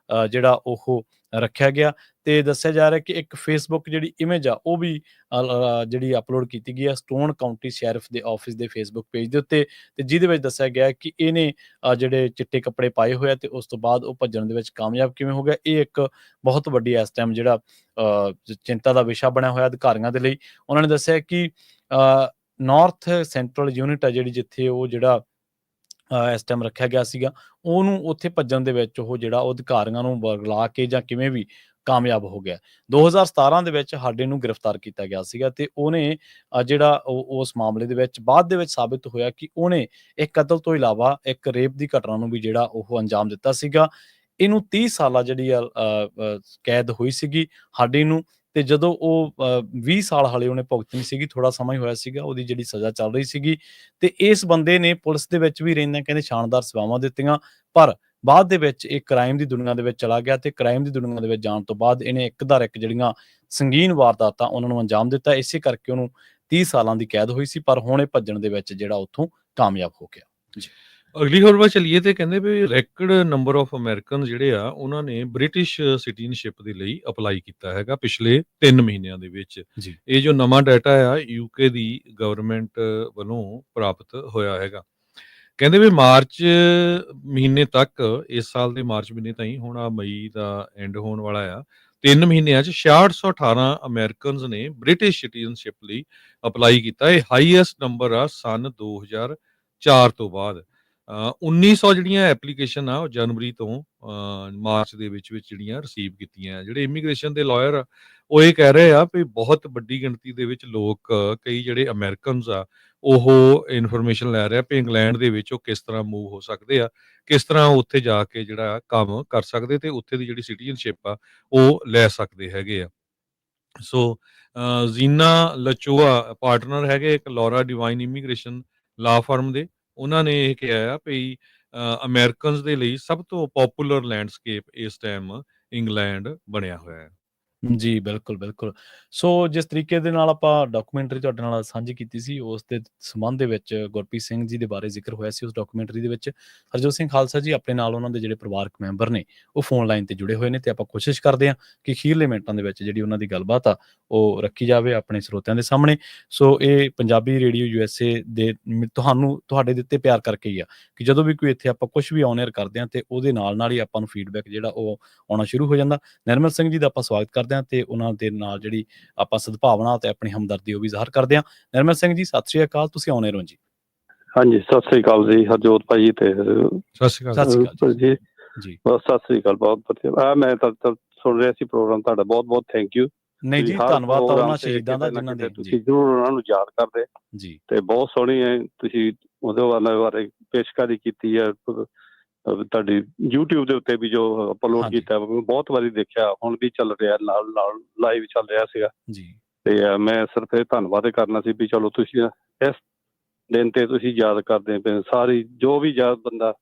ਜਿਹੜਾ ਉਹ ਰੱਖਿਆ ਗਿਆ। ਤੇ ਦੱਸਿਆ ਜਾ ਰਿਹਾ ਕਿ ਇੱਕ ਫੇਸਬੁੱਕ ਜਿਹੜੀ ਇਮੇਜ ਆ ਉਹ ਵੀ ਜਿਹੜੀ ਅਪਲੋਡ ਕੀਤੀ ਗਈ ਆ ਸਟੋਨ ਕਾਊਂਟੀ ਸ਼ੈਰਿਫ ਦੇ ਆਫਿਸ ਦੇ ਫੇਸਬੁੱਕ ਪੇਜ ਦੇ ਉੱਤੇ, ਤੇ ਜਿਹਦੇ ਵਿੱਚ ਦੱਸਿਆ ਗਿਆ ਕਿ ਇਹਨੇ ਜਿਹੜੇ ਚਿੱਟੇ ਕੱਪੜੇ ਪਾਏ ਹੋਏ ਆ, ਤੇ ਉਸ ਤੋਂ ਬਾਅਦ ਉਹ ਭੱਜਣ ਦੇ ਵਿੱਚ ਕਾਮਯਾਬ ਕਿਵੇਂ ਹੋ ਗਿਆ। ਇਹ ਇੱਕ ਬਹੁਤ ਵੱਡੀ ਇਸ ਟਾਈਮ ਜਿਹੜਾ ਚਿੰਤਾ ਦਾ ਵਿਸ਼ਾ ਬਣਿਆ ਹੋਇਆ ਅਧਿਕਾਰੀਆਂ ਦੇ ਲਈ। ਉਹਨਾਂ ਨੇ ਦੱਸਿਆ ਕਿ ਨਾਰਥ ਸੈਂਟਰਲ ਯੂਨਿਟ ਆ ਜਿਹੜੀ, ਜਿੱਥੇ ਉਹ ਜਿਹੜਾ ਇਸ ਟਾਈਮ ਰੱਖਿਆ ਗਿਆ ਸੀਗਾ, ਉਹਨੂੰ ਉੱਥੇ ਭੱਜਣ ਦੇ ਵਿੱਚ ਉਹ ਜਿਹੜਾ ਉਹ ਅਧਿਕਾਰੀਆਂ ਨੂੰ ਬੁਲਾ ਕੇ ਜਾਂ ਕਿਵੇਂ ਵੀ ਕਾਮਯਾਬ ਹੋ ਗਿਆ। 2017 ਦੇ ਵਿੱਚ ਹਾਡੇ ਨੂੰ ਗ੍ਰਿਫਤਾਰ ਕੀਤਾ ਗਿਆ ਸੀਗਾ ਤੇ ਉਹਨੇ ਜਿਹੜਾ ਉਸ ਮਾਮਲੇ ਦੇ ਵਿੱਚ ਬਾਅਦ ਦੇ ਵਿੱਚ ਸਾਬਿਤ ਹੋਇਆ ਕਿ ਉਹਨੇ ਇੱਕ ਕਤਲ ਤੋਂ ਇਲਾਵਾ ਇੱਕ ਰੇਪ ਦੀ ਘਟਨਾ ਨੂੰ ਵੀ ਜਿਹੜਾ ਉਹ ਅੰਜਾਮ ਦਿੱਤਾ ਸੀਗਾ। ਇਹਨੂੰ 30 ਸਾਲਾਂ ਜਿਹੜੀ ਆ ਕੈਦ ਹੋਈ ਸੀਗੀ ਹਾਡੇ ਨੂੰ, ਤੇ ਜਦੋਂ ਉਹ 20 ਸਾਲ ਹਾਲੇ ਉਹਨੇ ਭੁਗਤਣੀ ਸੀਗੀ, ਥੋੜਾ ਸਮਾਂ ਹੀ ਹੋਇਆ ਸੀਗਾ, ਉਹਦੀ ਜਿਹੜੀ ਸਜ਼ਾ ਚੱਲ ਰਹੀ ਸੀਗੀ। ਤੇ ਇਸ ਬੰਦੇ ਨੇ ਪੁਲਿਸ ਦੇ ਵਿੱਚ ਵੀ ਰਹਿੰਦਿਆਂ ਕਹਿੰਦੇ ਸ਼ਾਨਦਾਰ ਸੇਵਾਵਾਂ ਦਿੱਤੀਆਂ, ਪਰ ਬਾਅਦ ਦੇ ਵਿੱਚ ਇਹ ਕ੍ਰਾਈਮ ਦੀ ਦੁਨੀਆ ਦੇ ਵਿੱਚ ਚਲਾ ਗਿਆ ਤੇ ਕ੍ਰਾਈਮ ਦੀ ਦੁਨੀਆ ਦੇ ਵਿੱਚ ਜਾਣ ਤੋਂ ਬਾਅਦ ਇਹਨੇ ਇੱਕ ਦਰ ਇੱਕ ਜਿਹੜੀਆਂ ਸੰਗੀਨ ਵਾਰਦਾਤਾਂ ਉਹਨਾਂ ਨੂੰ ਅੰਜਾਮ ਦਿੱਤਾ। ਇਸੇ ਕਰਕੇ ਉਹਨੂੰ 30 ਸਾਲਾਂ ਦੀ ਕੈਦ ਹੋਈ ਸੀ, ਪਰ ਹੁਣ ਇਹ ਭੱਜਣ ਦੇ ਵਿੱਚ ਜਿਹੜਾ ਉੱਥੋਂ ਕਾਮਯਾਬ ਹੋ ਗਿਆ। ਜੀ ਅਗਲੀ ਖਬਰ ਵੱਲ ਚੱਲੀਏ ਤੇ ਕਹਿੰਦੇ ਵੀ ਰੈਕਡ ਨੰਬਰ ਆਫ ਅਮਰੀਕਨ ਜਿਹੜੇ ਆ ਉਹਨਾਂ ਨੇ ਬ੍ਰਿਟਿਸ਼ ਸਿਟੀਜ਼ਨਸ਼ਿਪ ਦੇ ਲਈ ਅਪਲਾਈ ਕੀਤਾ ਹੈਗਾ ਪਿਛਲੇ 3 ਮਹੀਨਿਆਂ ਦੇ ਵਿੱਚ। ਜੀ ਇਹ ਜੋ ਨਵਾਂ ਡਾਟਾ ਆ ਯੂਕੇ ਦੀ ਗਵਰਨਮੈਂਟ ਵੱਲੋਂ ਪ੍ਰਾਪਤ ਹੋਇਆ ਹੈਗਾ। ਕਹਿੰਦੇ ਵੀ ਮਾਰਚ ਮਹੀਨੇ ਤੱਕ, ਇਸ ਸਾਲ ਦੇ ਮਾਰਚ ਮਹੀਨੇ ਤਾਈਂ, ਹੁਣ ਆ ਮਈ ਦਾ ਐਂਡ ਹੋਣ ਵਾਲਾ ਆ, 3 ਮਹੀਨਿਆਂ 'ਚ 6618 ਅਮਰੀਕਨਸ ਨੇ ਬ੍ਰਿਟਿਸ਼ ਸਿਟੀਜ਼ਨਸ਼ਿਪ ਲਈ ਅਪਲਾਈ ਕੀਤਾ। ਇਹ ਹਾਈਐਸਟ ਨੰਬਰ ਆ ਸਨ 2004 ਤੋਂ ਬਾਅਦ। 1900 ਜਿਹੜੀਆਂ ਐਪਲੀਕੇਸ਼ਨ ਆ ਉਹ ਜਨਵਰੀ ਤੋਂ ਮਾਰਚ ਦੇ ਵਿੱਚ ਜਿਹੜੀਆਂ ਰਿਸੀਵ ਕੀਤੀਆਂ। ਜਿਹੜੇ ਇਮੀਗ੍ਰੇਸ਼ਨ ਦੇ ਲਾਇਰ ਆ ਉਹ ਇਹ ਕਹਿ ਰਹੇ ਆ ਵੀ ਬਹੁਤ ਵੱਡੀ ਗਿਣਤੀ ਦੇ ਵਿੱਚ ਲੋਕ, ਕਈ ਜਿਹੜੇ ਅਮਰੀਕਨਸ ਆ, ਉਹ ਇਨਫੋਰਮੇਸ਼ਨ ਲੈ ਰਹੇ ਆ ਵੀ ਇੰਗਲੈਂਡ ਦੇ ਵਿੱਚ ਉਹ ਕਿਸ ਤਰ੍ਹਾਂ ਮੂਵ ਹੋ ਸਕਦੇ ਆ, ਕਿਸ ਤਰ੍ਹਾਂ ਉੱਥੇ ਜਾ ਕੇ ਜਿਹੜਾ ਕੰਮ ਕਰ ਸਕਦੇ ਤੇ ਉੱਥੇ ਦੀ ਜਿਹੜੀ ਸਿਟੀਜ਼ਨਸ਼ਿਪ ਆ ਉਹ ਲੈ ਸਕਦੇ ਹੈਗੇ ਆ। ਸੋ ਜ਼ੀਨਾ ਲਚੋਆ ਪਾਰਟਨਰ ਹੈਗੇ ਇੱਕ ਲੌਰਾ ਡਿਵਾਈਨ ਇਮੀਗ੍ਰੇਸ਼ਨ ਲਾ ਫਰਮ ਦੇ, ਉਹਨਾਂ ਨੇ ਇਹ ਕਿਹਾ ਆ ਵੀ ਅਮਰੀਕਨਸ ਦੇ ਲਈ ਸਭ ਤੋਂ ਪੋਪੂਲਰ ਲੈਂਡਸਕੇਪ ਇਸ ਟਾਈਮ ਇੰਗਲੈਂਡ ਬਣਿਆ ਹੋਇਆ ਹੈ। ਜੀ ਬਿਲਕੁਲ ਬਿਲਕੁਲ। ਸੋ ਜਿਸ ਤਰੀਕੇ ਦੇ ਨਾਲ ਆਪਾਂ ਡਾਕੂਮੈਂਟਰੀ ਤੁਹਾਡੇ ਨਾਲ ਸਾਂਝੀ ਕੀਤੀ ਸੀ, ਉਸ ਦੇ ਸੰਬੰਧ ਦੇ ਵਿੱਚ ਗੁਰਪ੍ਰੀਤ ਸਿੰਘ ਜੀ ਦੇ ਬਾਰੇ ਜ਼ਿਕਰ ਹੋਇਆ ਸੀ ਉਸ ਡਾਕੂਮੈਂਟਰੀ ਦੇ ਵਿੱਚ। ਹਰਜੋਤ ਸਿੰਘ ਖਾਲਸਾ ਜੀ ਆਪਣੇ ਨਾਲ ਉਹਨਾਂ ਦੇ ਜਿਹੜੇ ਪਰਿਵਾਰਕ ਮੈਂਬਰ ਨੇ ਉਹ ਫੋਨ ਲਾਈਨ ਤੇ ਜੁੜੇ ਹੋਏ ਨੇ, ਤੇ ਆਪਾਂ ਕੋਸ਼ਿਸ਼ ਕਰਦੇ ਹਾਂ ਕਿ ਅਖੀਰਲੇ ਮਿੰਟਾਂ ਦੇ ਵਿੱਚ ਜਿਹੜੀ ਉਹਨਾਂ ਦੀ ਗੱਲਬਾਤ ਆ ਉਹ ਰੱਖੀ ਜਾਵੇ ਆਪਣੇ ਸਰੋਤਿਆਂ ਦੇ ਸਾਹਮਣੇ। ਸੋ ਇਹ ਪੰਜਾਬੀ ਰੇਡੀਓ USA ਦੇ ਤੁਹਾਨੂੰ ਤੁਹਾਡੇ ਦਿੱਤੇ ਪਿਆਰ ਕਰਕੇ ਹੀ ਆ ਕਿ ਜਦੋਂ ਵੀ ਕੋਈ ਇੱਥੇ ਆਪਾਂ ਕੁਝ ਵੀ ਔਨ 에ਅਰ ਕਰਦੇ ਹਾਂ ਤੇ ਉਹਦੇ ਨਾਲ ਹੀ ਆਪਾਂ ਨੂੰ ਫੀਡਬੈਕ ਜਿਹੜਾ ਉਹ ਆਉਣਾ ਸ਼ੁਰੂ ਹੋ ਜਾਂਦਾ। ਨਿਰਮਲ ਸਿੰਘ ਜੀ ਦਾ ਆਪਾਂ ਸਵਾਗਤ ਕਰਦੇ ਹਾਂ ਤੇ ਉਹਨਾਂ ਦੇ ਨਾਲ ਜਿਹੜੀ ਆਪਾਂ ਸਦਭਾਵਨਾ ਤੇ ਆਪਣੀ ਹਮਦਰਦੀ ਉਹ ਵੀ ਜ਼ਾਹਰ ਕਰਦੇ ਹਾਂ। ਨਿਰਮਲ ਸਿੰਘ ਜੀ ਸਤਿ ਸ਼੍ਰੀ ਅਕਾਲ, ਤੁਸੀਂ ਆਉਣੇ ਰਹੋ ਜੀ। ਹਾਂਜੀ, ਸਤਿ ਸ੍ਰੀ ਅਕਾਲ ਜੀ ਹਰਜੋਤ ਭਾਈ ਤੇ ਸਤਿ ਸ਼੍ਰੀ ਸਤਿ ਸ਼੍ਰੀ ਅਕਾਲ ਜੀ। ਜੀ ਬਸ ਸਤਿ ਸ੍ਰੀ ਅਕਾਲ, ਬਹੁਤ ਵਧੀਆ। ਮੈਂ ਤਾਂ ਸੁਣ ਰਿਹਾ ਸੀ ਪ੍ਰੋਗਰਾਮ ਤੁਹਾਡਾ, ਬਹੁਤ ਬਹੁਤ ਥੈਂਕ ਯੂ। ਨਹੀਂ ਜੀ, ਧੰਨਵਾਦ ਤਾਂ ਉਹਨਾਂ ਸ਼ਹੀਦਾਂ ਦਾ ਜਿਨ੍ਹਾਂ ਦੇ ਤੁਸੀਂ ਜ਼ਰੂਰ ਉਹਨਾਂ ਨੂੰ ਯਾਦ ਕਰਦੇ ਜੀ। ਤੇ ਬਹੁਤ ਸੋਹਣੀ ਹੈ ਤੁਸੀਂ ਉਹਦੇ ਬਾਰੇ ਪੇਸ਼ਕਾਰੀ ਕੀਤੀ ਹੈ। ਤੁਹਾਡੀ YouTube ਦੇ ਉੱਤੇ ਵੀ ਜੋ ਅਪਲੋਡ ਕੀਤਾ ਬਹੁਤ ਵਾਰੀ ਦੇਖਿਆ, ਹੁਣ ਵੀ ਚੱਲ ਰਿਹਾ, ਨਾਲ ਲਾਈਵ ਚੱਲ ਰਿਹਾ ਸੀਗਾ ਜੀ। ਤੇ ਮੈਂ ਸਿਰਫ ਇਹ ਧੰਨਵਾਦ ਕਰਨਾ ਸੀ ਵੀ ਚਲੋ ਤੁਸੀਂ ਇਸ ਦਿਨ ਤੇ ਤੁਸੀਂ ਯਾਦ ਕਰਦੇ ਪਏ ਸਾਰੀ ਜੋ ਵੀ ਯਾਦ ਬੰਦਾ,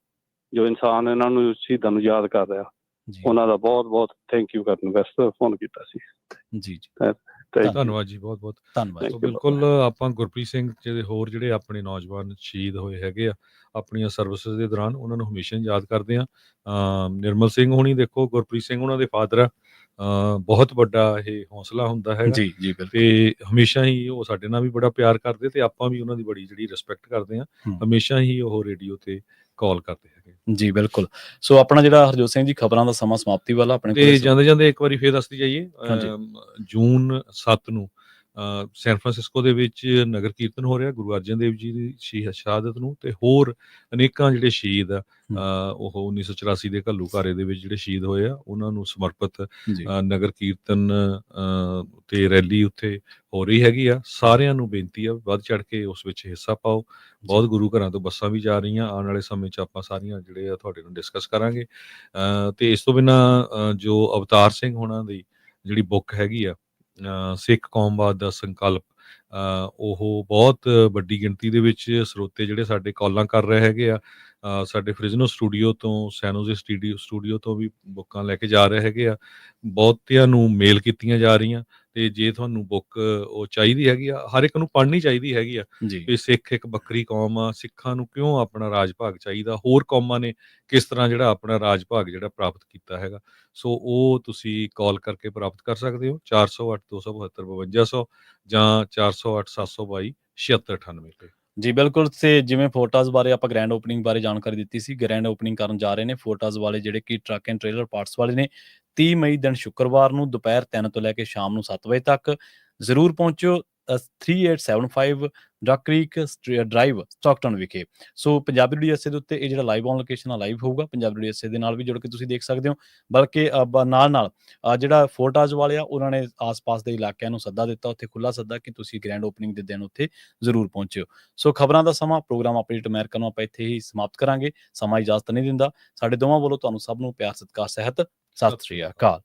ਜੋ ਇਨਸਾਨ ਇਹਨਾਂ ਨੂੰ ਸ਼ਹੀਦਾਂ ਨੂੰ ਯਾਦ ਕਰ ਰਿਹਾ, ਉਹਨਾਂ ਦਾ ਬਹੁਤ ਬਹੁਤ ਥੈਂਕ ਯੂ ਕਰਨ ਵਾਸਤੇ ਫੋਨ ਕੀਤਾ ਸੀ। ਜੀ ਜੀ, ਧੰਨਵਾਦ ਜੀ, ਬਹੁਤ ਬਹੁਤ ਧੰਨਵਾਦ। ਬਿਲਕੁਲ ਆਪਾਂ ਗੁਰਪ੍ਰੀਤ ਸਿੰਘ ਜਿਹੜੇ ਹੋਰ ਜਿਹੜੇ ਆਪਣੇ ਨੌਜਵਾਨ ਸ਼ਹੀਦ ਹੋਏ ਹੈਗੇ ਆ ਆਪਣੀਆਂ ਸਰਵਿਸਿਜ਼ ਦੇ ਦੌਰਾਨ, ਉਹਨਾਂ ਨੂੰ ਹਮੇਸ਼ਾ ਯਾਦ ਕਰਦੇ ਆ। ਨਿਰਮਲ ਸਿੰਘ ਹੋਣੀ ਦੇਖੋ, ਗੁਰਪ੍ਰੀਤ ਸਿੰਘ ਉਹਨਾਂ ਦੇ ਫਾਦਰ ਆ, ਬਹੁਤ ਵੱਡਾ ਇਹ ਹੌਸਲਾ ਹੁੰਦਾ ਹੈਗਾ ਜੀ ਜੀ ਤੇ ਹਮੇਸ਼ਾ ਹੀ ਉਹ ਸਾਡੇ ਨਾਲ ਵੀ ਬੜਾ ਪਿਆਰ ਕਰਦੇ ਤੇ ਆਪਾਂ ਵੀ ਉਹਨਾਂ ਦੀ ਬੜੀ ਜਿਹੜੀ ਰਿਸਪੈਕਟ ਕਰਦੇ ਆ। ਹਮੇਸ਼ਾ ਹੀ ਉਹ ਰੇਡੀਓ ਤੇ ਕਾਲ ਕਰਦੇ ਹੈਗੇ ਜੀ। ਬਿਲਕੁਲ। ਸੋ ਆਪਣਾ ਜਿਹੜਾ ਹਰਜੋਤ ਸਿੰਘ ਜੀ ਖਬਰਾਂ ਦਾ ਸਮਾਂ ਸਮਾਪਤੀ ਵਾਲਾ ਆਪਣੇ ਤੇ ਜਾਂਦੇ ਇੱਕ ਵਾਰੀ ਫੇਰ ਦੱਸਦੀ ਜਾਈਏ, ਜੂਨ 7 ਨੂੰ ਸੈਨ ਫਰਾਂਸਿਸਕੋ ਦੇ ਵਿੱਚ ਨਗਰ ਕੀਰਤਨ ਹੋ ਰਿਹਾ ਗੁਰੂ ਅਰਜਨ ਦੇਵ ਜੀ ਦੀ ਸ਼ਹਾਦਤ ਨੂੰ, ਤੇ ਹੋਰ ਅਨੇਕਾਂ ਜਿਹੜੇ ਸ਼ਹੀਦ ਆ ਉਹ 1984 ਦੇ ਘੱਲੂਘਾਰੇ ਦੇ ਵਿੱਚ ਜਿਹੜੇ ਸ਼ਹੀਦ ਹੋਏ ਆ ਉਹਨਾਂ ਨੂੰ ਸਮਰਪਿਤ ਨਗਰ ਕੀਰਤਨ ਤੇ ਰੈਲੀ ਉੱਥੇ ਹੋ ਰਹੀ ਹੈਗੀ ਆ। ਸਾਰਿਆਂ ਨੂੰ ਬੇਨਤੀ ਆ ਵੱਧ ਚੜ ਕੇ ਉਸ ਵਿੱਚ ਹਿੱਸਾ ਪਾਓ। ਬਹੁਤ ਗੁਰੂ ਘਰਾਂ ਤੋਂ ਬੱਸਾਂ ਵੀ ਜਾ ਰਹੀਆਂ, ਆਉਣ ਵਾਲੇ ਸਮੇਂ 'ਚ ਆਪਾਂ ਸਾਰੀਆਂ ਜਿਹੜੇ ਆ ਤੁਹਾਡੇ ਨਾਲ ਡਿਸਕਸ ਕਰਾਂਗੇ। ਤੇ ਇਸ ਤੋਂ ਬਿਨਾਂ ਜੋ ਅਵਤਾਰ ਸਿੰਘ ਹੋਣਾ ਦੀ ਜਿਹੜੀ ਬੁੱਕ ਹੈਗੀ ਆ ਸਿੱਖ ਕੌਮਵਾਦ ਦਾ ਸੰਕਲਪ, ਉਹ ਬਹੁਤ ਵੱਡੀ ਗਿਣਤੀ ਦੇ ਵਿੱਚ ਸਰੋਤੇ ਜਿਹੜੇ ਸਾਡੇ ਕਾਲਾਂ ਕਰ ਰਹੇ ਹੈਗੇ ਆ। ਸਾਡੇ ਫ੍ਰਿਜ਼ਨੋ ਸਟੂਡੀਓ ਤੋਂ, ਸੈਨੋਜ਼ੇ ਸਟੂਡੀਓ ਤੋਂ ਵੀ ਬੁੱਕਾਂ ਲੈ ਕੇ ਜਾ ਰਹੇ ਹੈਗੇ ਆ। ਬਹੁਤਿਆਂ ਨੂੰ ਮੇਲ ਕੀਤੀਆਂ ਜਾ ਰਹੀਆਂ ਤੇ ਜੇ ਤੁਹਾਨੂੰ ਬੁੱਕ ਉਹ ਚਾਹੀਦੀ ਹੈਗੀ ਆ, ਹਰ ਇੱਕ ਨੂੰ ਪੜ੍ਹਨੀ ਚਾਹੀਦੀ ਹੈਗੀ ਆ ਵੀ ਸਿੱਖ ਇੱਕ ਵੱਖਰੀ ਕੌਮ ਆ, ਸਿੱਖਾਂ ਨੂੰ ਕਿਉਂ ਆਪਣਾ ਰਾਜ ਭਾਗ ਚਾਹੀਦਾ, ਹੋਰ ਕੌਮਾਂ ਨੇ ਕਿਸ ਤਰ੍ਹਾਂ ਜਿਹੜਾ ਆਪਣਾ ਰਾਜ ਭਾਗ ਜਿਹੜਾ ਪ੍ਰਾਪਤ ਕੀਤਾ ਹੈਗਾ। ਸੋ ਉਹ ਤੁਸੀਂ ਕਾਲ ਕਰਕੇ ਪ੍ਰਾਪਤ ਕਰ ਸਕਦੇ ਹੋ 408 272 5200 ਜਾਂ 408 722 7698 ਤੇ। ਜੀ ਬਿਲਕੁਲ। ਤੇ ਜਿਵੇਂ ਫੋਟੋਜ਼ ਬਾਰੇ ਆਪਾਂ ਗ੍ਰੈਂਡ ਓਪਨਿੰਗ ਬਾਰੇ ਜਾਣਕਾਰੀ ਦਿੱਤੀ ਸੀ, ਗ੍ਰੈਂਡ ਓਪਨਿੰਗ ਕਰਨ ਜਾ ਰਹੇ ਨੇ ਫੋਟੋਜ਼ ਵਾਲੇ ਜਿਹੜੇ ਕਿ ਟਰੱਕ ਐਂਡ ਟ੍ਰੇਲਰ ਪਾਰਟਸ ਵਾਲੇ ਨੇ। 30 ਮਈ ਦਿਨ ਸ਼ੁੱਕਰਵਾਰ ਨੂੰ ਦੁਪਹਿਰ 3 ਤੋਂ ਲੈ ਕੇ ਸ਼ਾਮ ਨੂੰ 7 ਵਜੇ ਤੱਕ ਜ਼ਰੂਰ ਪਹੁੰਚੋ। 3875 ਡੱਕ ਕ੍ਰੀਕ ਡਰਾਈਵ ਸਟਾਕਟਨ ਵਿਖੇ। ਸੋ ਪੰਜਾਬੀ USA ਦੇ ਉੱਤੇ ਇਹ ਜਿਹੜਾ ਲਾਈਵ ਔਨ ਲੋਕੇਸ਼ਨ ਆ ਲਾਈਵ ਹੋਊਗਾ। ਪੰਜਾਬੀ USA ਦੇ ਨਾਲ ਵੀ ਜੁੜ ਕੇ ਤੁਸੀਂ ਦੇਖ ਸਕਦੇ ਹੋ। ਬਲਕਿ ਨਾਲ ਜਿਹੜਾ ਫੋਰਟਾਜ ਵਾਲੇ ਆ ਉਹਨਾਂ ਨੇ ਆਸ-ਪਾਸ ਦੇ ਇਲਾਕਿਆਂ ਨੂੰ ਸੱਦਾ ਦਿੱਤਾ, ਉੱਥੇ ਖੁੱਲ੍ਹਾ ਸੱਦਾ ਕਿ ਤੁਸੀਂ ਗ੍ਰੈਂਡ ਓਪਨਿੰਗ ਦੇ ਦਿਨ ਉੱਥੇ ਜ਼ਰੂਰ ਪਹੁੰਚਿਓ। ਸੋ ਖਬਰਾਂ ਦਾ ਸਮਾਂ ਪ੍ਰੋਗਰਾਮ ਅਪਡੇਟ ਅਮਰੀਕਾ ਨੂੰ ਆਪਾਂ ਇੱਥੇ ਹੀ ਸਮਾਪਤ ਕਰਾਂਗੇ। ਸਮਾਂ ਇਜਾਜ਼ਤ ਨਹੀਂ ਦਿੰਦਾ। ਸਾਡੇ ਦੋਵਾਂ ਵੱਲੋਂ ਤੁਹਾਨੂੰ ਸਭ ਨੂੰ ਪਿਆਰ ਸਤਿਕਾਰ ਸਹਿਤ ਸਤਿ ਸ੍ਰੀ ਅਕਾਲ।